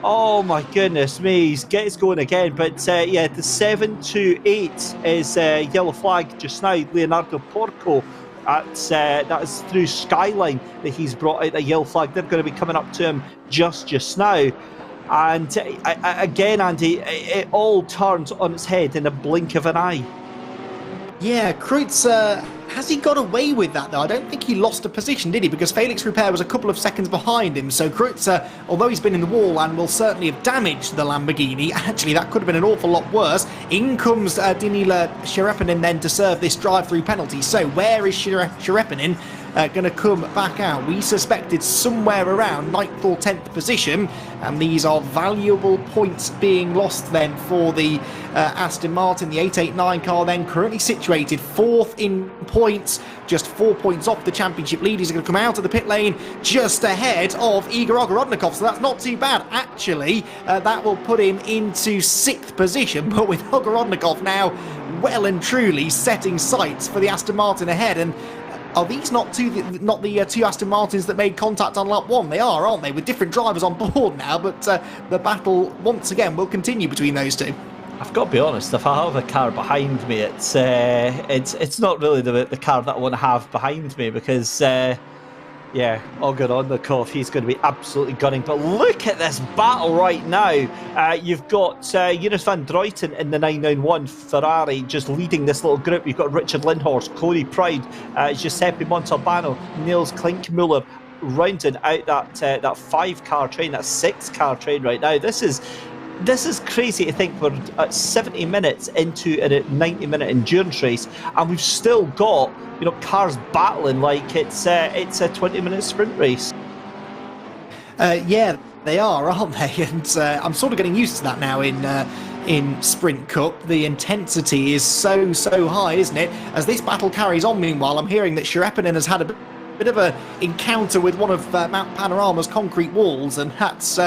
Oh my goodness me, he gets going again. But yeah, the 7-8 is yellow flag just now. Leonardo Porco, that is through Skyline that he's brought out a yellow flag. They're going to be coming up to him just now. And again, Andy, it all turns on its head in a blink of an eye. Yeah, Kreutzer, has he got away with that though? I don't think he lost a position, did he? Because Felix Rupert was a couple of seconds behind him. So Kreutzer, although he's been in the wall and will certainly have damaged the Lamborghini, actually that could have been an awful lot worse. In comes Danila Sherepinin then to serve this drive-through penalty. So where is Sherepinin going to come back out? We suspected somewhere around 9th or 10th position, and these are valuable points being lost then for the Aston Martin. The 889 car then currently situated 4th in points, just 4 points off the championship lead. He's going to come out of the pit lane just ahead of Igor Ogorodnikov, so that's not too bad actually. That will put him into 6th position, but with Ogorodnikov now well and truly setting sights for the Aston Martin ahead. And are these not the two Aston Martins that made contact on lap 1? They are, aren't they? With different drivers on board now, but the battle once again will continue between those two. I've got to be honest, if I have a car behind me, it's not really the car that I want to have behind me, because yeah, Ogorodnikov, he's going to be absolutely gunning. But look at this battle right now. You've got Jonas van Druyten in the 991 Ferrari just leading this little group. You've got Richard Lindhorst, Cody Pride, Giuseppe Montalbano, Niels Klinkmuller rounding out that 5-car train, that 6-car train right now. This is crazy to think we're at 70 minutes into a 90-minute endurance race, and we've still got cars battling like it's a 20-minute sprint race. Yeah, they are, aren't they? And I'm sort of getting used to that now in Sprint Cup. The intensity is so high, isn't it? As this battle carries on, meanwhile, I'm hearing that Sherepinin has had a bit of an encounter with one of Mount Panorama's concrete walls, and that's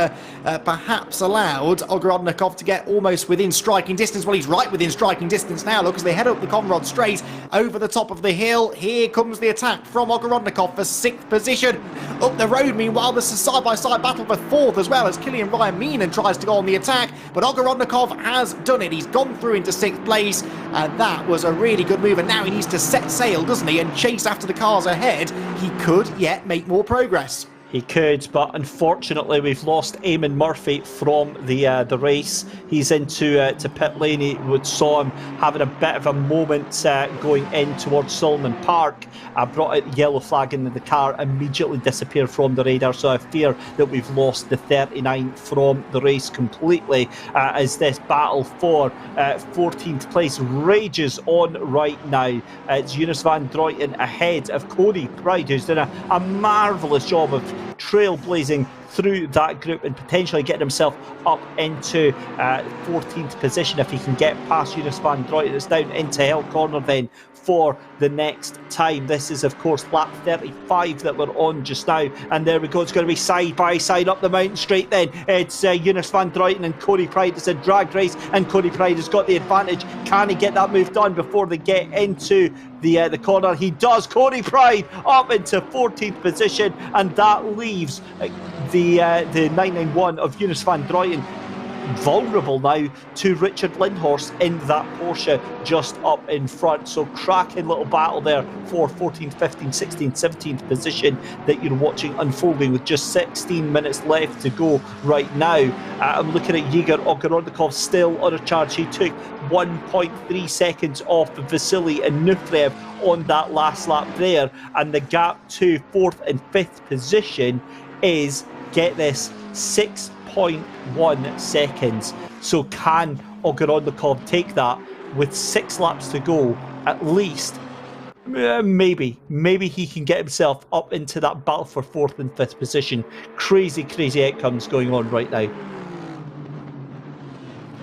perhaps allowed Ogorodnikov to get almost within striking distance. Well, he's right within striking distance now, look, as they head up the Conrad Straight over the top of the hill. Here comes the attack from Ogorodnikov for 6th position. up the road. Meanwhile, there's a side-by-side battle for fourth as well as Killian Ryan Meenan tries to go on the attack, but Ogorodnikov has done it. He's gone through into 6th place, and that was a really good move, and now he needs to set sail, doesn't he, and chase after the cars ahead. He could yet make more progress. He could, but unfortunately we've lost Eamon Murphy from the race. He's into to pit lane. We saw him having a bit of a moment going in towards Solomon Park. I brought out the yellow flag into the car, immediately disappeared from the radar, so I fear that we've lost the 39 from the race completely as this battle for 14th place rages on right now. It's Jonas van Droyten ahead of Cody Pride, who's done a marvellous job of trailblazing through that group and potentially getting himself up into 14th position if he can get past Jonas van Droyten. It's down into Hill Corner then for the next time. This is of course lap 35 that we're on just now, and there we go. It's going to be side by side up the mountain straight then. It's Jonas van Droyten and Cody Pride. It's a drag race and Cody Pride has got the advantage. Can he get that move done before they get into the corner? He does. Cody Pride up into 14th position, and that leaves the 991 of Jonas van Droyten vulnerable now to Richard Lindhorst in that Porsche just up in front. So cracking little battle there for 14th, 15th, 16th, 17th position that you're watching unfolding with just 16 minutes left to go right now. I'm looking at Igor Ogorodnikov still on a charge. He took 1.3 seconds off Vasily Anuprev on that last lap there, and the gap to 4th and 5th position is, get this, 6.1 seconds. So can Ogorodnikov take that with 6 laps to go at least? Maybe he can get himself up into that battle for 4th and 5th position. Crazy outcomes going on right now.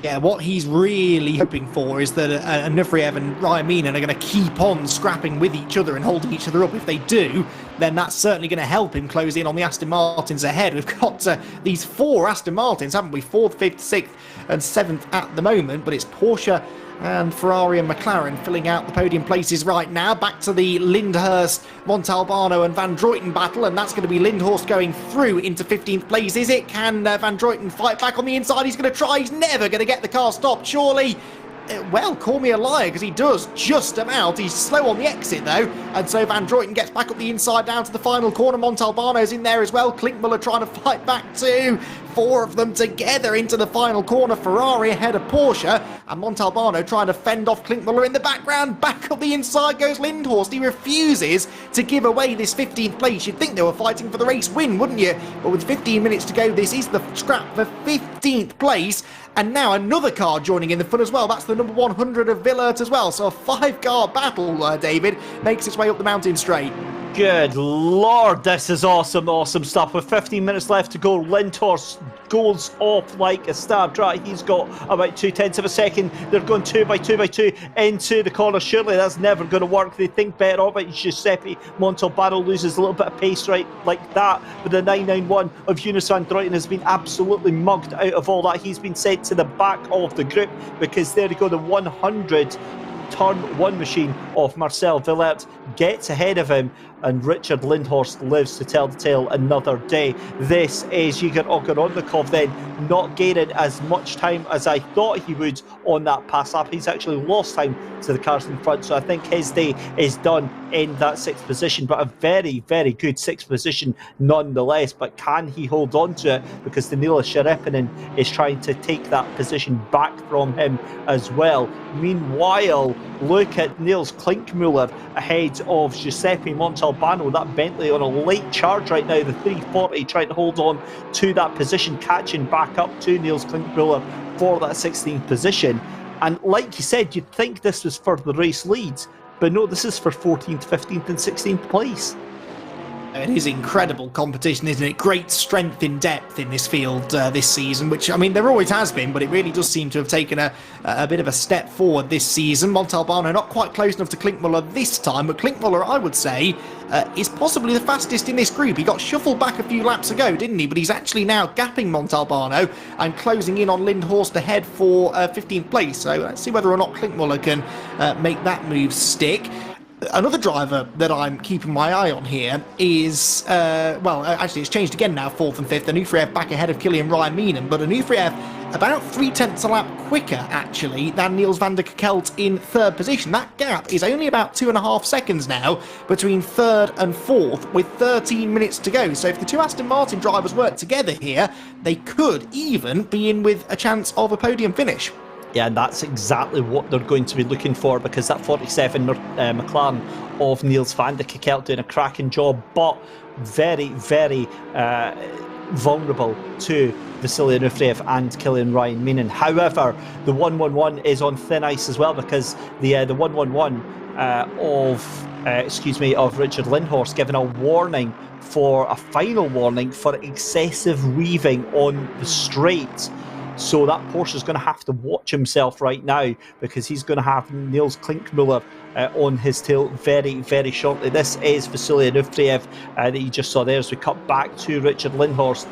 Yeah, what he's really hoping for is that Anuprev and Ryan Meenan are going to keep on scrapping with each other and holding each other up. If they do, then that's certainly going to help him close in on the Aston Martins ahead. We've got these 4 Aston Martins, haven't we? 4th, 5th, 6th and 7th at the moment, but it's Porsche and Ferrari and McLaren filling out the podium places right now. Back to the Lyndhurst, Montalbano and Van Droyten battle, and that's going to be Lyndhurst going through into 15th place, is it? Can Van Droyten fight back on the inside? He's going to try. He's never going to get the car stopped, surely. Well, call me a liar, because he does just about. He's slow on the exit, though, and so Van Droyten gets back up the inside down to the final corner. Montalbano's in there as well. Klinkmuller trying to fight back too. 4 of them together into the final corner. Ferrari ahead of Porsche, and Montalbano trying to fend off Klinkmuller in the background. Back up the inside goes Lindhorst. He refuses to give away this 15th place. You'd think they were fighting for the race win, wouldn't you? But with 15 minutes to go, this is the scrap for 15th place. And now another car joining in the fun as well. That's the number 100 of Villert as well. So a 5-car battle, David, makes its way up the mountain straight. Good Lord, this is awesome stuff. With 15 minutes left to go, Lindhorst goes off like a stabbed rat. He's got about 0.2 of a second. They're going 2 by 2 by 2 into the corner. Surely that's never going to work. They think better of it. Giuseppe Montalbano loses a little bit of pace right like that. But the 991 of Jonas van Droyten has been absolutely mugged out of all that. He's been sent to the back of the group because there you go, the 100 turn 1 machine of Marcel Villert gets ahead of him, and Richard Lindhorst lives to tell the tale another day. This is Igor Ogorodnikov then not gaining as much time as I thought he would on that pass lap. He's actually lost time to the cars in front, so I think his day is done in that 6th position, but a very good 6th position nonetheless. But can he hold on to it, because Danila Sharepinen is trying to take that position back from him as well. Meanwhile, look at Niels Klinkmuller ahead of Giuseppe Montalbano. That Bentley on a late charge right now, the 340, trying to hold on to that position, catching back up to Niels Klinkmuller for that 16th position. And like you said, you'd think this was for the race leads, but no, this is for 14th, 15th and 16th place. It is incredible competition, isn't it? Great strength in depth in this field this season, which, I mean, there always has been, but it really does seem to have taken a bit of a step forward this season. Montalbano not quite close enough to Klinkmuller this time, but Klinkmuller, I would say, is possibly the fastest in this group. He got shuffled back a few laps ago, didn't he? But he's actually now gapping Montalbano and closing in on Lindhorst ahead for 15th place. So let's see whether or not Klinkmuller can make that move stick. Another driver that I'm keeping my eye on here is, actually it's changed again now, 4th and 5th. Onufriev back ahead of Kilian Ryan-Meenan, but Onufriev about 3/10 a lap quicker, actually, than Niels van der Kekelt in 3rd position. That gap is only about 2.5 seconds now between 3rd and 4th, with 13 minutes to go. So if the two Aston Martin drivers work together here, they could even be in with a chance of a podium finish. Yeah, and that's exactly what they're going to be looking for, because that 47 McLaren of Niels van der Kekelt doing a cracking job, but very, very vulnerable to Vasily Onufriev and Kilian Ryan-Meenan. However, the 111 is on thin ice as well, because the 111 of Richard Lindhorst given a warning, for a final warning for excessive weaving on the straight. So that Porsche is going to have to watch himself right now, because he's going to have Niels Klinkmuller on his tail very, very shortly. This is Vasily Onufriev that you just saw there as we cut back to Richard Lindhorst.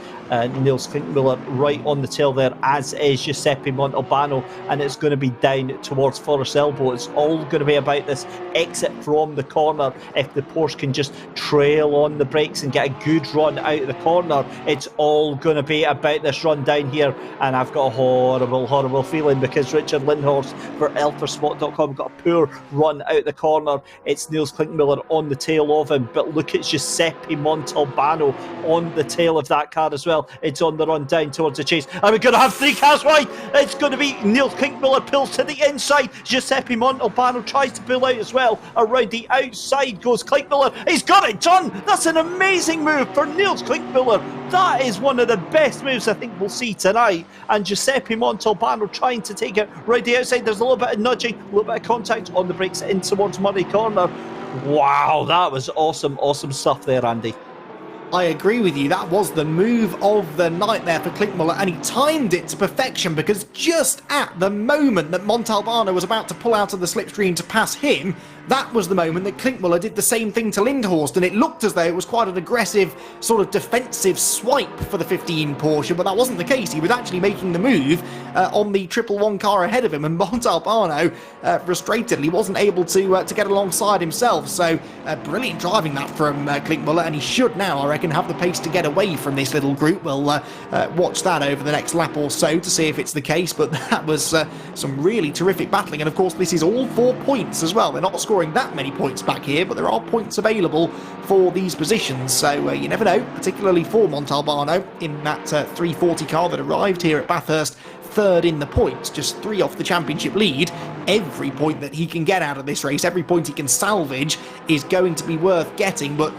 Niels Klinkmuller right on the tail there, as is Giuseppe Montalbano, and it's going to be down towards Forest Elbow. It's all going to be about this exit from the corner. If the Porsche can just trail on the brakes and get a good run out of the corner, it's all going to be about this run down here. And I've got a horrible, horrible feeling, because Richard Lindhorst for Elferspot.com got a poor run out the corner. It's Niels Klinkmuller on the tail of him, but look at Giuseppe Montalbano on the tail of that car as well. It's on the run down towards the chase, and we're going to have 3 cars wide. It's going to be Niels Klinkmuller pulls to the inside. Giuseppe Montalbano tries to pull out as well. Around the outside goes Klinkmuller. He's got it done. That's an amazing move for Niels Klinkmuller. That is one of the best moves I think we'll see tonight. And Giuseppe Montalbano trying to take it right the outside. There's a little bit of nudging, a little bit of contact on the brakes in towards Murray Corner. Wow, that was awesome, awesome stuff there, Andy. I agree with you. That was the move of the night there for Klinkmuller, and he timed it to perfection, because just at the moment that Montalbano was about to pull out of the slipstream to pass him, that was the moment that Klinkmuller did the same thing to Lindhorst, and it looked as though it was quite an aggressive sort of defensive swipe for the 15 Porsche, but that wasn't the case. He was actually making the move on the 111 car ahead of him, and Montalbano frustratedly wasn't able to get alongside himself. So brilliant driving that from Klinkmuller, and he should now, I reckon, have the pace to get away from this little group. We'll watch that over the next lap or so to see if it's the case, but that was some really terrific battling. And of course, this is all 4 points as well. They're not scoring that many points back here, but there are points available for these positions, so you never know, particularly for Montalbano in that 340 car that arrived here at Bathurst, 3rd in the points, just 3 off the championship lead. Every point that he can get out of this race, every point he can salvage, is going to be worth getting. But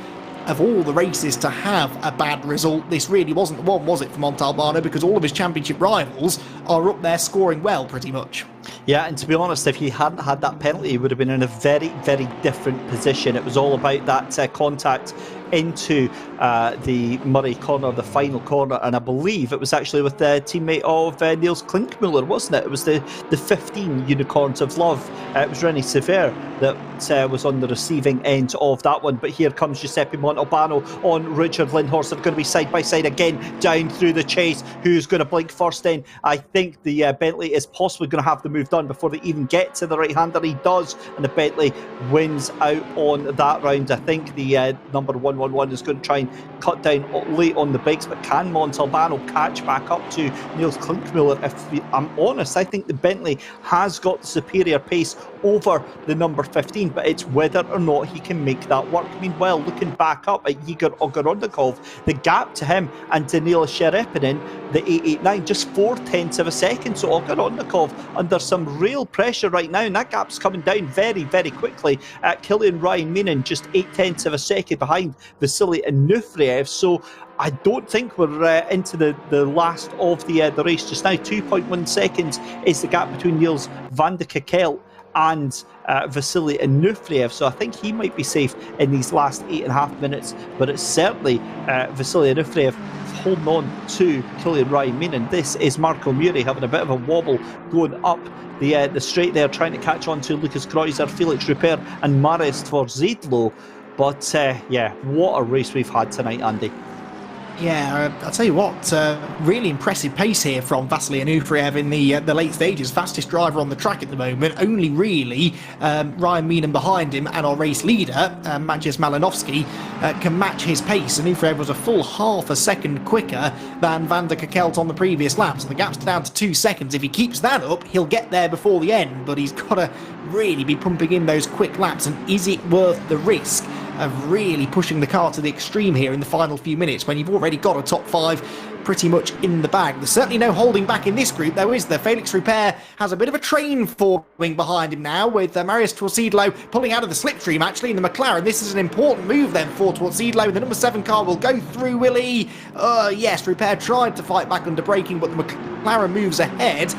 of all the races to have a bad result, this really wasn't the one, was it, for Montalbano? Because all of his championship rivals are up there scoring well, pretty much. Yeah, and to be honest, if he hadn't had that penalty, he would have been in a very, very different position. It was all about that contact into the Murray corner, the final corner, and I believe it was actually with the teammate of Niels Klinkmuller, wasn't it? It was the 15 Unicorns of Love. It was René Sever that was on the receiving end of that one. But here comes Giuseppe Montalbano on Richard Lindhorst. They're going to be side by side again down through the chase. Who's going to blink first in? I think the Bentley is possibly going to have the move done before they even get to the right-hander. He does, and the Bentley wins out on that round. I think the number 111 is going to try and cut down late on the brakes, but can Montalbano catch back up to Niels Klinkmuller? If I'm honest, I think the Bentley has got the superior pace over the number 15, but it's whether or not he can make that work. Meanwhile, looking back up at Igor Ogorodnikov, the gap to him and Danila Sherepinin, the 889, just 0.4 of a second. So Ogorodnikov under some real pressure right now, and that gap's coming down very, very quickly. Kilian Ryan-Meenan just 0.8 of a second behind Vasily Onufriev. So I don't think we're into the last of the race just now. 2.1 seconds is the gap between Niels van der Kekelt and Vasily Onufriev, so I think he might be safe in these last 8.5 minutes, but it's certainly Vasily Onufriev holding on to Kilian Ryan-Meenan. This is Marco Muri having a bit of a wobble going up the straight there, trying to catch on to Lucas Kreuzer, Felix Rupert and Maris Tvorzidlo. But yeah, what a race we've had tonight, Andy. Yeah, I'll tell you what, really impressive pace here from Vasily Onufriev in the late stages. Fastest driver on the track at the moment. Only really Ryan Meenan behind him and our race leader, Maciej Malinowski, can match his pace. Onufriev was a full half a second quicker than Van der Kakelt on the previous lap, so the gap's down to 2 seconds. If he keeps that up, he'll get there before the end, but he's got to really be pumping in those quick laps, and is it worth the risk of really pushing the car to the extreme here in the final few minutes when you've already got a top 5 pretty much in the bag? There's certainly no holding back in this group, though, is there? Felix Rupert has a bit of a train forming behind him now, with Marius Torcidlo pulling out of the slipstream, actually, in the McLaren. This is an important move, then, for Torcidlo. The number 7 car will go through, will he? Yes, Rupert tried to fight back under braking, but the McLaren moves ahead.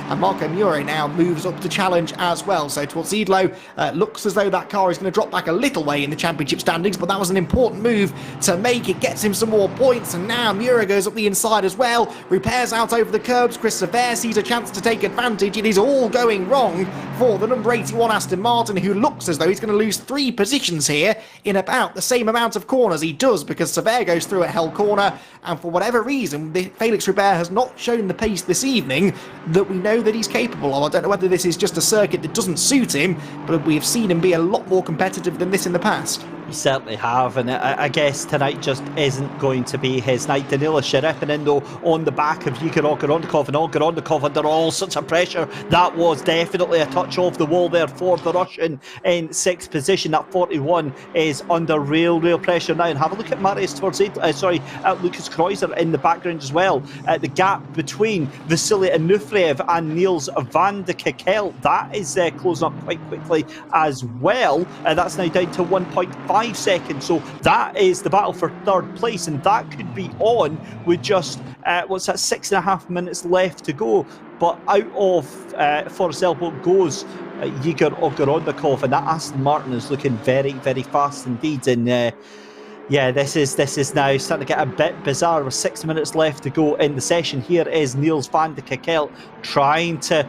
And Marco Mure now moves up to challenge as well. So Torcidlo looks as though that car is going to drop back a little way in the championship standings, but that was an important move to make. It gets him some more points, and now Mure goes up the inside as well. Rupert's out over the curbs. Chris Sever sees a chance to take advantage. It is all going wrong for the number 81 Aston Martin, who looks as though he's going to lose 3 positions here in about the same amount of corners. He does, because Sever goes through at Hell Corner, and for whatever reason, Felix Rupert has not shown the pace this evening that we know that he's capable of. I don't know whether this is just a circuit that doesn't suit him, but we have seen him be a lot more competitive than this in the past. You certainly have, and I guess tonight just isn't going to be his night. Danila Sharipin though on the back of Igor Ogorondikov, and Ogorondikov under all sorts of pressure. That was definitely a touch off the wall there for the Russian in 6th position. That 41 is under real pressure now. And have a look at Marius at Lucas Kreuzer in the background as well. The gap between Vasily Onufriev and Niels van de Kakelt, that is closing up quite quickly as well. That's now down to 1.5 seconds, so that is the battle for 3rd place, and that could be on with just 6.5 minutes left to go. But out of Forest Elbow goes Igor Ogorondikov, and that Aston Martin is looking very fast indeed. And yeah, this is now starting to get a bit bizarre with 6 minutes left to go in the session. Here is Niels van de Kakelt trying to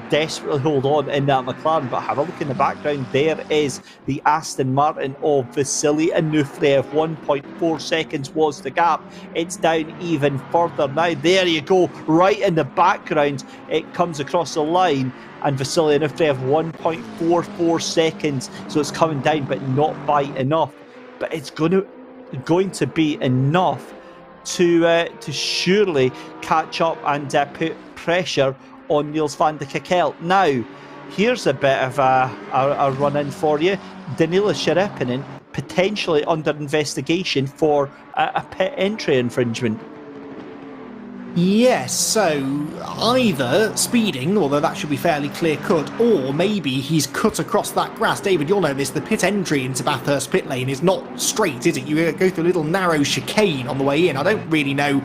desperately hold on in that McLaren, but have a look in the background. There is the Aston Martin of Vasily Onufriev. 1.4 seconds was the gap. It's down even further now. There you go, right in the background. It comes across the line, and Vasily Onufriev 1.44 seconds. So it's coming down, but not by enough. But it's going to be enough to surely catch up and put pressure on Niels van de Kakelt. Now, here's a bit of a run-in for you. Danila Sharipinen potentially under investigation for a pit entry infringement. Yes, so either speeding, although that should be fairly clear-cut, or maybe he's cut across that grass. David, you'll know this, the pit entry into Bathurst pit lane is not straight, is it? You go through a little narrow chicane on the way in. I don't really know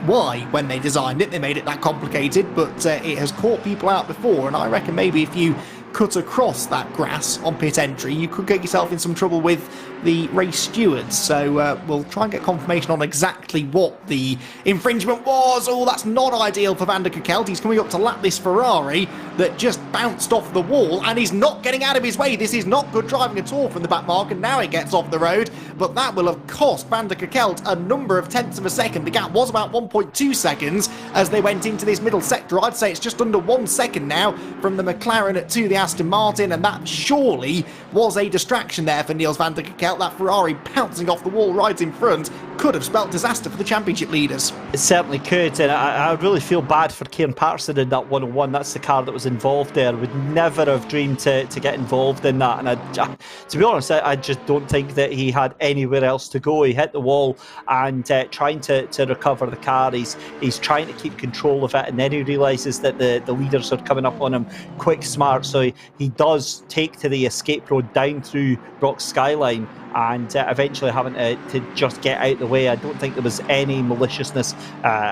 why, when they designed it, they made it that complicated, but it has caught people out before, and I reckon maybe if you cut across that grass on pit entry, you could get yourself in some trouble with the race stewards. So we'll try and get confirmation on exactly what the infringement was. Oh, that's not ideal for Van der Kakelt. He's coming up to lap this Ferrari that just bounced off the wall, and he's not getting out of his way. This is not good driving at all from the back mark, and now it gets off the road, but that will have cost Van der Kakelt a number of tenths of a second. The gap was about 1.2 seconds as they went into this middle sector. I'd say it's just under 1 second now from the McLaren to the Aston Martin, and that surely was a distraction there for Niels van der Kakelt. That Ferrari bouncing off the wall right in front could have spelt disaster for the championship leaders. It certainly could, and I really feel bad for Kieran Patterson in that 101. That's the car that was involved there. Would never have dreamed to get involved in that, and to be honest, I just don't think that he had anywhere else to go. He hit the wall and trying to recover the car. He's trying to keep control of it, and then he realises that the leaders are coming up on him quick smart, so he does take to the escape road down through Brock Skyline, and eventually having to just get out the way. I don't think there was any maliciousness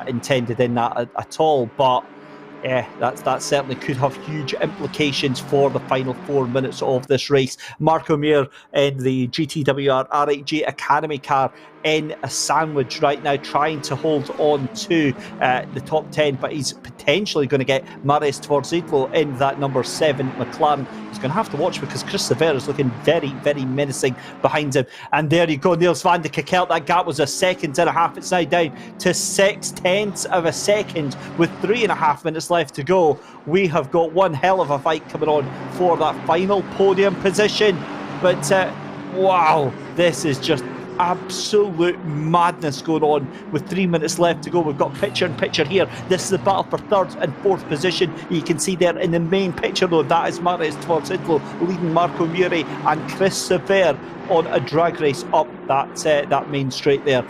intended in that at all, but yeah, that certainly could have huge implications for the final 4 minutes of this race. Marco Mir in the GTWR R8G Academy car in a sandwich right now, trying to hold on to the top 10, but he's potentially going to get Marius Tvorzidlo in that number 7 McLaren. He's going to have to watch because Chris Severa is looking very, very menacing behind him. And there you go, Niels van de Kekelt. That gap was 1.5 seconds. It's now down to 0.6 of a second with 3.5 minutes left to go. We have got one hell of a fight coming on for that final podium position. But wow, this is just absolute madness going on with 3 minutes left to go. We've got picture-in-picture here. This is the battle for 3rd and 4th position. You can see there in the main picture though, that is Marius Tvorzidlo leading Marco Muri and Chris Sever on a drag race up that main straight there.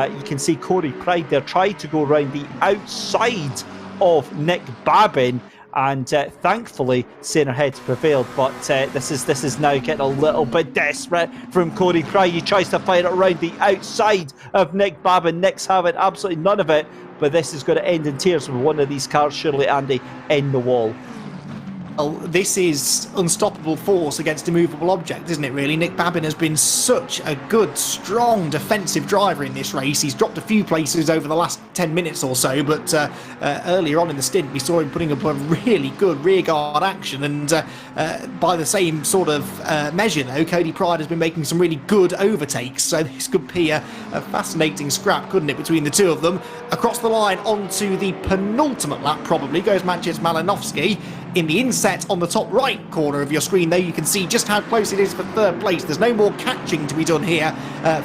You can see Corey Pride there tried to go around the outside of Nick Babin, and thankfully Saner Heads prevailed, but this is now getting a little bit desperate from Corey Pride. He tries to fire it around the outside of Nick Babin. Nick's having absolutely none of it, but this is going to end in tears with one of these cars, surely, Andy, in the wall. Well, this is unstoppable force against immovable object, isn't it, really? Nick Babin has been such a good, strong defensive driver in this race. He's dropped a few places over the last 10 minutes or so, but earlier on in the stint, we saw him putting up a really good rearguard action. And by the same sort of measure, though, Cody Pride has been making some really good overtakes. So this could be a fascinating scrap, couldn't it, between the two of them? Across the line, onto the penultimate lap, probably, goes Maciej Malinowski. In the inset on the top right corner of your screen there, you can see just how close it is for 3rd place. There's no more catching to be done here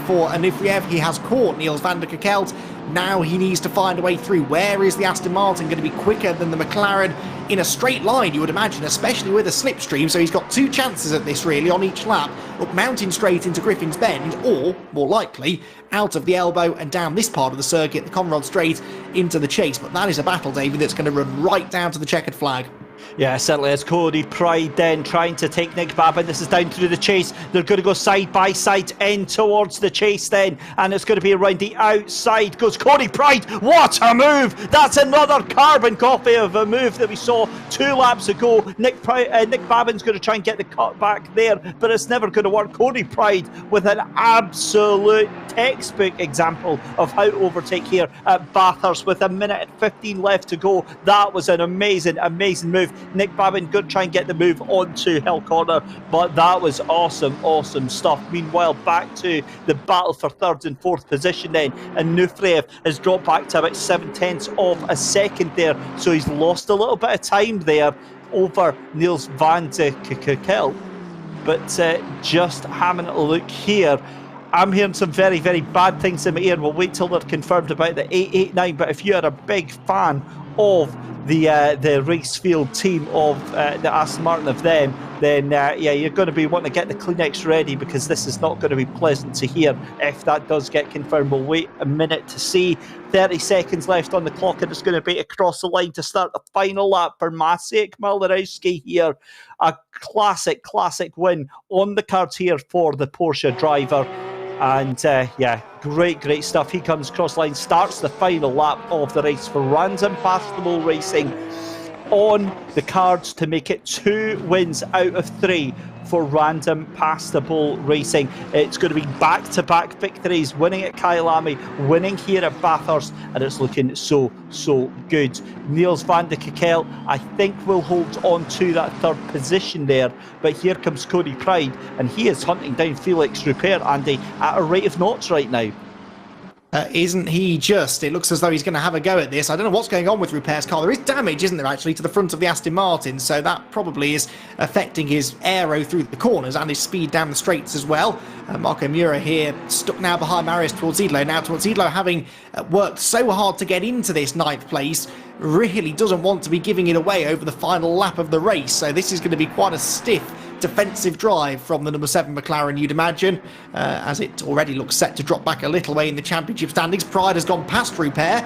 for Anufriev. He has caught Niels van der Kekelt. Now he needs to find a way through. Where is the Aston Martin going to be quicker than the McLaren? In a straight line, you would imagine, especially with a slipstream. So he's got 2 chances at this, really, on each lap. Up Mountain Straight into Griffin's Bend, or, more likely, out of the elbow and down this part of the circuit, the Conrad Straight, into the Chase. But that is a battle, David, that's going to run right down to the checkered flag. Yeah, certainly is. Cody Pride then trying to take Nick Babin. This is down through the Chase. They're going to go side by side in towards the Chase then, and it's going to be around the outside goes Cody Pride. What a move! That's another carbon copy of a move that we saw 2 laps ago. Nick Babin's going to try and get the cut back there, but it's never going to work. Cody Pride with an absolute textbook example of how to overtake here at Bathurst with 1 minute and 15 left to go. That was an amazing move. Nick Babin could try and get the move onto Hill Corner, but that was awesome stuff. Meanwhile, back to the battle for 3rd and 4th position then, and Nufriev has dropped back to about 0.7 of a second there, so he's lost a little bit of time there over Niels van de Kekelt. But just having a look here, I'm hearing some very, very bad things in my ear. We'll wait till they're confirmed about the 889, but if you are a big fan of the Racefield team of the Aston Martin of them, then yeah, you're going to be wanting to get the Kleenex ready, because this is not going to be pleasant to hear if that does get confirmed. We'll wait a minute to see. 30 seconds left on the clock, and it's going to be across the line to start the final lap for Maciej Malinowski here. A classic win on the cards here for the Porsche driver. And yeah, great stuff. He comes cross line, starts the final lap of the race for Random Passable Racing on the cards to make it 2 wins out of 3 for Random Passable Racing. It's going to be back-to-back victories, winning at Kyalami, winning here at Bathurst, and it's looking so good. Niels van de Kekelt, I think, will hold on to that 3rd position there, but here comes Cody Pride, and he is hunting down Felix Rupert, Andy, at a rate of knots right now. Isn't he just? It looks as though he's going to have a go at this. I don't know what's going on with Rupert's car. There is damage, isn't there, actually, to the front of the Aston Martin, so that probably is affecting his aero through the corners and his speed down the straights as well. Marco Mura here, stuck now behind Marius Tvorzidlo. Now, Tvorzidlo, having worked so hard to get into this 9th place, really doesn't want to be giving it away over the final lap of the race, so this is going to be quite a stiff defensive drive from the number 7 McLaren, you'd imagine, as it already looks set to drop back a little way in the championship standings. Pride has gone past Rupert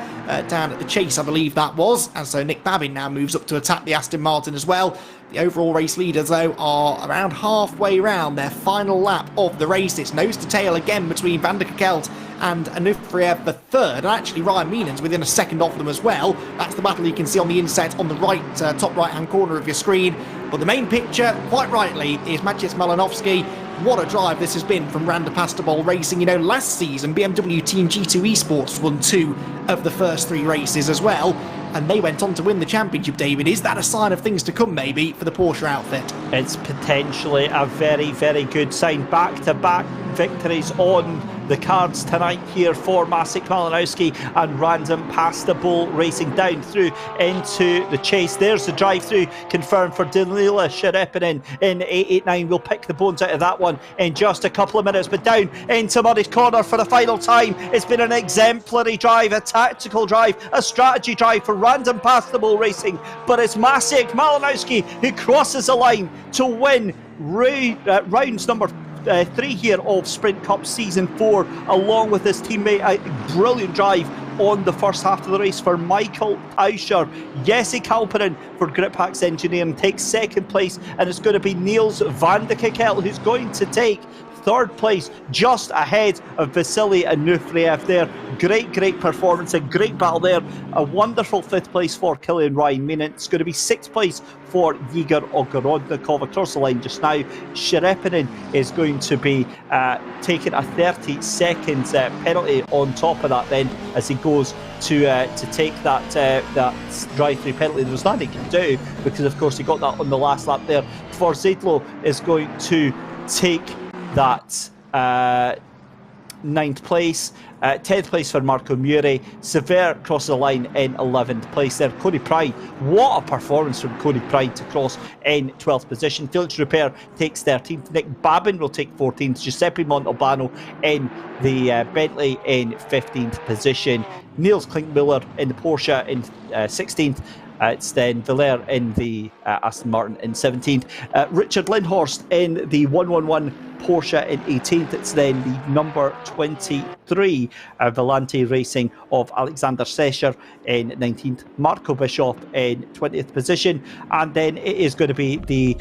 down at the Chase, I believe that was, and so Nick Babin now moves up to attack the Aston Martin as well. The overall race leaders, though, are around halfway round their final lap of the race. It's nose to tail again between Van der Kekelt and Anufriev the 3rd, and actually Ryan Meenan's within a second of them as well. That's the battle you can see on the inset on the right, top right-hand corner of your screen. But the main picture, quite rightly, is Maciej Malinowski what a drive this has been from Random Pastable Racing. You know, last season, BMW Team G2 Esports won 2 of the first 3 races as well, and they went on to win the championship, David. Is that a sign of things to come, maybe, for the Porsche outfit? It's potentially a very, very good sign. Back-to-back victories on the cards tonight here for Maciej Malinowski and Random Pastable Racing down through into the chase. There's the drive-through confirmed for Danila Sharepinen in 889. We'll pick the bones out of that one in just a couple of minutes, but down into Murray's Corner for the final time. It's been an exemplary drive, a tactical drive, a strategy drive for Random Pastable Racing, but it's Maciej Malinowski who crosses the line to win rounds number 3 here of Sprint Cup Season 4, along with his teammate. A brilliant drive on the first half of the race for Michael Tauscher. Jesse Kalpinen for Grip Hacks Engineering takes second place, and it's going to be Niels van de Kekkel who's going to take third place, just ahead of Vasily Anufriev there. Great performance, a great battle there. A wonderful 5th place for Kilian Ryan. Meaning it's going to be 6th place for Igor Ogorodnikov across the line just now. Sharepinen is going to be taking a 30-second penalty on top of that then, as he goes to take that drive-through penalty. There was nothing he can do, because of course he got that on the last lap there. For Zedlo is going to take that 9th place. 10th place for Marco Muri. Sever crosses the line in 11th place there. Cody Pride, what a performance from Cody Pride to cross in 12th position. Felix Rupert takes 13th. Nick Babin will take 14th. Giuseppe Montalbano in the Bentley in 15th position. Niels Klinkmuller in the Porsche in 16th. It's then Valère in the Aston Martin in 17th. Richard Lindhorst in the 111 Porsche in 18th. It's then the number 23 Volante Racing of Alexander Sescher in 19th. Marco Bischoff in 20th position. And then it is going to be the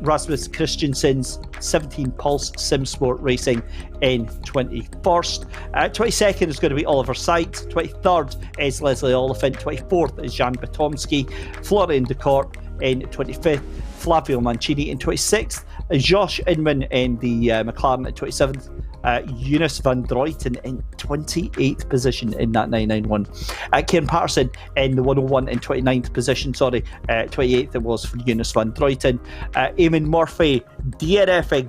Rasmus Christensen's 17 Pulse SimSport Racing in 21st. 22nd is going to be Oliver Seit. 23rd is Leslie Oliphant. 24th is Jan Batomski. Florian Decourt in 25th. Flavio Mancini in 26th. Josh Inman in the McLaren in 27th. Eunice van Droyten in 28th position in that 991. Kieran Patterson in the 101 in 29th position, 28th it was for Eunice van Droyten. Eamon Murphy DNFing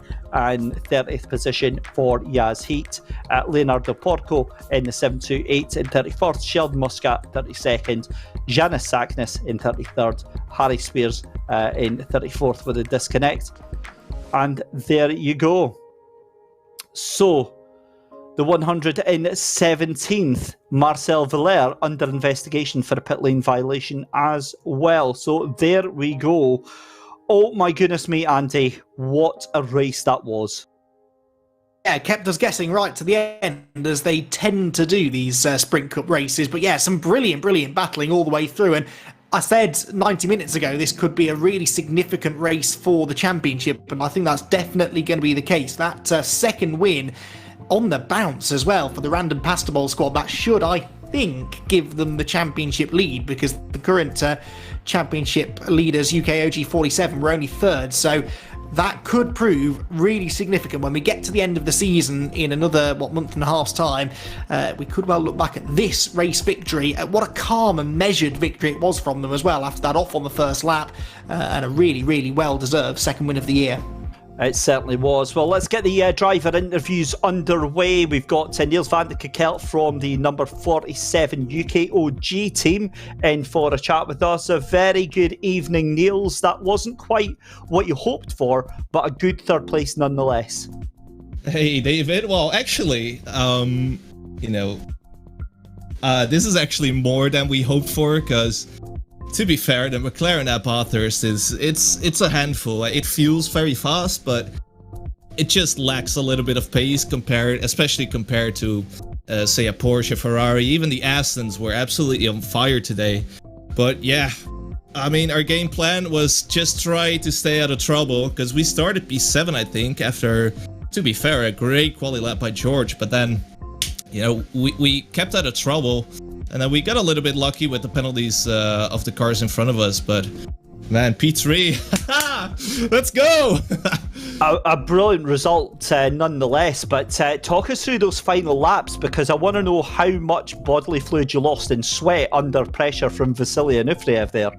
in 30th position for Yaz Heat. Leonardo Porco in the 728 in 31st. Sheldon Muscat 32nd. Janice Sackness in 33rd. Harry Spears in 34th with a disconnect. And there you go. So, the 117th, Marcel Valère, under investigation for a pit lane violation as well. So, there we go. Oh my goodness me, Andy, what a race that was. Yeah, kept us guessing right to the end, as they tend to do these Sprint Cup races. But yeah, some brilliant battling all the way through. And I said 90 minutes ago this could be a really significant race for the championship, and I think that's definitely going to be the case. That second win on the bounce as well for the Random Pastable squad, that should, I think, give them the championship lead, because the current championship leaders, UK OG 47, were only third. So that could prove really significant when we get to the end of the season in another, month and a half's time. We could well look back at this race victory, at what a calm and measured victory it was from them as well, after that off on the first lap, and a really well-deserved second win of the year. It certainly was. Well, let's get the driver interviews underway. We've got Niels van de Kekkel from the number 47 UK OG team in for a chat with us. A very good evening, Niels. That wasn't quite what you hoped for, but a good third place nonetheless. Hey, David. Well, actually, this is actually more than we hoped for, because to be fair, the McLaren at Bathurst it's a handful. It feels very fast, but it just lacks a little bit of pace especially compared to, say, a Porsche, Ferrari. Even the Astons were absolutely on fire today. But yeah, I mean, our game plan was just try to stay out of trouble, because we started P7, I think, after, to be fair, a great quali lap by George. But then, we kept out of trouble. And then we got a little bit lucky with the penalties of the cars in front of us, but man, P3, Let's go! A brilliant result nonetheless, but talk us through those final laps, because I want to know how much bodily fluid you lost in sweat under pressure from Vasily Onufriev there.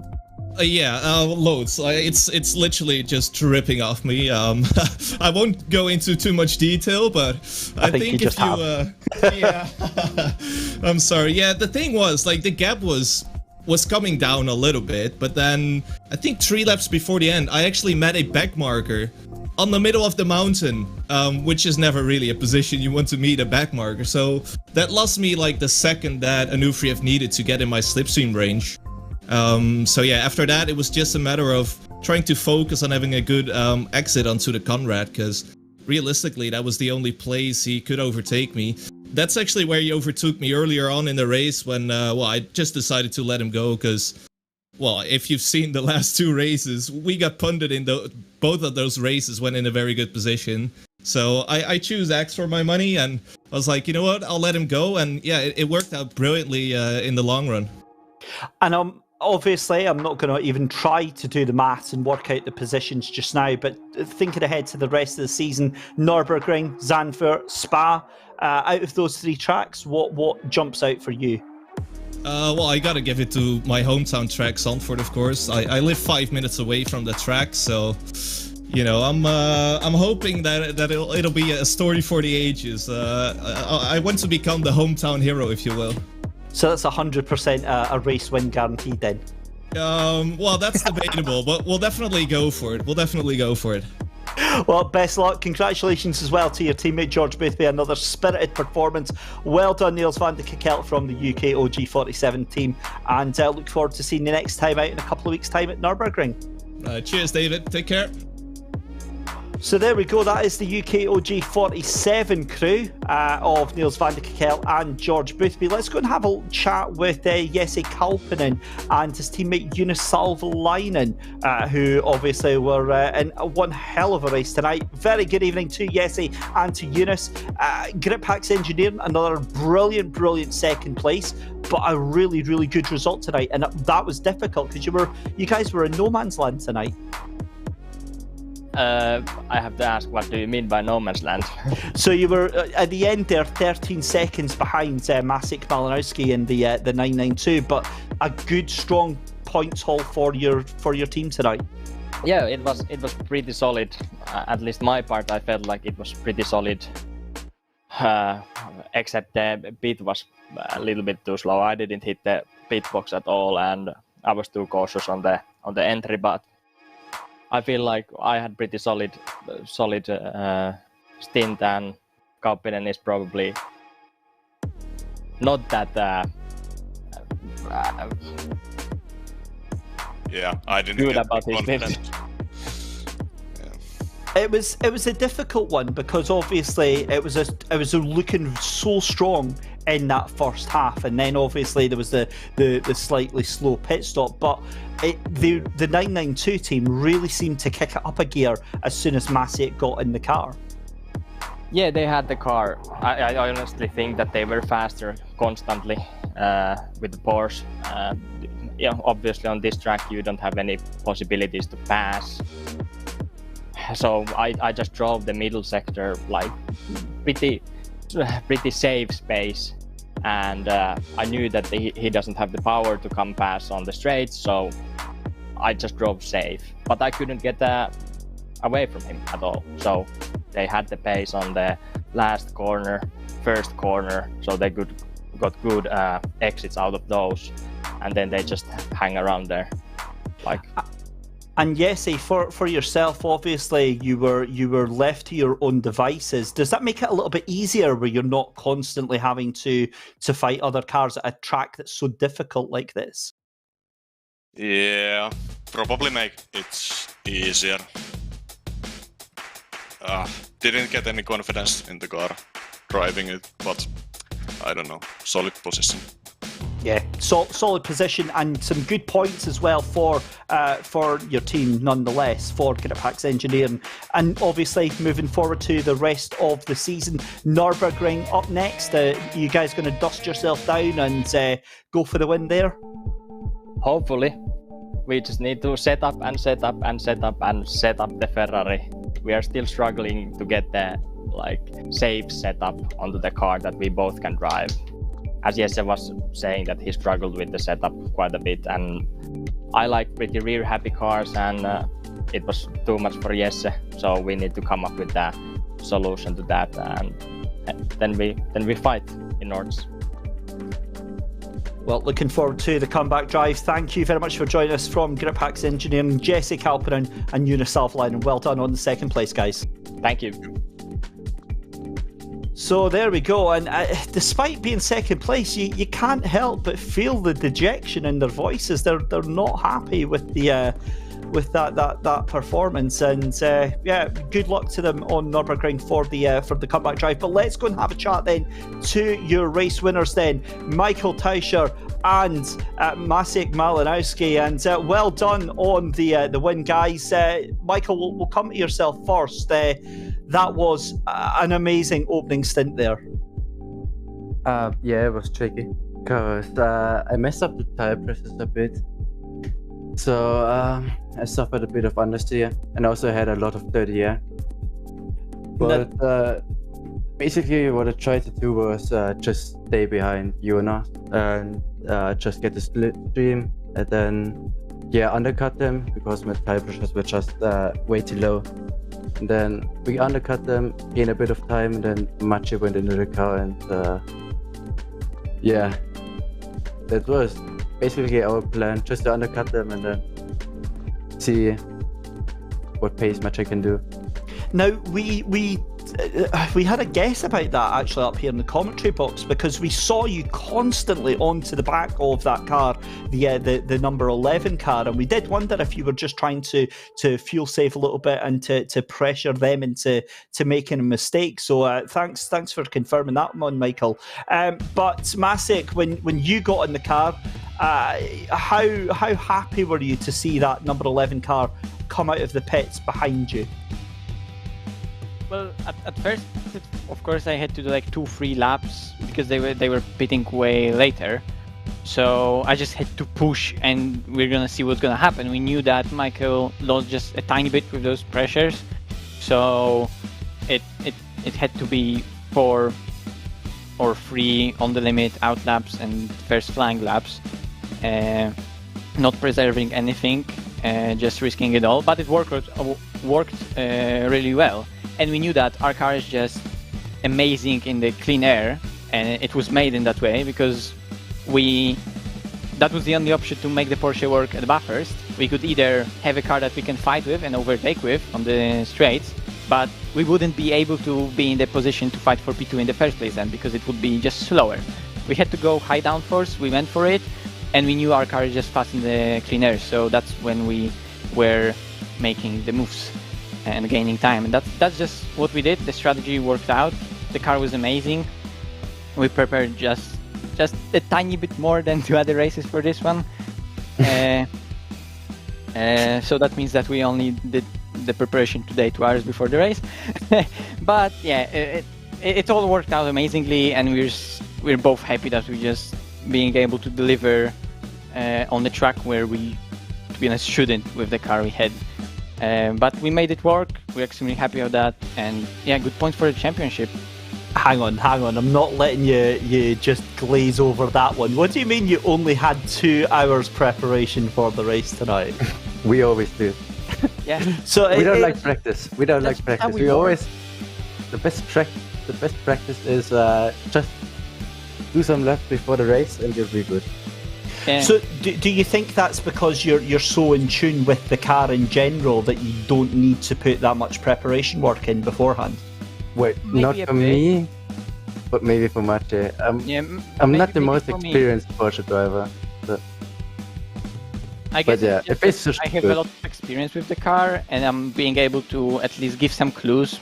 Loads. It's literally just dripping off me. I won't go into too much detail, but I think if you yeah, I'm sorry. Yeah, the thing was, like, the gap was coming down a little bit, but then I think 3 laps before the end, I actually met a back marker on the middle of the mountain, which is never really a position you want to meet a back marker. So that lost me like the second that Onufriev needed to get in my slipstream range. So yeah, after that, it was just a matter of trying to focus on having a good exit onto the Conrad, because realistically, that was the only place he could overtake me. That's actually where he overtook me earlier on in the race when, I just decided to let him go, because, if you've seen the last 2 races, we got punted in both of those races when in a very good position. So I choose Axe for my money, and I was like, you know what, I'll let him go, and yeah, it worked out brilliantly in the long run. And obviously, I'm not going to even try to do the maths and work out the positions just now, but thinking ahead to the rest of the season, Nürburgring, Zandvoort, Spa, out of those 3 tracks, what jumps out for you? I gotta give it to my hometown track, Zandvoort, of course. I live 5 minutes away from the track, so you know, I'm hoping that it'll be a story for the ages. I want to become the hometown hero, if you will. So that's 100% a race win guaranteed then? That's debatable, but we'll definitely go for it. Well, best luck. Congratulations as well to your teammate George Boothby. Another spirited performance. Well done, Niels van de Kekelt from the UK OG47 team. And look forward to seeing you next time out in a couple of weeks' time at Nürburgring. Cheers, David. Take care. So there we go, that is the UK OG47 crew of Niels van de Kekelt and George Boothby. Let's go and have a chat with Jesse Kalpinen and his teammate Jonas Salvalainen, who obviously were in one hell of a race tonight. Very good evening to Jesse and to Jonas. Grip Hacks Engineering, another brilliant second place, but a really good result tonight. And that was difficult because you guys were in no man's land tonight. I have to ask, what do you mean by no man's land? So you were at the end there, 13 seconds behind Maciek Malinowski in the 992, but a good strong points haul for your team tonight. Yeah, it was pretty solid. At least my part, I felt like it was pretty solid. Except the pit was a little bit too slow. I didn't hit the pit box at all, and I was too cautious on the entry, but I feel like I had pretty solid stint, and Kauppinen is probably not that. I didn't good get about his stint. It was a difficult one because obviously it was looking so strong in that first half, and then obviously there was the slightly slow pit stop, but the 992 team really seemed to kick it up a gear as soon as Maciek got in the car. Yeah, they had the car. I honestly think that they were faster constantly with the Porsche. Obviously on this track you don't have any possibilities to pass. So I just drove the middle sector like pretty safe space, and I knew that he doesn't have the power to come past on the straights, so I just drove safe. But I couldn't get away from him at all. So they had the pace on the last corner, first corner, so they got good exits out of those, and then they just hang around there. And Jesse, for yourself, obviously you were left to your own devices. Does that make it a little bit easier where you're not constantly having to fight other cars at a track that's so difficult like this? Yeah, probably make it easier. Didn't get any confidence in the car driving it, but I don't know, solid position. Yeah, solid position and some good points as well for your team nonetheless, for Grip Hacks Engineering. And obviously moving forward to the rest of the season, Nürburgring up next. You guys going to dust yourself down and go for the win there? Hopefully. We just need to set up and set up and set up and set up the Ferrari. We are still struggling to get the safe setup onto the car that we both can drive. As Jesse was saying, that he struggled with the setup quite a bit, and I like pretty rear happy cars, and it was too much for Jesse, so we need to come up with a solution to that, and then we fight in Nords. Well, looking forward to the comeback drive. Thank you very much for joining us from Grip Hacks Engineering, Jesse Kalpinen and Jonas Salvlein. Well done on the second place, guys. Thank you. So there we go, and despite being second place, you can't help but feel the dejection in their voices. They're not happy with the with that performance, and good luck to them on Nürburgring for the comeback drive. But let's go and have a chat then to your race winners then, Michael Teischer and Maciek Malinowski, and well done on the win, guys. Michael, we'll come to yourself first. That was an amazing opening stint there. Yeah, it was tricky because I messed up the tire pressures a bit. So I suffered a bit of understeer and also had a lot of dirty air. But basically what I tried to do was just stay behind Jonas and just get the split stream and then undercut them because my tire pressures were just way too low. And then we undercut them, gained a bit of time, and then Maciej went into the car, and that was basically our plan, just to undercut them and then see what pace Maciej can do. Now, we had a guess about that actually up here in the commentary box, because we saw you constantly onto the back of that car, the number 11 car, and we did wonder if you were just trying to fuel save a little bit and to pressure them into making a mistake. So thanks for confirming that one, Michael. But Maciek, when you got in the car, how happy were you to see that number 11 car come out of the pits behind you? Well, at first, of course, I had to do like 2-3 laps because they were pitting way later. So I just had to push, and we're gonna see what's gonna happen. We knew that Michael lost just a tiny bit with those pressures, so it had to be 4 or 3 on the limit out laps and first flying laps, not preserving anything, just risking it all. But it worked really well. And we knew that our car is just amazing in the clean air, and it was made in that way because that was the only option to make the Porsche work at Bathurst. We could either have a car that we can fight with and overtake with on the straights, but we wouldn't be able to be in the position to fight for P2 in the first place then, because it would be just slower. We had to go high downforce, we went for it, and we knew our car is just fast in the clean air, so that's when we were making the moves and gaining time, and that's just what we did. The strategy worked out. The car was amazing. We prepared just a tiny bit more than 2 other races for this one, so that means that we only did the preparation today 2 hours before the race. But yeah, it all worked out amazingly, and we're both happy that we just being able to deliver on the track where we, to be honest, shouldn't with the car we had. But we made it work. We're extremely happy with that, and yeah, good point for the championship. Hang on, I'm not letting you just glaze over that one. What do you mean you only had 2 hours preparation for the race tonight? We always do. Yeah. So we don't like practice. We don't like practice. We always the best practice is just do some laps before the race and you'll be good. Yeah. So do you think that's because you're so in tune with the car in general that you don't need to put that much preparation work in beforehand? Wait, Maybe not for me, but maybe for Maciej. I'm not the most experienced Porsche driver. So. I guess I have a lot of experience with the car, and I'm being able to at least give some clues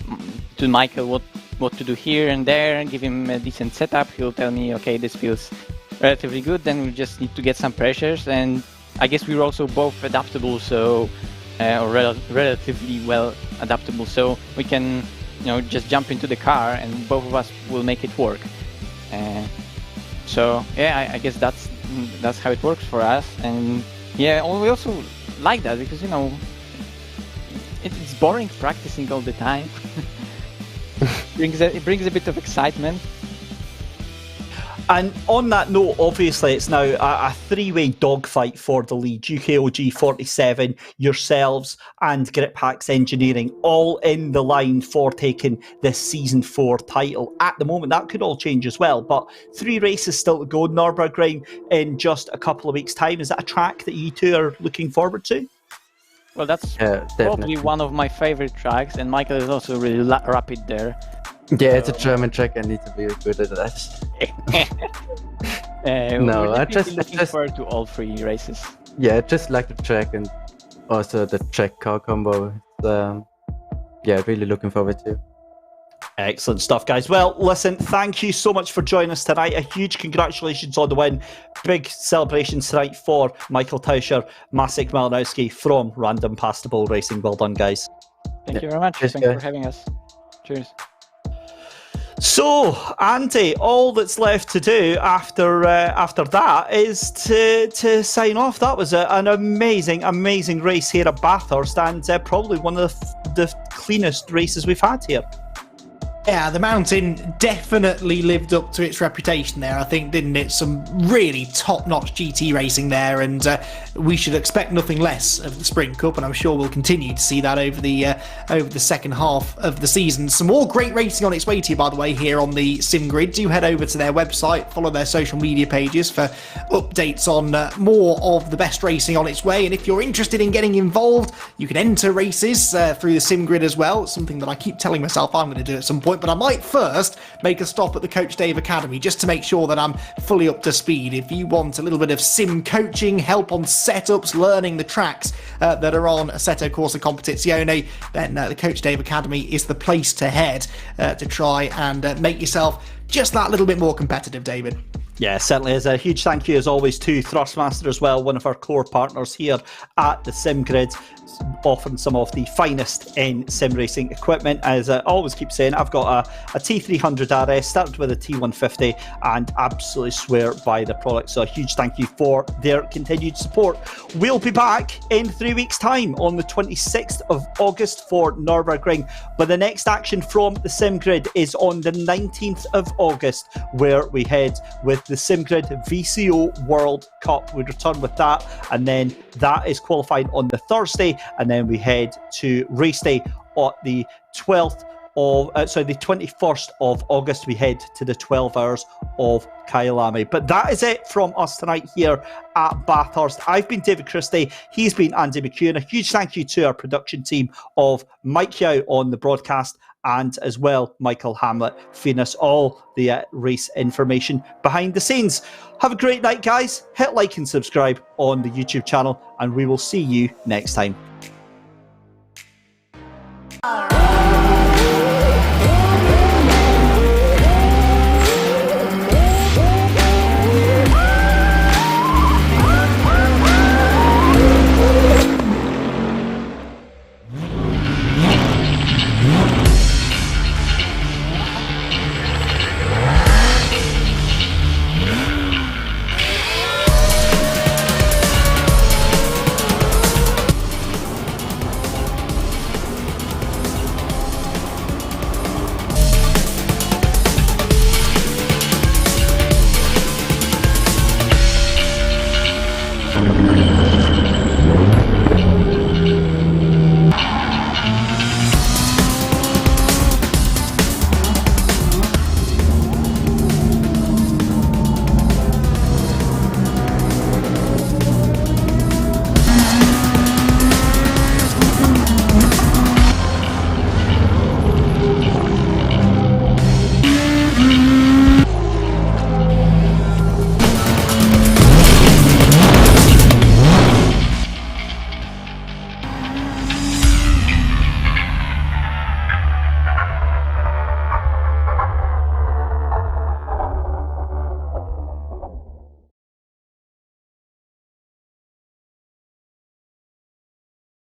to Michael what to do here and there, and give him a decent setup. He'll tell me, okay, this feels relatively good, then we just need to get some pressures, and I guess we're also both adaptable, so or relatively well adaptable, so we can just jump into the car and both of us will make it work. So yeah, I guess that's how it works for us, and Yeah, we also like that because, it's boring practicing all the time. It brings a bit of excitement. And on that note, obviously, it's now a three-way dogfight for the lead. UKOG 47, yourselves, and Grip Hacks Engineering, all in the line for taking this Season 4 title. At the moment, that could all change as well, but 3 races still to go. Nürburgring in just a couple of weeks' time. Is that a track that you two are looking forward to? Well, that's definitely. probably one of my favorite tracks, and Michael is also really rapid there. Yeah, it's a German track. I need to be good at that. No, I just looking forward to all 3 races. Yeah, I just like the track and also the track car combo. Yeah, really looking forward to. Excellent stuff, guys. Well, listen, thank you so much for joining us tonight. A huge congratulations on the win. Big celebrations tonight for Michael Tauscher, Maciek Malinowski from Random Past the Ball Racing. Well done, guys. Thank you very much. Thanks for having us. Cheers. So, Andy, all that's left to do after that is to sign off. That was an amazing race here at Bathurst, and probably one of the cleanest races we've had here. Yeah, the mountain definitely lived up to its reputation there, I think, didn't it? Some really top-notch GT racing there, and we should expect nothing less of the Sprint Cup, and I'm sure we'll continue to see that over the second half of the season. Some more great racing on its way to you, by the way, here on the SimGrid. Do head over to their website, follow their social media pages for updates on more of the best racing on its way, and if you're interested in getting involved, you can enter races through the SimGrid as well. It's something that I keep telling myself I'm going to do at some point, but I might first make a stop at the Coach Dave Academy just to make sure that I'm fully up to speed. If you want a little bit of sim coaching, help on setups, learning the tracks that are on Assetto Corsa Competizione, then the Coach Dave Academy is the place to head to try and make yourself just that little bit more competitive, David. Yeah, certainly is. A huge thank you as always to Thrustmaster as well, one of our core partners here at the SimGrid, offering some of the finest in sim racing equipment. As I always keep saying, I've got a T300 RS, started with a T150, and absolutely swear by the product. So a huge thank you for their continued support. We'll be back in 3 weeks' time on the 26th of August for Nürburgring, but the next action from the SimGrid is on the 19th of August, where we head with the SimGrid VCO World Cup. We return with that, and then that is qualifying on the Thursday, and then we head to race day on the 21st of August. We head to the 12 hours of Kyalami. But that is it from us tonight here at Bathurst. I've been David Christie. He's been Andy McEwan. A huge thank you to our production team of Mike Yao on the broadcast, and as well Michael Hamlet feeding us all the race information behind the scenes. Have a great night, guys. Hit like and subscribe on the YouTube channel, and we will see you next time.